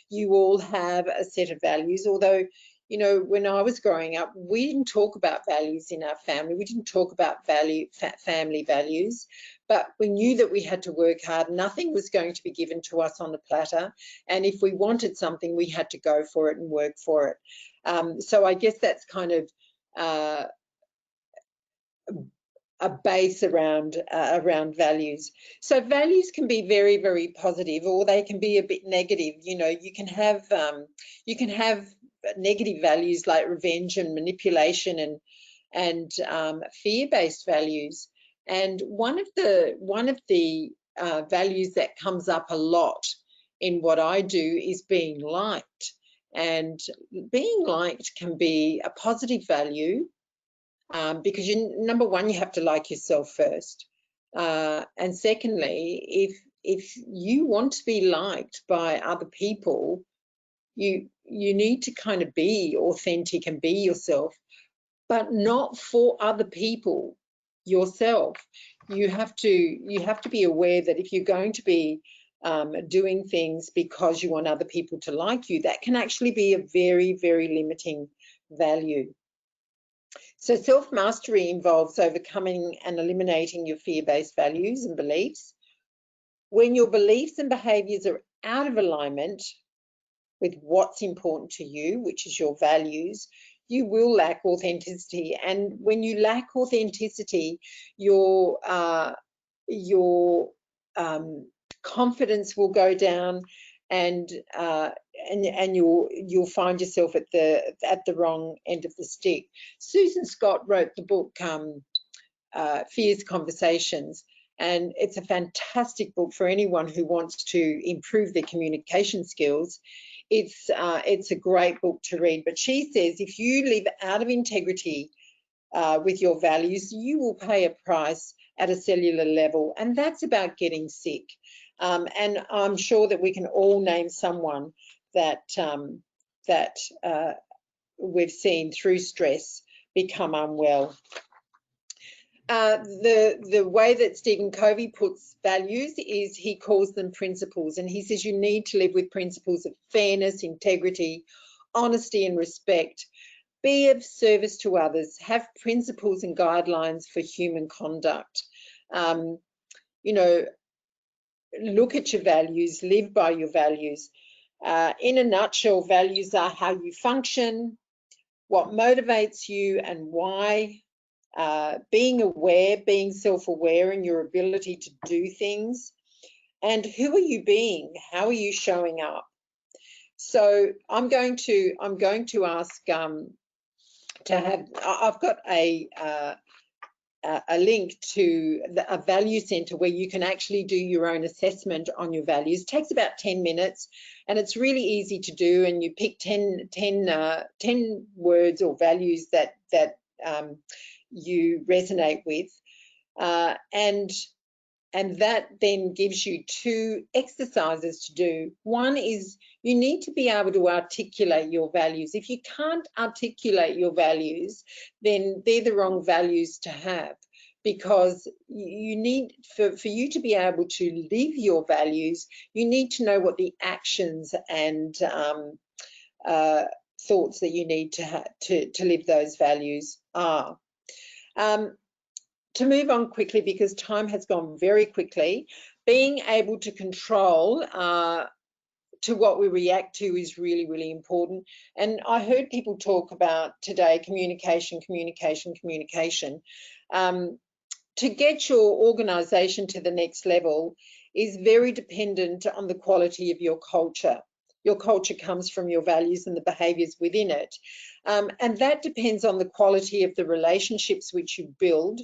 you all have a set of values, although, you know, when I was growing up, we didn't talk about values in our family. We didn't talk about family values, but we knew that we had to work hard. Nothing was going to be given to us on the platter. And if we wanted something, we had to go for it and work for it. So I guess that's kind of a base around values. So values can be very, very positive, or they can be a bit negative. You know, you can have negative values like revenge and manipulation and fear-based values. And one of the values that comes up a lot in what I do is being liked. And being liked can be a positive value, because number one, you have to like yourself first. And secondly, if you want to be liked by other people, you need to kind of be authentic and be yourself, but not for other people, yourself. You have to be aware that if you're going to be doing things because you want other people to like you, that can actually be a very, very limiting value. So self-mastery involves overcoming and eliminating your fear-based values and beliefs. When your beliefs and behaviours are out of alignment with what's important to you, which is your values, you will lack authenticity. And when you lack authenticity, your confidence will go down, and you'll find yourself at the wrong end of the stick. Susan Scott wrote the book Fierce Conversations, and it's a fantastic book for anyone who wants to improve their communication skills. It's a great book to read. But she says if you live out of integrity with your values, you will pay a price at a cellular level, and that's about getting sick. And I'm sure that we can all name someone that we've seen through stress become unwell. The way that Stephen Covey puts values is he calls them principles, and he says you need to live with principles of fairness, integrity, honesty, and respect. Be of service to others. Have principles and guidelines for human conduct. You know, look at your values, live by your values. In a nutshell, values are how you function, what motivates you and why. being aware, being self-aware in your ability to do things. And who are you being? How are you showing up? So I'm going to ask to have. I've got a link to a value center where you can actually do your own assessment on your values. It takes about 10 minutes and it's really easy to do, and you pick 10 words or values that you resonate with, and that then gives you 2 exercises to do. One is you need to be able to articulate your values. If you can't articulate your values, then they're the wrong values to have, because you need, for you to be able to live your values, you need to know what the actions and thoughts that you need to live those values are. To move on quickly, because time has gone very quickly, being able to control to what we react to is really, really important. And I heard people talk about today communication, communication, communication. To get your organisation to the next level is very dependent on the quality of your culture. Your culture comes from your values and the behaviours within it. And that depends on the quality of the relationships which you build.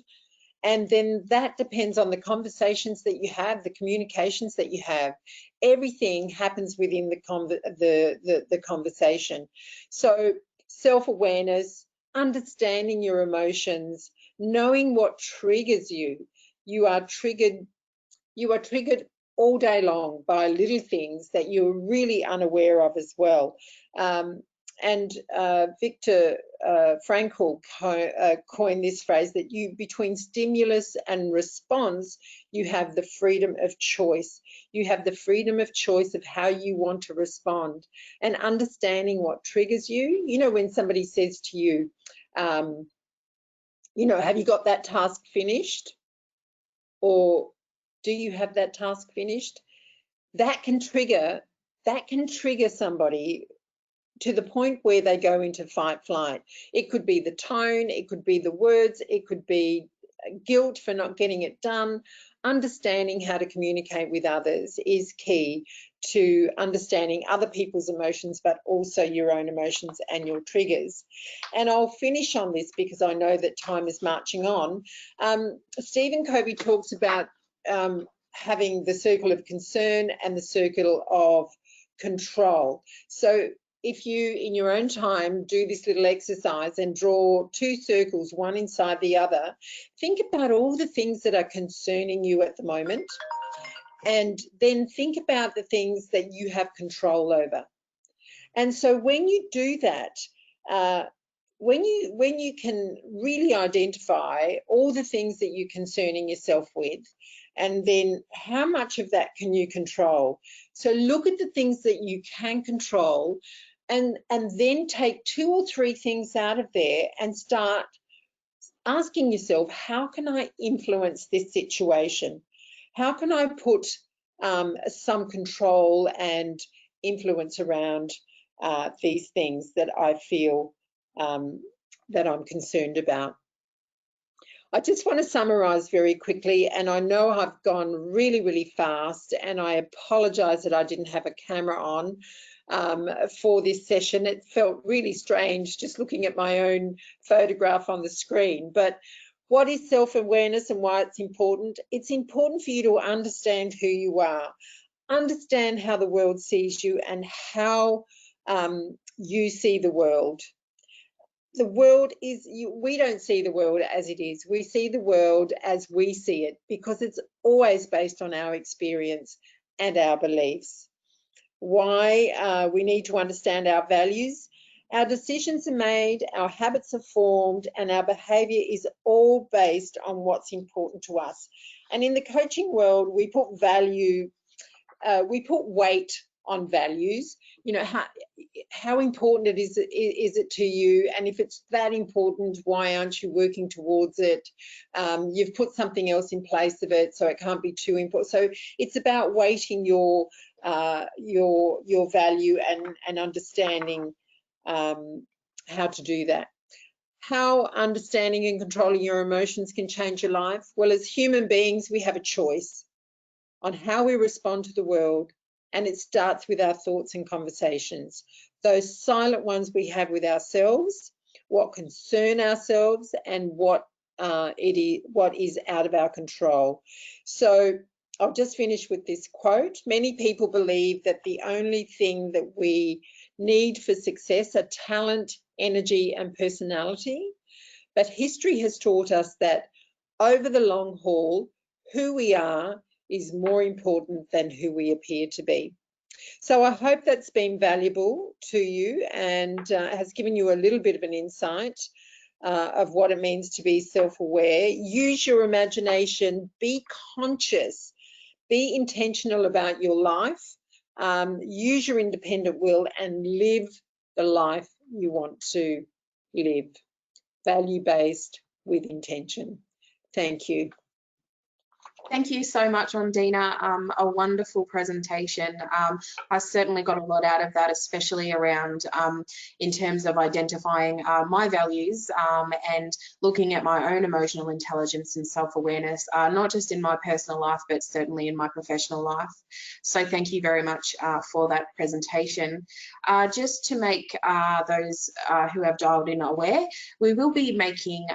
And then that depends on the conversations that you have, the communications that you have. Everything happens within the conversation. So self-awareness, understanding your emotions, knowing what triggers you. You are triggered all day long by little things that you're really unaware of as well. And Viktor Frankl coined this phrase that between stimulus and response, you have the freedom of choice. You have the freedom of choice of how you want to respond, and understanding what triggers you. You know, when somebody says to you, you know, have you got that task finished? Or do you have that task finished? That can trigger somebody to the point where they go into fight flight. It could be the tone, it could be the words, it could be guilt for not getting it done. Understanding how to communicate with others is key to understanding other people's emotions, but also your own emotions and your triggers. And I'll finish on this because I know that time is marching on. Stephen Covey talks about having the circle of concern and the circle of control. So if you, in your own time, do this little exercise and draw 2 circles, one inside the other, think about all the things that are concerning you at the moment, and then think about the things that you have control over. And so when you do that, when you can really identify all the things that you're concerning yourself with, and then how much of that can you control? So look at the things that you can control, and then take 2 or 3 things out of there and start asking yourself, how can I influence this situation? How can I put some control and influence around these things that I feel that I'm concerned about? I just want to summarise very quickly, and I know I've gone really, really fast, and I apologise that I didn't have a camera on for this session. It felt really strange just looking at my own photograph on the screen. But what is self-awareness and why it's important? It's important for you to understand who you are, understand how the world sees you and how you see the world. The world is, we don't see the world as it is. We see the world as we see it, because it's always based on our experience and our beliefs. Why we need to understand our values. Our decisions are made, our habits are formed, and our behaviour is all based on what's important to us. And in the coaching world, we put weight on values. You know, how important is it to you, and if it's that important, why aren't you working towards it? You've put something else in place of it, so it can't be too important. So it's about weighting your value and understanding how to do that. how understanding and controlling your emotions can change your life? Well, as human beings, we have a choice on how we respond to the world, and it starts with our thoughts and conversations. Those silent ones we have with ourselves, what concern ourselves, and what is out of our control. So I'll just finish with this quote. Many people believe that the only thing that we need for success are talent, energy, and personality. But history has taught us that over the long haul, who we are is more important than who we appear to be. So I hope that's been valuable to you and has given you a little bit of an insight of what it means to be self-aware. Use your imagination, be conscious, be intentional about your life, use your independent will and live the life you want to live, value-based with intention. Thank you. Thank you so much, Ondina. A wonderful presentation. I certainly got a lot out of that, especially around in terms of identifying my values and looking at my own emotional intelligence and self-awareness, not just in my personal life, but certainly in my professional life. So thank you very much for that presentation. Just to make those who have dialed in aware, we will be making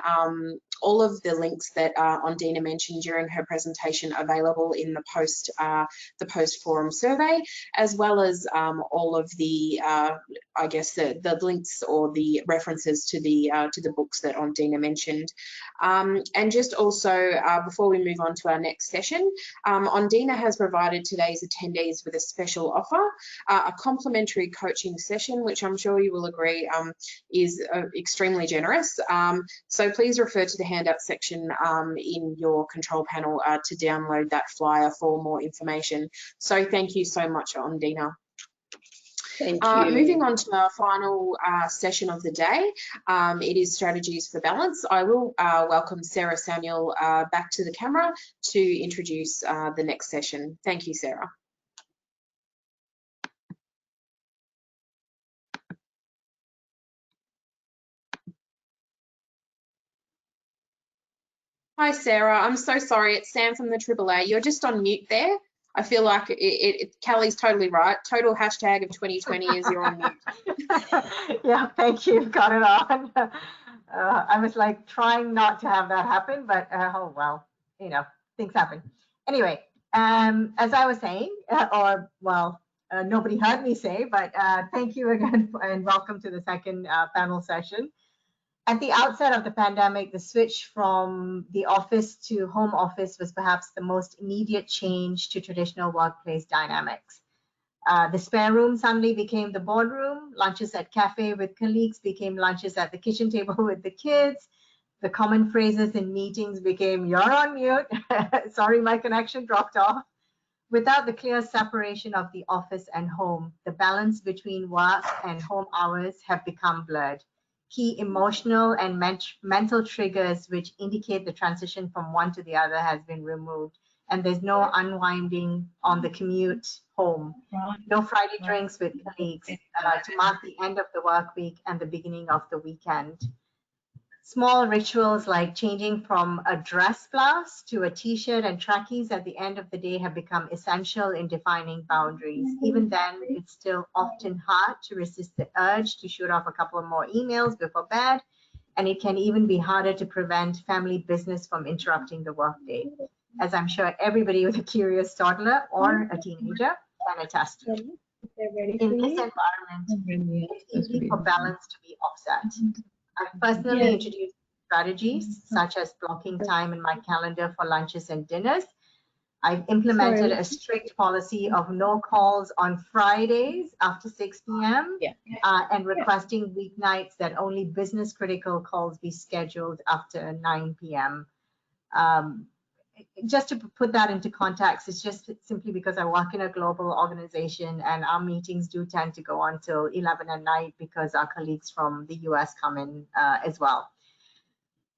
all of the links that Ondina mentioned during her presentation available in the post forum survey, as well as all of the I guess the links or the references to the books that Ondina mentioned. And just also before we move on to our next session, Ondina has provided today's attendees with a special offer, a complimentary coaching session, which I'm sure you will agree is extremely generous. So please refer to the handout section in your control panel to download that flyer for more information. So thank you so much, Ondina. Thank you. Moving on to our final session of the day, it is Strategies for Balance. I will welcome Sarah Samuel back to the camera to introduce the next session. Thank you, Sarah. Hi, Sarah. I'm so sorry. It's Sam from the AAA. You're just on mute there. I feel like Callie's totally right. Total hashtag of 2020 is you're on mute. Yeah, thank you. Got it on. I was like trying not to have that happen, but oh well, you know, things happen. Anyway, as I was saying, nobody heard me say, but thank you again and welcome to the second panel session. At the outset of the pandemic, the switch from the office to home office was perhaps the most immediate change to traditional workplace dynamics. The spare room suddenly became the boardroom. Lunches at cafe with colleagues became lunches at the kitchen table with the kids. The common phrases in meetings became, "You're on mute." "Sorry, my connection dropped off." Without the clear separation of the office and home, the balance between work and home hours have become blurred. Key emotional and mental triggers which indicate the transition from one to the other has been removed, and there's no unwinding on the commute home. No Friday drinks with colleagues to mark the end of the work week and the beginning of the weekend. Small rituals like changing from a dress blouse to a t-shirt and trackies at the end of the day have become essential in defining boundaries. Even then, it's still often hard to resist the urge to shoot off a couple of more emails before bed, and it can even be harder to prevent family business from interrupting the workday, as I'm sure everybody with a curious toddler or a teenager can attest to. In this environment, it's easy for balance to be offset. I've personally introduced strategies such as blocking time in my calendar for lunches and dinners. I've implemented a strict policy of no calls on Fridays after 6 p.m. And requesting weeknights that only business critical calls be scheduled after 9 p.m. Just to put that into context, it's just simply because I work in a global organization and our meetings do tend to go on till 11 at night because our colleagues from the US come in as well.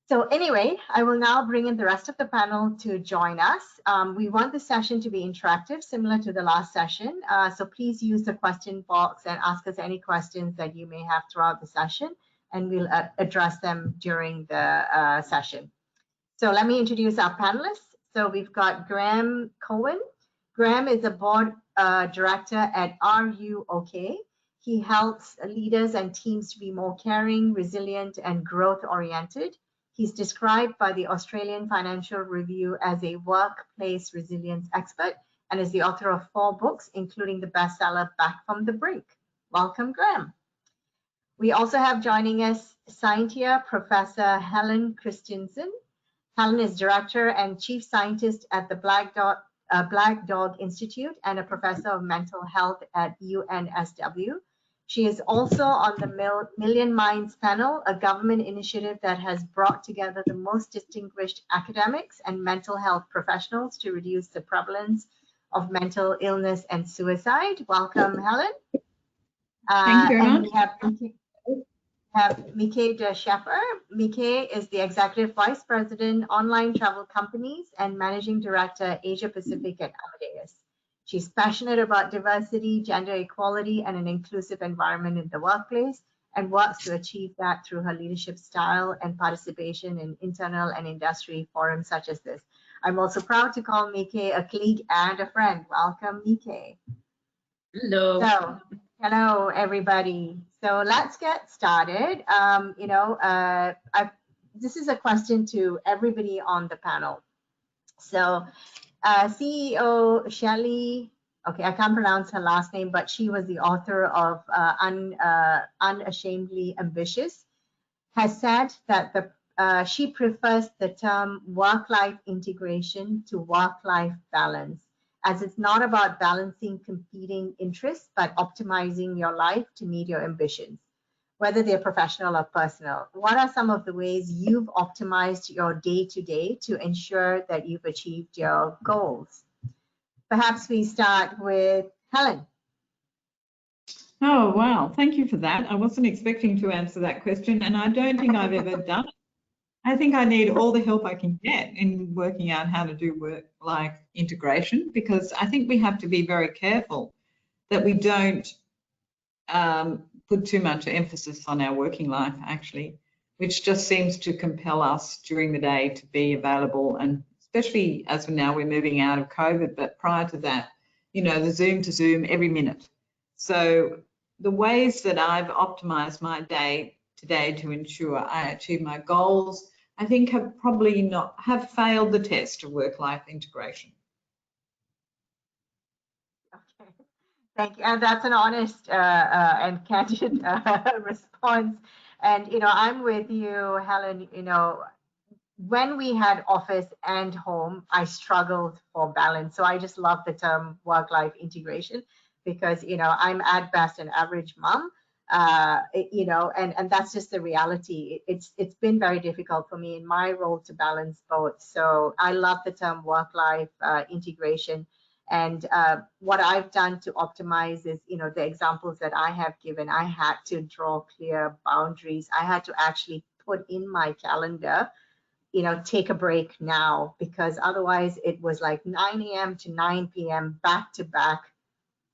So anyway, I will now bring in the rest of the panel to join us. We want the session to be interactive, similar to the last session. So please use the question box and ask us any questions that you may have throughout the session. and we'll address them during the session. So let me introduce our panelists. So we've got Graham Cohen. Graham is a board director at RUOK. He helps leaders and teams to be more caring, resilient, and growth-oriented. He's described by the Australian Financial Review as a workplace resilience expert and is the author of 4 books, including the bestseller Back from the Brink. Welcome, Graham. We also have joining us Scientia Professor Helen Christensen. Helen is Director and Chief Scientist at the Black Dog Institute and a Professor of Mental Health at UNSW. She is also on the Million Minds panel, a government initiative that has brought together the most distinguished academics and mental health professionals to reduce the prevalence of mental illness and suicide. Welcome, Helen. Thank you very much. We have Mikae de Scheffer. Mikae is the Executive Vice President, Online Travel Companies and Managing Director, Asia Pacific at Amadeus. She's passionate about diversity, gender equality, and an inclusive environment in the workplace, and works to achieve that through her leadership style and participation in internal and industry forums such as this. I'm also proud to call Mikae a colleague and a friend. Welcome, Mikae. Hello. So, hello, everybody. So let's get started. This is a question to everybody on the panel. So CEO Shelley, okay, I can't pronounce her last name, but she was the author of Unashamedly Ambitious, has said that she prefers the term work-life integration to work-life balance, as it's not about balancing competing interests, but optimizing your life to meet your ambitions, whether they're professional or personal. What are some of the ways you've optimized your day-to-day to ensure that you've achieved your goals? Perhaps we start with Helen. Oh, wow. Thank you for that. I wasn't expecting to answer that question, and I don't think I've ever done it. I think I need all the help I can get in working out how to do work-life integration, because I think we have to be very careful that we don't put too much emphasis on our working life, actually, which just seems to compel us during the day to be available, and especially as now we're moving out of COVID, but prior to that, you know, the Zoom to Zoom every minute. So the ways that I've optimized my day today to ensure I achieve my goals, I think have probably have failed the test of work-life integration. Okay, thank you. And that's an honest and candid response. And, you know, I'm with you, Helen. You know, when we had office and home, I struggled for balance. So I just love the term work-life integration because, you know, I'm at best an average mom. You know, and that's just the reality. It's been very difficult for me in my role to balance both. So I love the term work-life integration. And what I've done to optimize is, you know, the examples that I have given, I had to draw clear boundaries. I had to actually put in my calendar, you know, take a break now, because otherwise it was like 9 a.m. to 9 p.m. back to back.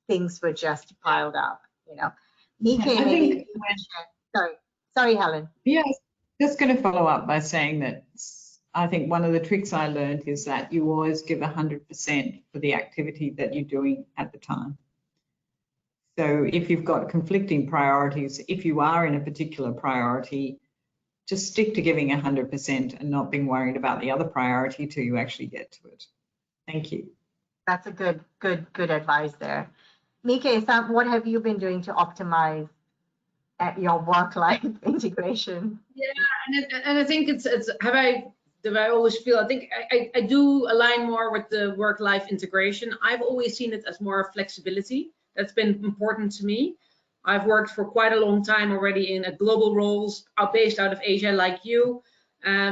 Things were just piled up, you know. Mikae, sorry, Helen. Yeah, just going to follow up by saying that I think one of the tricks I learned is that you always give 100% for the activity that you're doing at the time. So if you've got conflicting priorities, if you are in a particular priority, just stick to giving 100% and not being worried about the other priority till you actually get to it. Thank you. That's a good advice there. Mikae, what have you been doing to optimize your work-life integration? Yeah, and I think it's do I always feel, I think I do align more with the work-life integration. I've always seen it as more flexibility. That's been important to me. I've worked for quite a long time already in global roles, based out of Asia like you.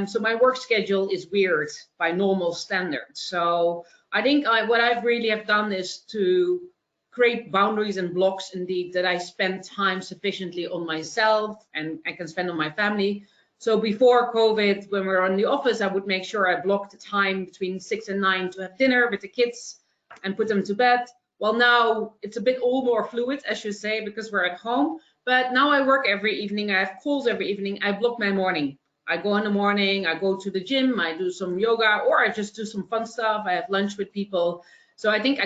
So my work schedule is weird by normal standards. So I think what I've really have done is to create boundaries and blocks, indeed, that I spend time sufficiently on myself and I can spend on my family. So before COVID, when we were in the office, I would make sure I blocked the time between 6 and 9 to have dinner with the kids and put them to bed. Well, now it's a bit all more fluid, as you say, because we're at home. But now I work every evening. I have calls every evening. I block my morning. I go in the morning, I go to the gym, I do some yoga, or I just do some fun stuff. I have lunch with people. So I think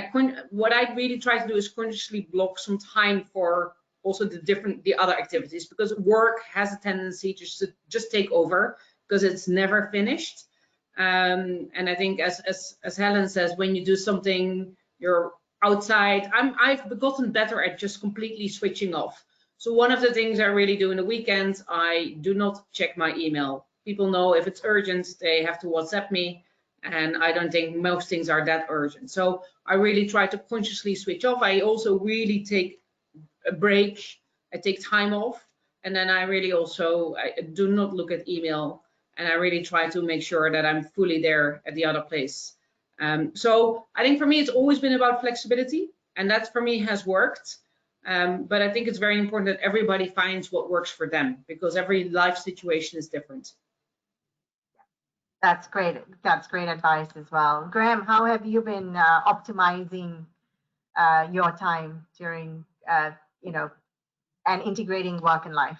what I really try to do is consciously block some time for also the other activities, because work has a tendency to just take over because it's never finished. And I think as Helen says, when you do something, you're outside. I've gotten better at just completely switching off. So one of the things I really do in the weekends, I do not check my email. People know if it's urgent, they have to WhatsApp me, and I don't think most things are that urgent. So I really try to consciously switch off. I also really take a break. I take time off, and then I do not look at email, and I really try to make sure that I'm fully there at the other place. So I think for me, it's always been about flexibility, and that for me has worked. But I think it's very important that everybody finds what works for them, because every life situation is different. That's great. That's great advice as well. Graham, how have you been optimizing your time during, and integrating work and life?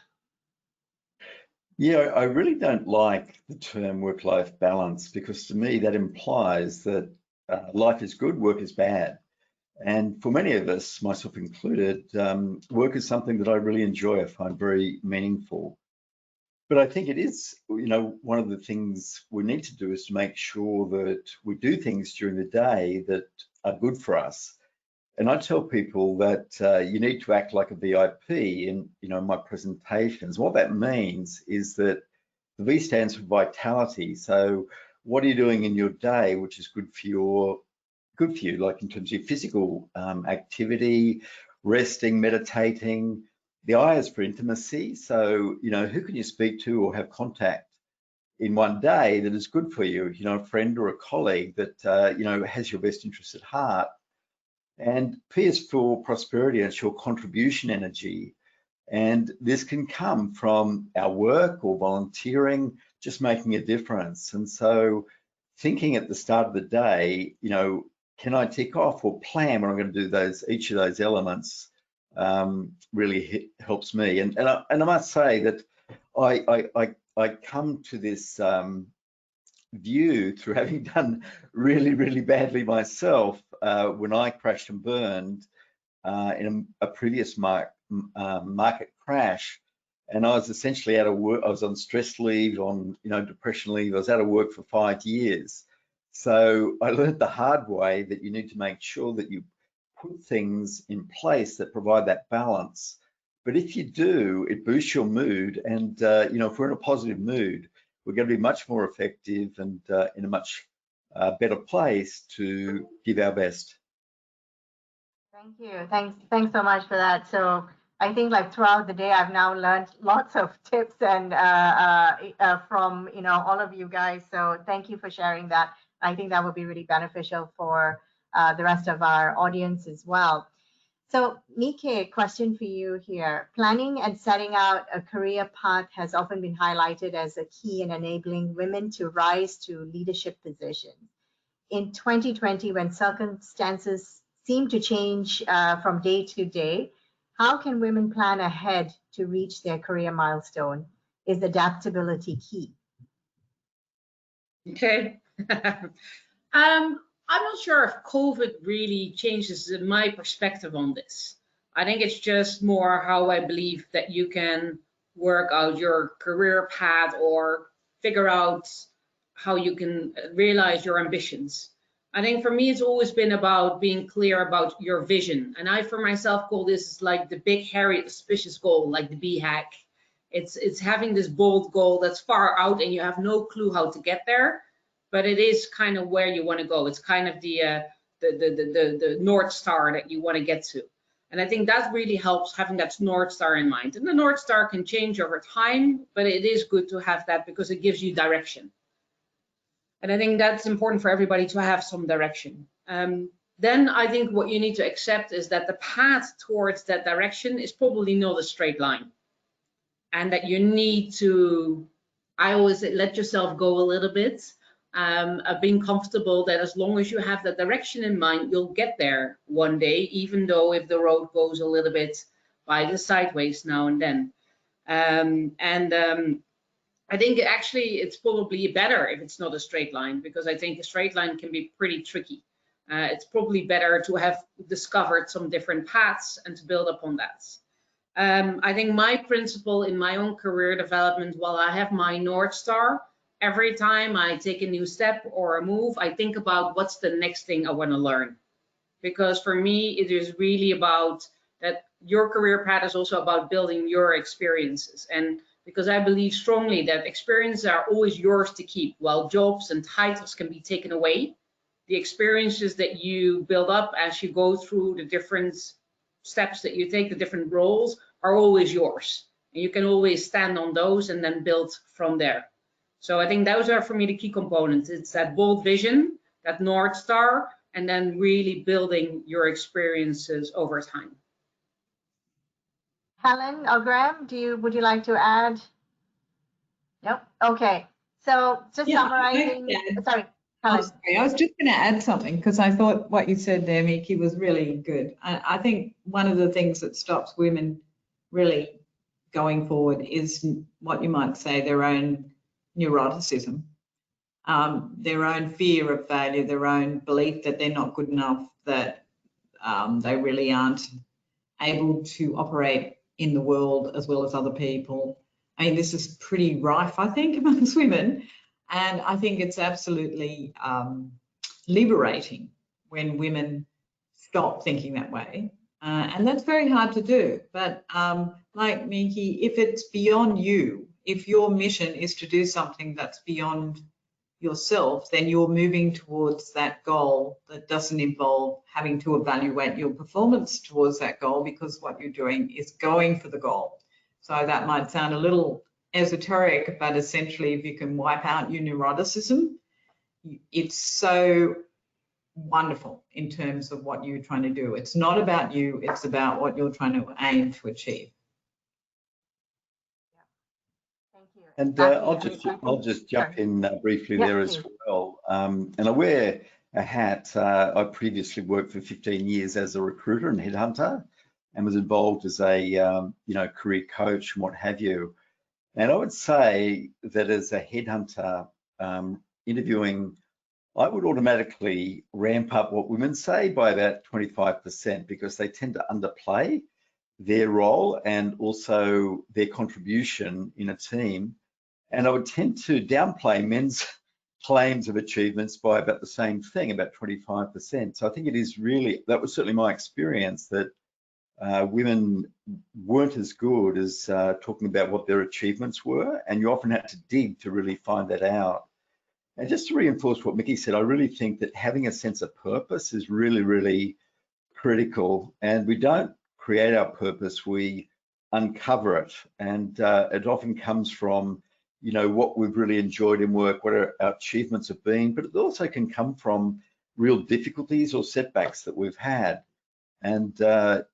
Yeah, I really don't like the term work-life balance, because to me that implies that life is good, work is bad. And for many of us, myself included, work is something that I really enjoy. I find very meaningful. But I think it is, one of the things we need to do is to make sure that we do things during the day that are good for us. And I tell people that you need to act like a VIP in, my presentations. What that means is that the V stands for vitality. So what are you doing in your day which is good for you, like in terms of your physical activity, resting, meditating. The I is for intimacy. So, who can you speak to or have contact in one day that is good for you? A friend or a colleague that, has your best interests at heart. And P is for prosperity, and it's your contribution energy. And this can come from our work or volunteering, just making a difference. And so thinking at the start of the day, can I tick off or plan when I'm going to do each of those elements, really helps me. And I must say that I come to this view through having done really, really badly myself when I crashed and burned in a previous market crash. And I was essentially out of work. I was on stress leave, on depression leave. I was out of work for 5 years. So I learned the hard way that you need to make sure that you put things in place that provide that balance. But if you do, it boosts your mood. And if we're in a positive mood, we're going to be much more effective and in a much better place to give our best. Thank you. Thanks so much for that. So I think throughout the day, I've now learned lots of tips and from all of you guys. So thank you for sharing that. I think that would be really beneficial for the rest of our audience as well. So Nike, question for you here. Planning and setting out a career path has often been highlighted as a key in enabling women to rise to leadership positions. In 2020, when circumstances seem to change from day to day, how can women plan ahead to reach their career milestone? Is adaptability key? Okay. I'm not sure if COVID really changes my perspective on this. I think it's just more how I believe that you can work out your career path or figure out how you can realize your ambitions. I think for me, it's always been about being clear about your vision. And I, for myself, call this like the big, hairy, auspicious goal, like the BHAG. It's having this bold goal that's far out and you have no clue how to get there. But it is kind of where you want to go. It's kind of the North Star that you want to get to. And I think that really helps having that North Star in mind. And the North Star can change over time, but it is good to have that because it gives you direction. And I think that's important for everybody to have some direction. Then I think what you need to accept is that the path towards that direction is probably not a straight line. And that you need to, I always say, let yourself go a little bit. Being comfortable that as long as you have the direction in mind, you'll get there one day, even though if the road goes a little bit by the sideways now and then. I think actually it's probably better if it's not a straight line, because I think a straight line can be pretty tricky. It's probably better to have discovered some different paths and to build upon that. I think my principle in my own career development, while I have my North Star, every time I take a new step or a move, I think about what's the next thing I want to learn. Because for me, it is really about that your career path is also about building your experiences. And because I believe strongly that experiences are always yours to keep, while jobs and titles can be taken away, the experiences that you build up as you go through the different steps that you take, the different roles, are always yours. And you can always stand on those and then build from there. So I think those are for me the key components. It's that bold vision, that North Star, and then really building your experiences over time. Helen or Graham, would you like to add? Nope. Okay. So just summarizing. Sorry, Helen. I was just going to add something, because I thought what you said there, Miki, was really good. I think one of the things that stops women really going forward is what you might say their own neuroticism, their own fear of failure, their own belief that they're not good enough, that they really aren't able to operate in the world as well as other people. I mean, this is pretty rife, I think, amongst women. And I think it's absolutely liberating when women stop thinking that way. And that's very hard to do. But like Miki, if it's beyond you, if your mission is to do something that's beyond yourself, then you're moving towards that goal that doesn't involve having to evaluate your performance towards that goal, because what you're doing is going for the goal. So that might sound a little esoteric, but essentially if you can wipe out your neuroticism, it's so wonderful in terms of what you're trying to do. It's not about you, it's about what you're trying to aim to achieve. Thank you. And I'll just jump in briefly there as well. And I wear a hat. I previously worked for 15 years as a recruiter and headhunter, and was involved as a career coach and what have you. And I would say that as a headhunter interviewing, I would automatically ramp up what women say by about 25%, because they tend to underplay their role and also their contribution in a team. And I would tend to downplay men's claims of achievements by about the same thing, about 25%. So I think it is really, that was certainly my experience, that women weren't as good as talking about what their achievements were, and you often had to dig to really find that out. And just to reinforce what Miki said, I really think that having a sense of purpose is really, really critical. And we don't create our purpose, we uncover it. And it often comes from, what we've really enjoyed in work, what our achievements have been, but it also can come from real difficulties or setbacks that we've had. And the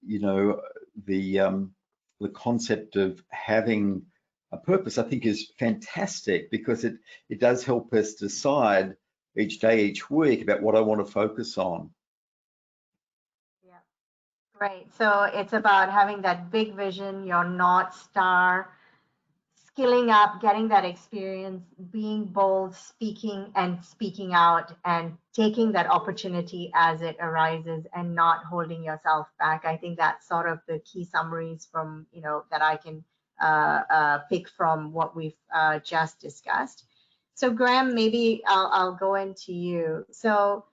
concept of having a purpose, I think, is fantastic, because it does help us decide each day, each week, about what I want to focus on. Yeah, great. So it's about having that big vision, your North Star, skilling up, getting that experience, being bold, speaking out, and taking that opportunity as it arises and not holding yourself back. I think that's sort of the key summaries from, that I can pick from what we've just discussed. So Graham, maybe I'll go into you. So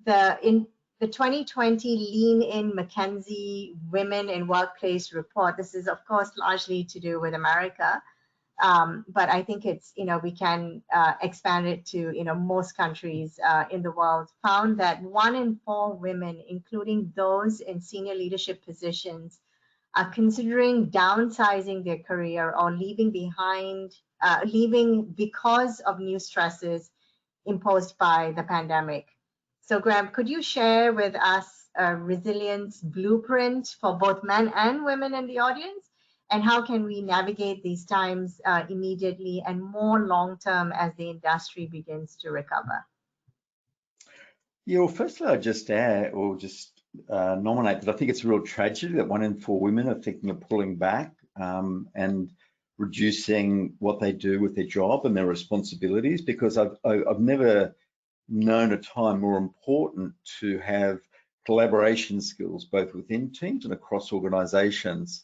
in the 2020 Lean In McKinsey Women in Workplace report, this is of course largely to do with America, but I think it's, we can expand it to, most countries in the world, found that 1 in 4 women, including those in senior leadership positions, are considering downsizing their career or leaving because of new stresses imposed by the pandemic. So Graham, could you share with us a resilience blueprint for both men and women in the audience? And how can we navigate these times immediately and more long-term as the industry begins to recover? Yeah, well, firstly, I'd just add, or just nominate, but I think it's a real tragedy that 1 in 4 women are thinking of pulling back and reducing what they do with their job and their responsibilities, because I've never known a time more important to have collaboration skills both within teams and across organizations.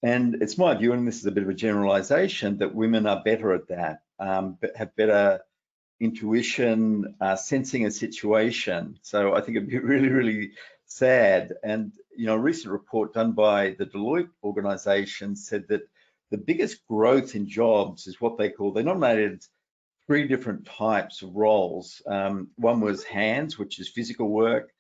And it's my view, and this is a bit of a generalization, that women are better at that, but have better intuition, sensing a situation. So I think it'd be really, really sad. And, you know, a recent report done by the Deloitte organization said that the biggest growth in jobs is what they nominated 3 different types of roles. One was hands, which is physical work,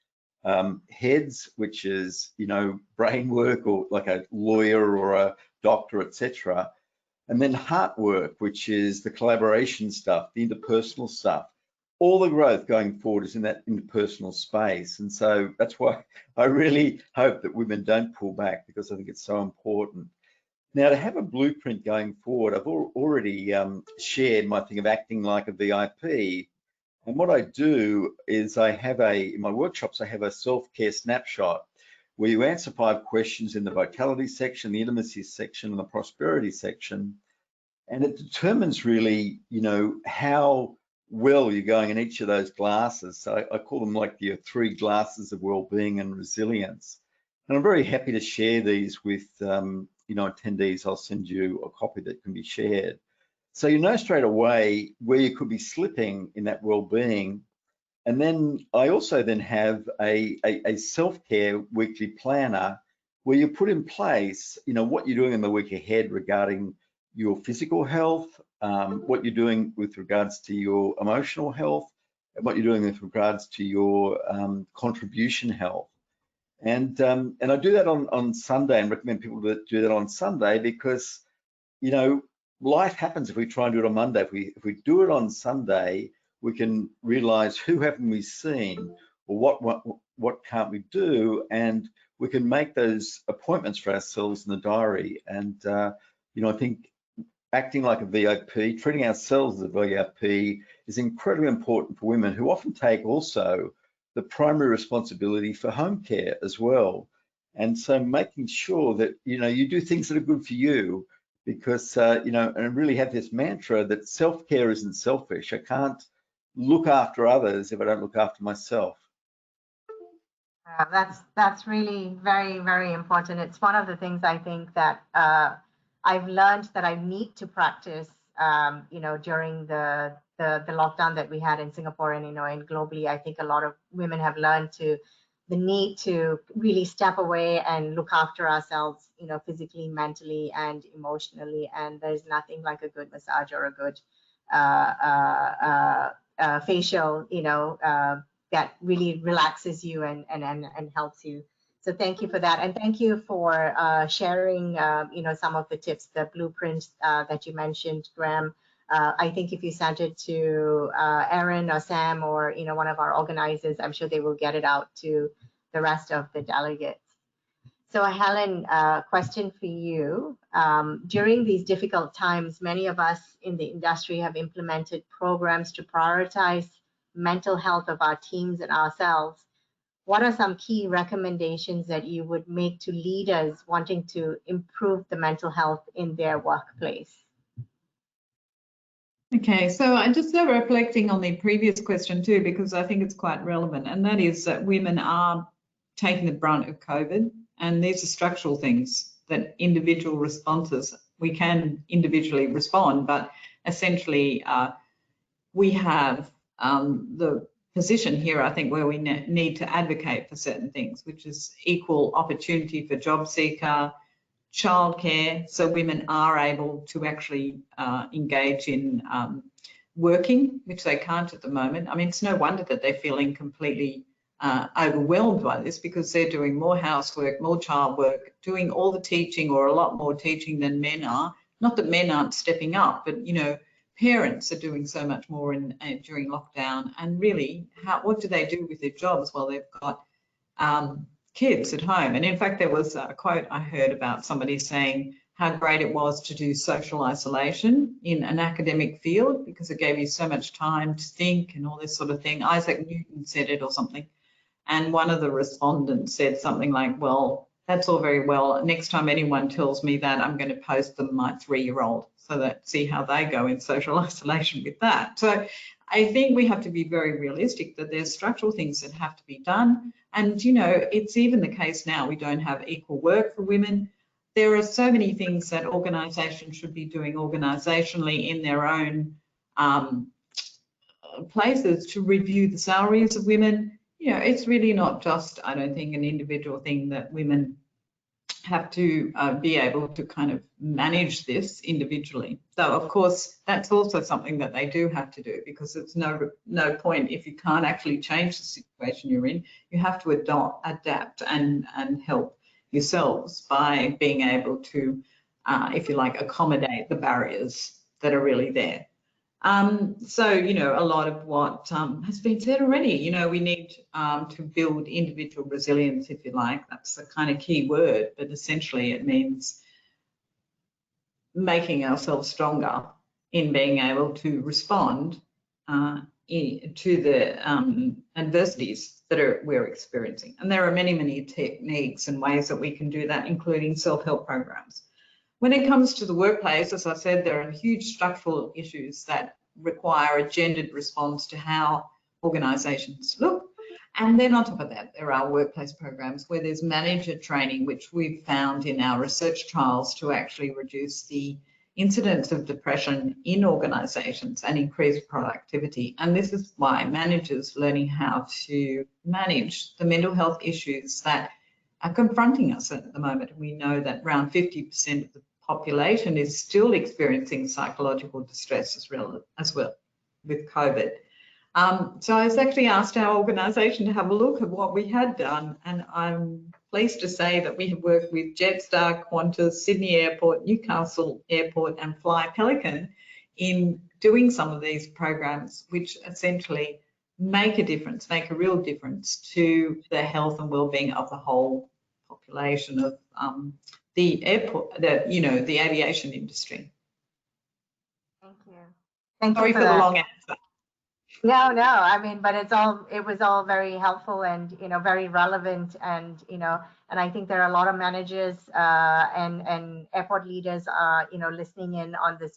heads, which is, you know, brain work, or like a lawyer or a doctor, etc. And then heart work, which is the collaboration stuff, the interpersonal stuff. All the growth going forward is in that interpersonal space. And so that's why I really hope that women don't pull back, because I think it's so important. Now, to have a blueprint going forward, I've already shared my thing of acting like a VIP. And what I do is in my workshops, I have a self-care snapshot where you answer 5 questions in the vitality section, the intimacy section, and the prosperity section. And it determines really, you know, how well you're going in each of those glasses. So I call them like your 3 glasses of well-being and resilience. And I'm very happy to share these with, you know, attendees. I'll send you a copy that can be shared. So you know straight away where you could be slipping in that well-being. And then I also then have a self-care weekly planner where you put in place, you know, what you're doing in the week ahead regarding your physical health, what you're doing with regards to your emotional health, and what you're doing with regards to your contribution health. And I do that on Sunday, and recommend people to do that on Sunday, because, you know, life happens if we try and do it on Monday. If we do it on Sunday, we can realize who haven't we seen, or what can't we do, and we can make those appointments for ourselves in the diary. And you know, I think acting like a VIP, treating ourselves as a VIP, is incredibly important for women who often take also the primary responsibility for home care as well. And so making sure that, you know, you do things that are good for you, because, you know, and really have this mantra that self-care isn't selfish. I can't look after others if I don't look after myself. That's really very, very important. It's one of the things I think that I've learned that I need to practice, you know, during the lockdown that we had in Singapore, and, you know, and globally. I think a lot of women have learned the need to really step away and look after ourselves, you know, physically, mentally, and emotionally. And there's nothing like a good massage or a good facial, you know, that really relaxes you and helps you. So thank you for that, and thank you for sharing, you know, some of the tips, the blueprints that you mentioned, Graham. I think if you sent it to Erin or Sam or, you know, one of our organizers, I'm sure they will get it out to the rest of the delegates. So Helen, question for you. During these difficult times, many of us in the industry have implemented programs to prioritize mental health of our teams and ourselves. What are some key recommendations that you would make to leaders wanting to improve the mental health in their workplace? Okay, so I'm just reflecting on the previous question too, because I think it's quite relevant, and that is that women are taking the brunt of COVID, and these are structural things that individual responses, we can individually respond, but essentially we have the position here, I think, where we need to advocate for certain things, which is equal opportunity for job seeker, childcare, so women are able to actually engage in working, which they can't at the moment. I mean, it's no wonder that they're feeling completely overwhelmed by this, because they're doing more housework, more child work, doing all the teaching, or a lot more teaching than men are. Not that men aren't stepping up, but, you know, parents are doing so much more during lockdown. And really, what do they do with their jobs while they've got kids at home? And in fact, there was a quote I heard about somebody saying how great it was to do social isolation in an academic field, because it gave you so much time to think and all this sort of thing. Isaac Newton said it or something. And one of the respondents said something like, well, that's all very well. Next time anyone tells me that, I'm going to post them my 3-year-old so that see how they go in social isolation with that. So I think we have to be very realistic that there's structural things that have to be done. And, you know, it's even the case now we don't have equal work for women. There are so many things that organisations should be doing organisationally in their own places to review the salaries of women. You know, it's really not just, I don't think, an individual thing that women have to be able to kind of manage this individually. So of course, that's also something that they do have to do, because it's no point if you can't actually change the situation you're in. You have to adapt and help yourselves by being able to, if you like, accommodate the barriers that are really there. So, you know, a lot of what has been said already, you know, we need to build individual resilience, if you like. That's the kind of key word, but essentially it means making ourselves stronger in being able to respond to the adversities that we're experiencing. And there are many, many techniques and ways that we can do that, including self-help programs. When it comes to the workplace, as I said, there are huge structural issues that require a gendered response to how organisations look. And then on top of that, there are workplace programs where there's manager training, which we've found in our research trials to actually reduce the incidence of depression in organisations and increase productivity. And this is why managers learning how to manage the mental health issues that are confronting us at the moment. We know that around 50% of the population is still experiencing psychological distress as well with COVID. So I was actually asked our organisation to have a look at what we had done, and I'm pleased to say that we have worked with Jetstar, Qantas, Sydney Airport, Newcastle Airport and Fly Pelican in doing some of these programs, which essentially make a difference, make a real difference to the health and well-being of the whole population of the airport, the aviation industry. Thank you. Thank Sorry you for the long answer. No, I mean, but it was all very helpful and, you know, very relevant, and, you know, and I think there are a lot of managers and airport leaders, you know, listening in on this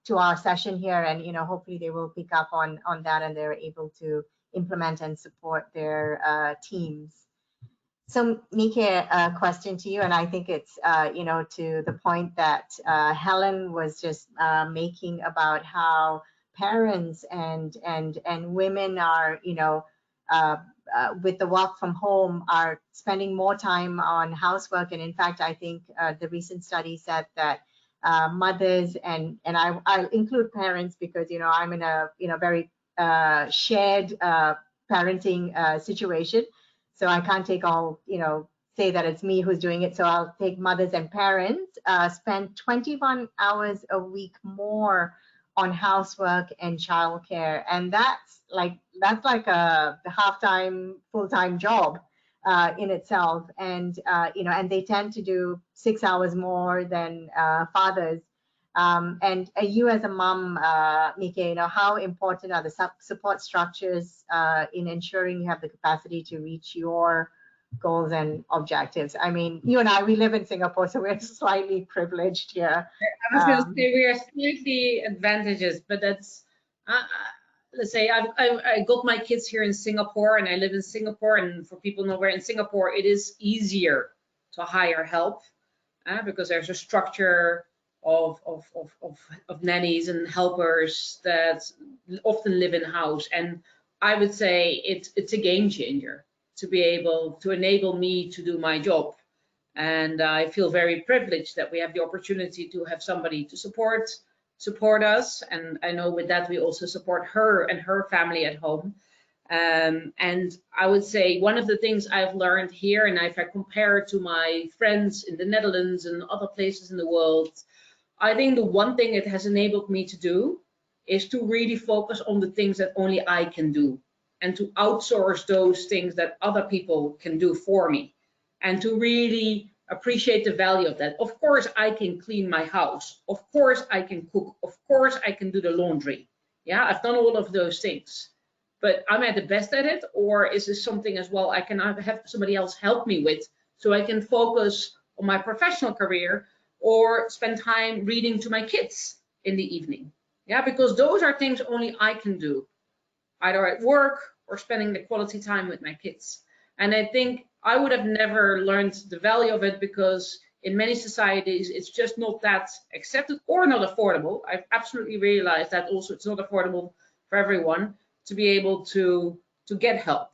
to our session here, and, you know, hopefully they will pick up on that and they're able to implement and support their teams. So Miki, a question to you, and I think it's, you know, to the point that Helen was just making about how parents and women are, you know, with the work from home are spending more time on housework. And in fact, I think the recent study said that mothers and I'll include parents because, you know, I'm in a, you know, very shared parenting situation. So I can't take all, you know, say that it's me who's doing it. So I'll take mothers and parents spend 21 hours a week more on housework and childcare, and that's like a half-time, full-time job in itself. And you know, and they tend to do 6 hours more than fathers. And you as a mom, Miki, you know, how important are the support structures in ensuring you have the capacity to reach your goals and objectives? I mean, you and I, we live in Singapore, so we're slightly privileged here. I was going to say we are slightly advantageous, but that's, let's say I got my kids here in Singapore and I live in Singapore, and for people nowhere in Singapore, it is easier to hire help because there's a structure of nannies and helpers that often live in house. And I would say it's a game changer to be able to enable me to do my job. And I feel very privileged that we have the opportunity to have somebody to support us. And I know with that we also support her and her family at home. And I would say one of the things I've learned here, and if I compare it to my friends in the Netherlands and other places in the world, I think the one thing it has enabled me to do is to really focus on the things that only I can do, and to outsource those things that other people can do for me, and to really appreciate the value of that. Of course, I can clean my house. Of course, I can cook. Of course, I can do the laundry. Yeah, I've done all of those things. but am I the best at it? Or is this something as well I can have somebody else help me with so I can focus on my professional career or spend time reading to my kids in the evening? Yeah, because those are things only I can do, either at work or spending the quality time with my kids. And I think I would have never learned the value of it because in many societies, it's just not that accepted or not affordable. I've absolutely realized that also it's not affordable for everyone to be able to get help.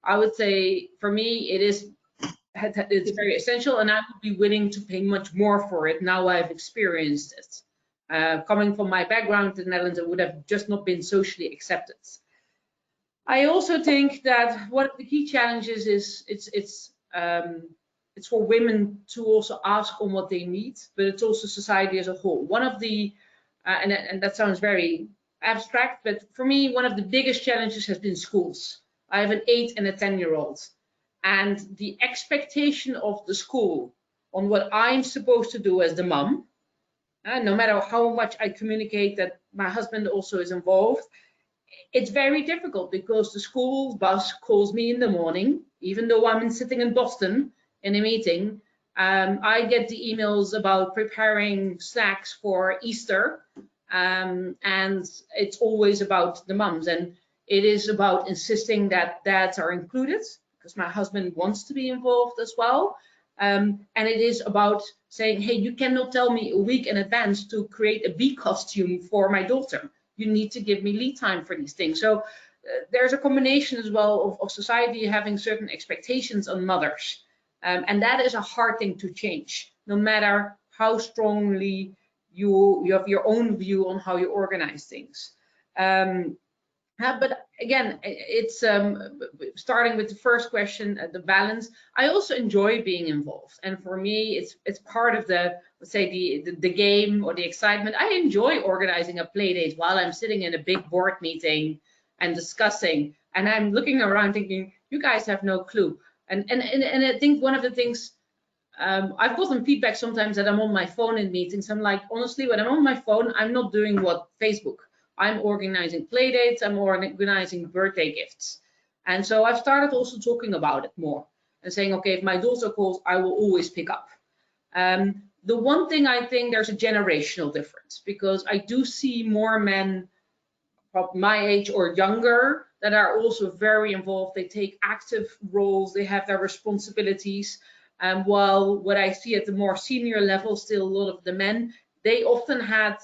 I would say for me, it's very essential, and I would be willing to pay much more for it now I've experienced it. Coming from my background in the Netherlands, it would have just not been socially accepted. I also think that one of the key challenges is it's for women to also ask on what they need, but it's also society as a whole. One of the, and that sounds very abstract, but for me, one of the biggest challenges has been schools. I have an 8 and a 10-year-old, and the expectation of the school on what I'm supposed to do as the mom, no matter how much I communicate that my husband also is involved, it's very difficult because the school bus calls me in the morning, even though I'm sitting in Boston in a meeting. I get the emails about preparing snacks for Easter, and it's always about the mums. And it is about insisting that dads are included because my husband wants to be involved as well. And it is about saying, hey, you cannot tell me a week in advance to create a bee costume for my daughter. You need to give me lead time for these things. So there's a combination as well of society having certain expectations on mothers. And that is a hard thing to change, no matter how strongly you have your own view on how you organize things. But again, it's starting with the first question, the balance. I also enjoy being involved, and for me, it's part of the, let's say, the game or the excitement. I enjoy organizing a play date while I'm sitting in a big board meeting and discussing, and I'm looking around thinking, you guys have no clue. And I think one of the things I've gotten feedback sometimes that I'm on my phone in meetings. I'm like, honestly, when I'm on my phone, I'm not doing what Facebook. I'm organizing play dates, I'm organizing birthday gifts. And so I've started also talking about it more and saying, okay, if my daughter calls, I will always pick up. The one thing I think there's a generational difference because I do see more men from my age or younger that are also very involved. They take active roles, they have their responsibilities. While what I see at the more senior level, still a lot of the men, they often had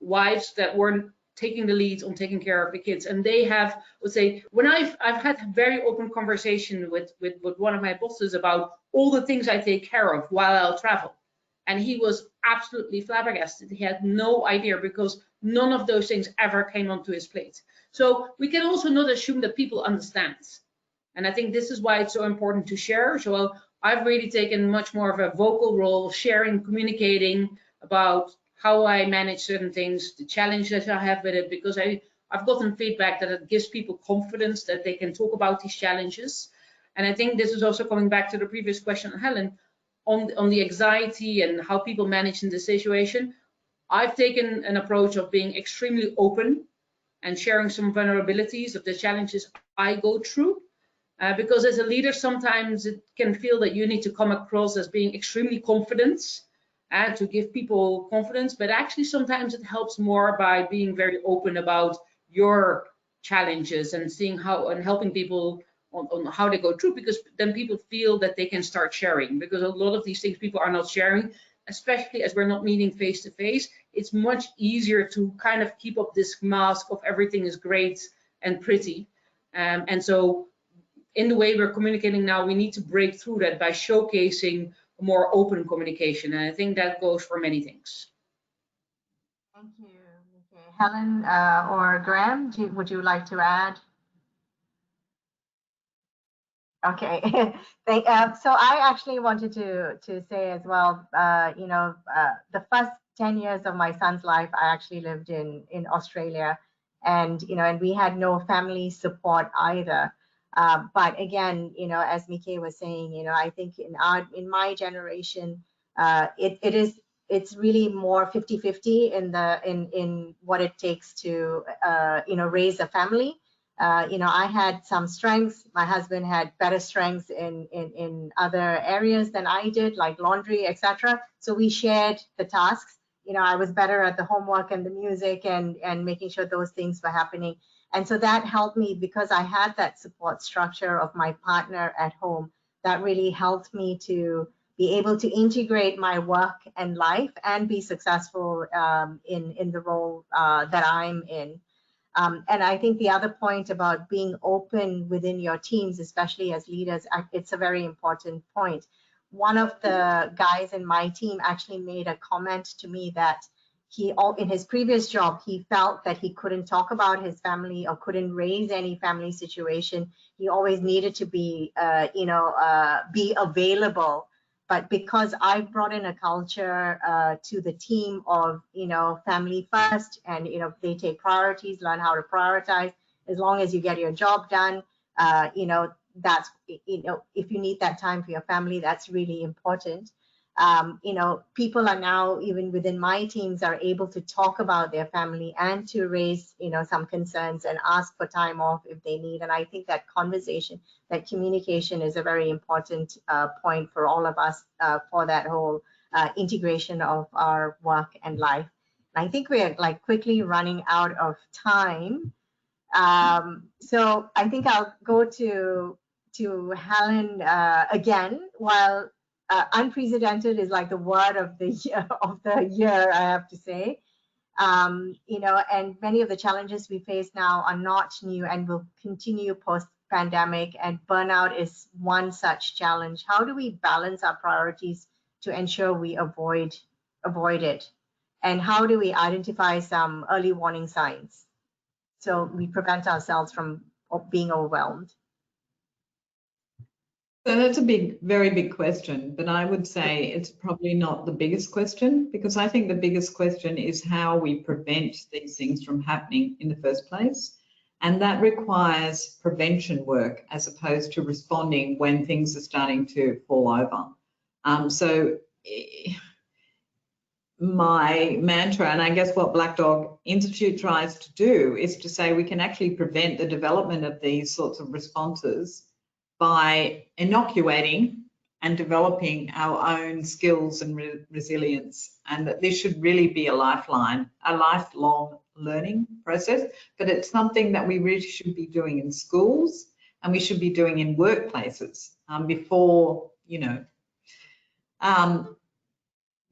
wives that weren't taking the lead on taking care of the kids, and they have, let's say, when I've had a very open conversation with one of my bosses about all the things I take care of while I'll travel, and he was absolutely flabbergasted. He had no idea because none of those things ever came onto his plate. So we can also not assume that people understand, and I think this is why it's so important to share. So I've really taken much more of a vocal role, sharing, communicating about how I manage certain things, the challenges I have with it, because I've gotten feedback that it gives people confidence that they can talk about these challenges. And I think this is also coming back to the previous question, Helen, on the anxiety and how people manage in this situation. I've taken an approach of being extremely open and sharing some vulnerabilities of the challenges I go through. Because as a leader, sometimes it can feel that you need to come across as being extremely confident and to give people confidence, but actually sometimes it helps more by being very open about your challenges and seeing how and helping people on how they go through, because then people feel that they can start sharing, because a lot of these things people are not sharing, especially as we're not meeting face to face. It's much easier to kind of keep up this mask of everything is great and pretty. And so in the way we're communicating now, we need to break through that by showcasing more open communication, and I think that goes for many things. Thank you. Okay. Helen or Graham, would you like to add? Okay. So I actually wanted to say as well, the first 10 years of my son's life, I actually lived in Australia, and and we had no family support either. But again, as Miki was saying, I think in my generation, it's really more 50-50 in what it takes to raise a family. I had some strengths. My husband had better strengths in other areas than I did, like laundry, etc. So we shared the tasks. I was better at the homework and the music and making sure those things were happening. And so that helped me because I had that support structure of my partner at home. That really helped me to be able to integrate my work and life and be successful in the role that I'm in. And I think the other point about being open within your teams, especially as leaders, it's a very important point. One of the guys in my team actually made a comment to me that in his previous job, he felt that he couldn't talk about his family or couldn't raise any family situation. He always needed to be, be available. But because I brought in a culture to the team of, family first, and, they take priorities, learn how to prioritize. As long as you get your job done, that's, if you need that time for your family, that's really important. People are now, even within my teams, are able to talk about their family and to raise, some concerns and ask for time off if they need. And I think that conversation, that communication is a very important point for all of us for that whole integration of our work and life. And I think we're quickly running out of time. So I think I'll go to Helen again. While unprecedented is the word of the year, I have to say. And many of the challenges we face now are not new and will continue post-pandemic, and burnout is one such challenge. How do we balance our priorities to ensure we avoid it? And how do we identify some early warning signs so we prevent ourselves from being overwhelmed? So that's a very big question, but I would say it's probably not the biggest question, because I think the biggest question is how we prevent these things from happening in the first place. And that requires prevention work as opposed to responding when things are starting to fall over. So my mantra, and I guess what Black Dog Institute tries to do, is to say we can actually prevent the development of these sorts of responses by inoculating and developing our own skills and resilience, and that this should really be a lifelong learning process. But it's something that we really should be doing in schools, and we should be doing in workplaces before,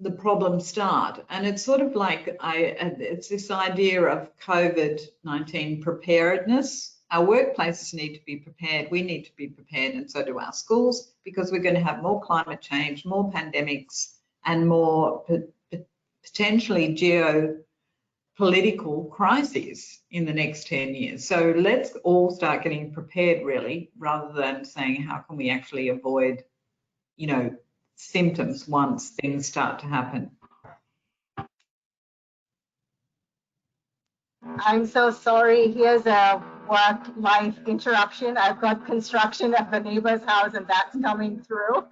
the problems start. And it's sort of like it's this idea of COVID-19 preparedness. Our workplaces need to be prepared, we need to be prepared, and so do our schools, because we're going to have more climate change, more pandemics, and more potentially geopolitical crises in the next 10 years. So let's all start getting prepared, really, rather than saying how can we actually avoid, symptoms once things start to happen. I'm so sorry. Here's a work-life interruption. I've got construction at the neighbor's house, and that's coming through.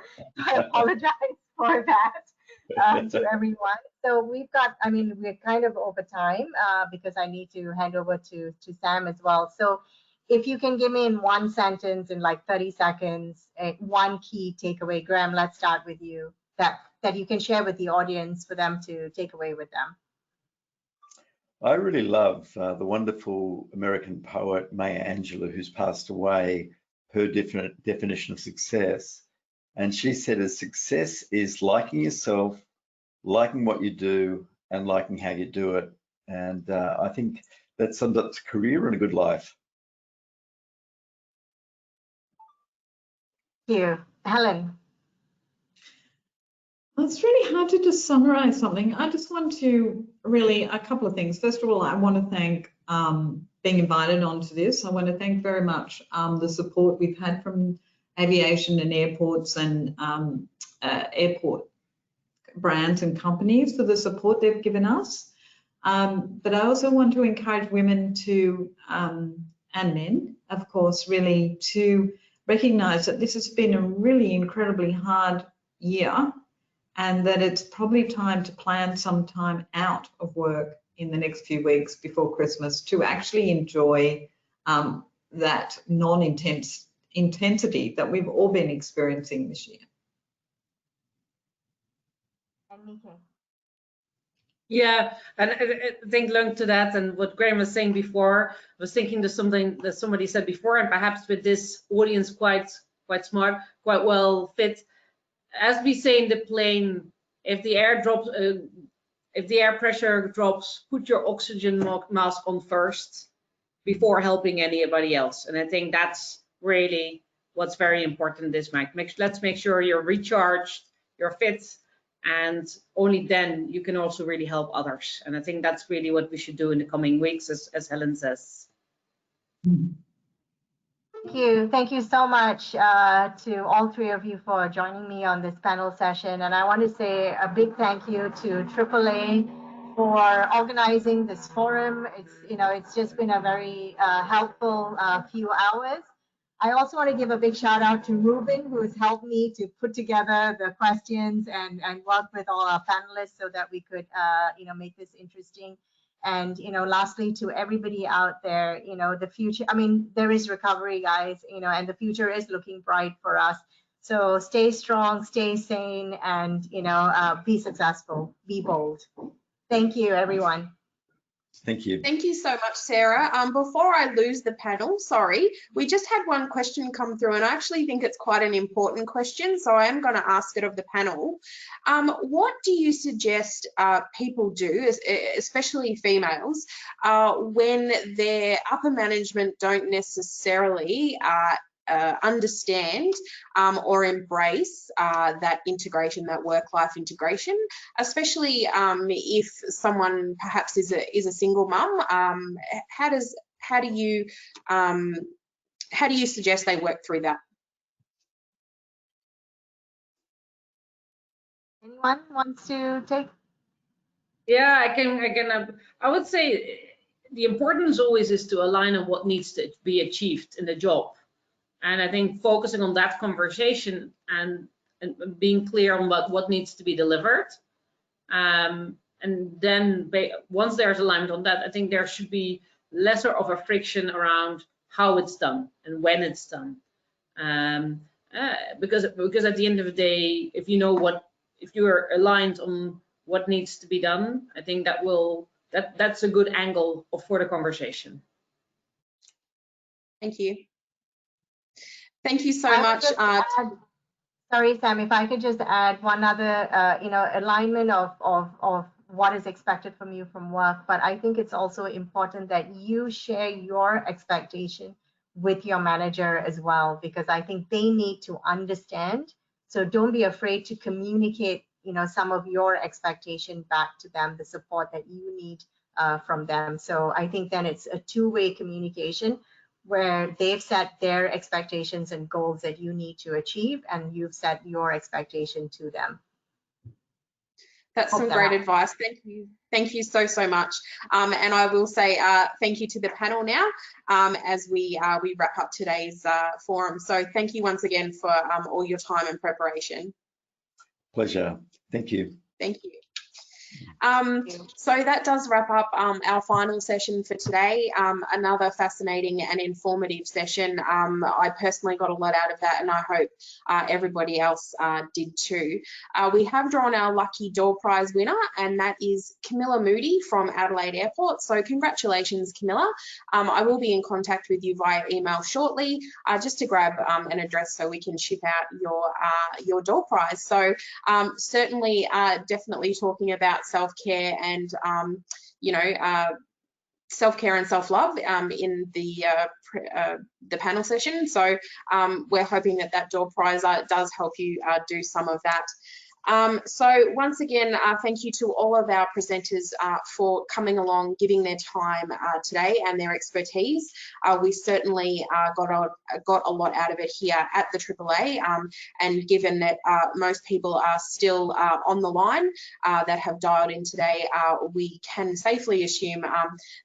I apologize for that to everyone. So we've got, we're kind of over time because I need to hand over to Sam as well. So if you can give me in one sentence, in 30 seconds, one key takeaway. Graham, let's start with you, that you can share with the audience for them to take away with them. I really love the wonderful American poet Maya Angelou, who's passed away, her definition of success. And she said, success is liking yourself, liking what you do, and liking how you do it. And I think that sums up a career and a good life. Thank you. Helen. It's really hard to just summarize something. I just want to a couple of things. First of all, I want to thank being invited onto this. I want to thank very much the support we've had from aviation and airports and airport brands and companies for the support they've given us. But I also want to encourage women to, and men, of course, really to recognize that this has been a really incredibly hard year, and that it's probably time to plan some time out of work in the next few weeks before Christmas to actually enjoy that intensity that we've all been experiencing this year. And Nikki. Yeah, and I think linked to that and what Graham was saying before, I was thinking to something that somebody said before, and perhaps with this audience quite smart, quite well fit. As we say in the plane, if the air drops, if the air pressure drops, put your oxygen mask on first before helping anybody else. And I think that's really what's very important this month. Let's make sure you're recharged, you're fit, and only then you can also really help others. And I think that's really what we should do in the coming weeks, as Helen says. Thank you so much to all three of you for joining me on this panel session. And I want to say a big thank you to AAA for organizing this forum. It's just been a very helpful few hours. I also want to give a big shout out to Ruben, who has helped me to put together the questions and work with all our panelists so that we could make this interesting. And lastly, to everybody out there, the future, there is recovery, guys, and the future is looking bright for us. So stay strong, stay sane, and be successful, be bold. Thank you, everyone. Thank you. Thank you so much, Sarah. Before I lose the panel, sorry, we just had one question come through, and I actually think it's quite an important question, so I am going to ask it of the panel. What do you suggest people do, especially females, when their upper management don't necessarily understand or embrace that integration, that work-life integration, especially if someone perhaps is a single mum? How do you suggest they work through that? Anyone wants to take? Yeah, I would say the importance always is to align on what needs to be achieved in the job. And I think focusing on that conversation and being clear on what needs to be delivered. And then once there's alignment on that, I think there should be lesser of a friction around how it's done and when it's done. Because at the end of the day, if you are aligned on what needs to be done, I think that's a good angle for the conversation. Thank you. Thank you so much. Sorry, Sam, if I could just add one other, alignment of what is expected from you from work. But I think it's also important that you share your expectation with your manager as well, because I think they need to understand. So don't be afraid to communicate, some of your expectation back to them, the support that you need from them. So I think then it's a two-way communication, where they've set their expectations and goals that you need to achieve, and you've set your expectation to them. That's some great advice. Thank you. Thank you so much. And I will say thank you to the panel now as we wrap up today's forum. So thank you once again for all your time and preparation. Pleasure. Thank you. Thank you. So that does wrap up our final session for today. Another fascinating and informative session. I personally got a lot out of that, and I hope everybody else did too. We have drawn our lucky door prize winner, and that is Camilla Moody from Adelaide Airport. So congratulations, Camilla. I will be in contact with you via email shortly, just to grab an address so we can ship out your door prize. So certainly, definitely talking about self-care and self-care and self-love in the panel session. So we're hoping that door prize does help you do some of that. So once again, thank you to all of our presenters for coming along, giving their time today and their expertise. We certainly got a lot out of it here at the AAA, and given that most people are still on the line that have dialed in today, we can safely assume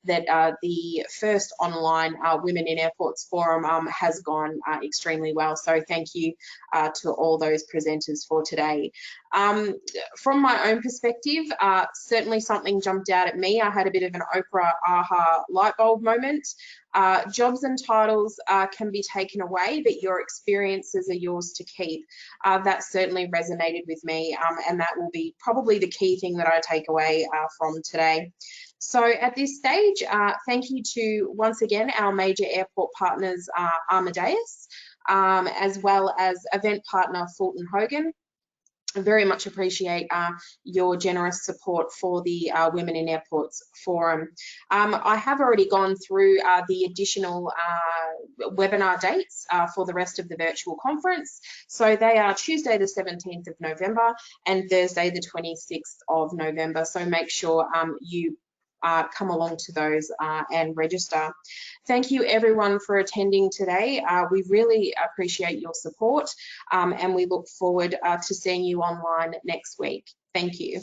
that the first online Women in Airports forum has gone extremely well. So thank you to all those presenters for today. From my own perspective, certainly something jumped out at me. I had a bit of an Oprah aha light bulb moment. Jobs and titles can be taken away, but your experiences are yours to keep. That certainly resonated with me, and that will be probably the key thing that I take away from today. So at this stage, thank you to, once again, our major airport partners, Amadeus, as well as event partner Fulton Hogan. I very much appreciate your generous support for the Women in Airports Forum. I have already gone through the additional webinar dates for the rest of the virtual conference. So they are Tuesday the 17th of November and Thursday the 26th of November. So make sure you come along to those and register. Thank you everyone for attending today. We really appreciate your support and we look forward to seeing you online next week. Thank you.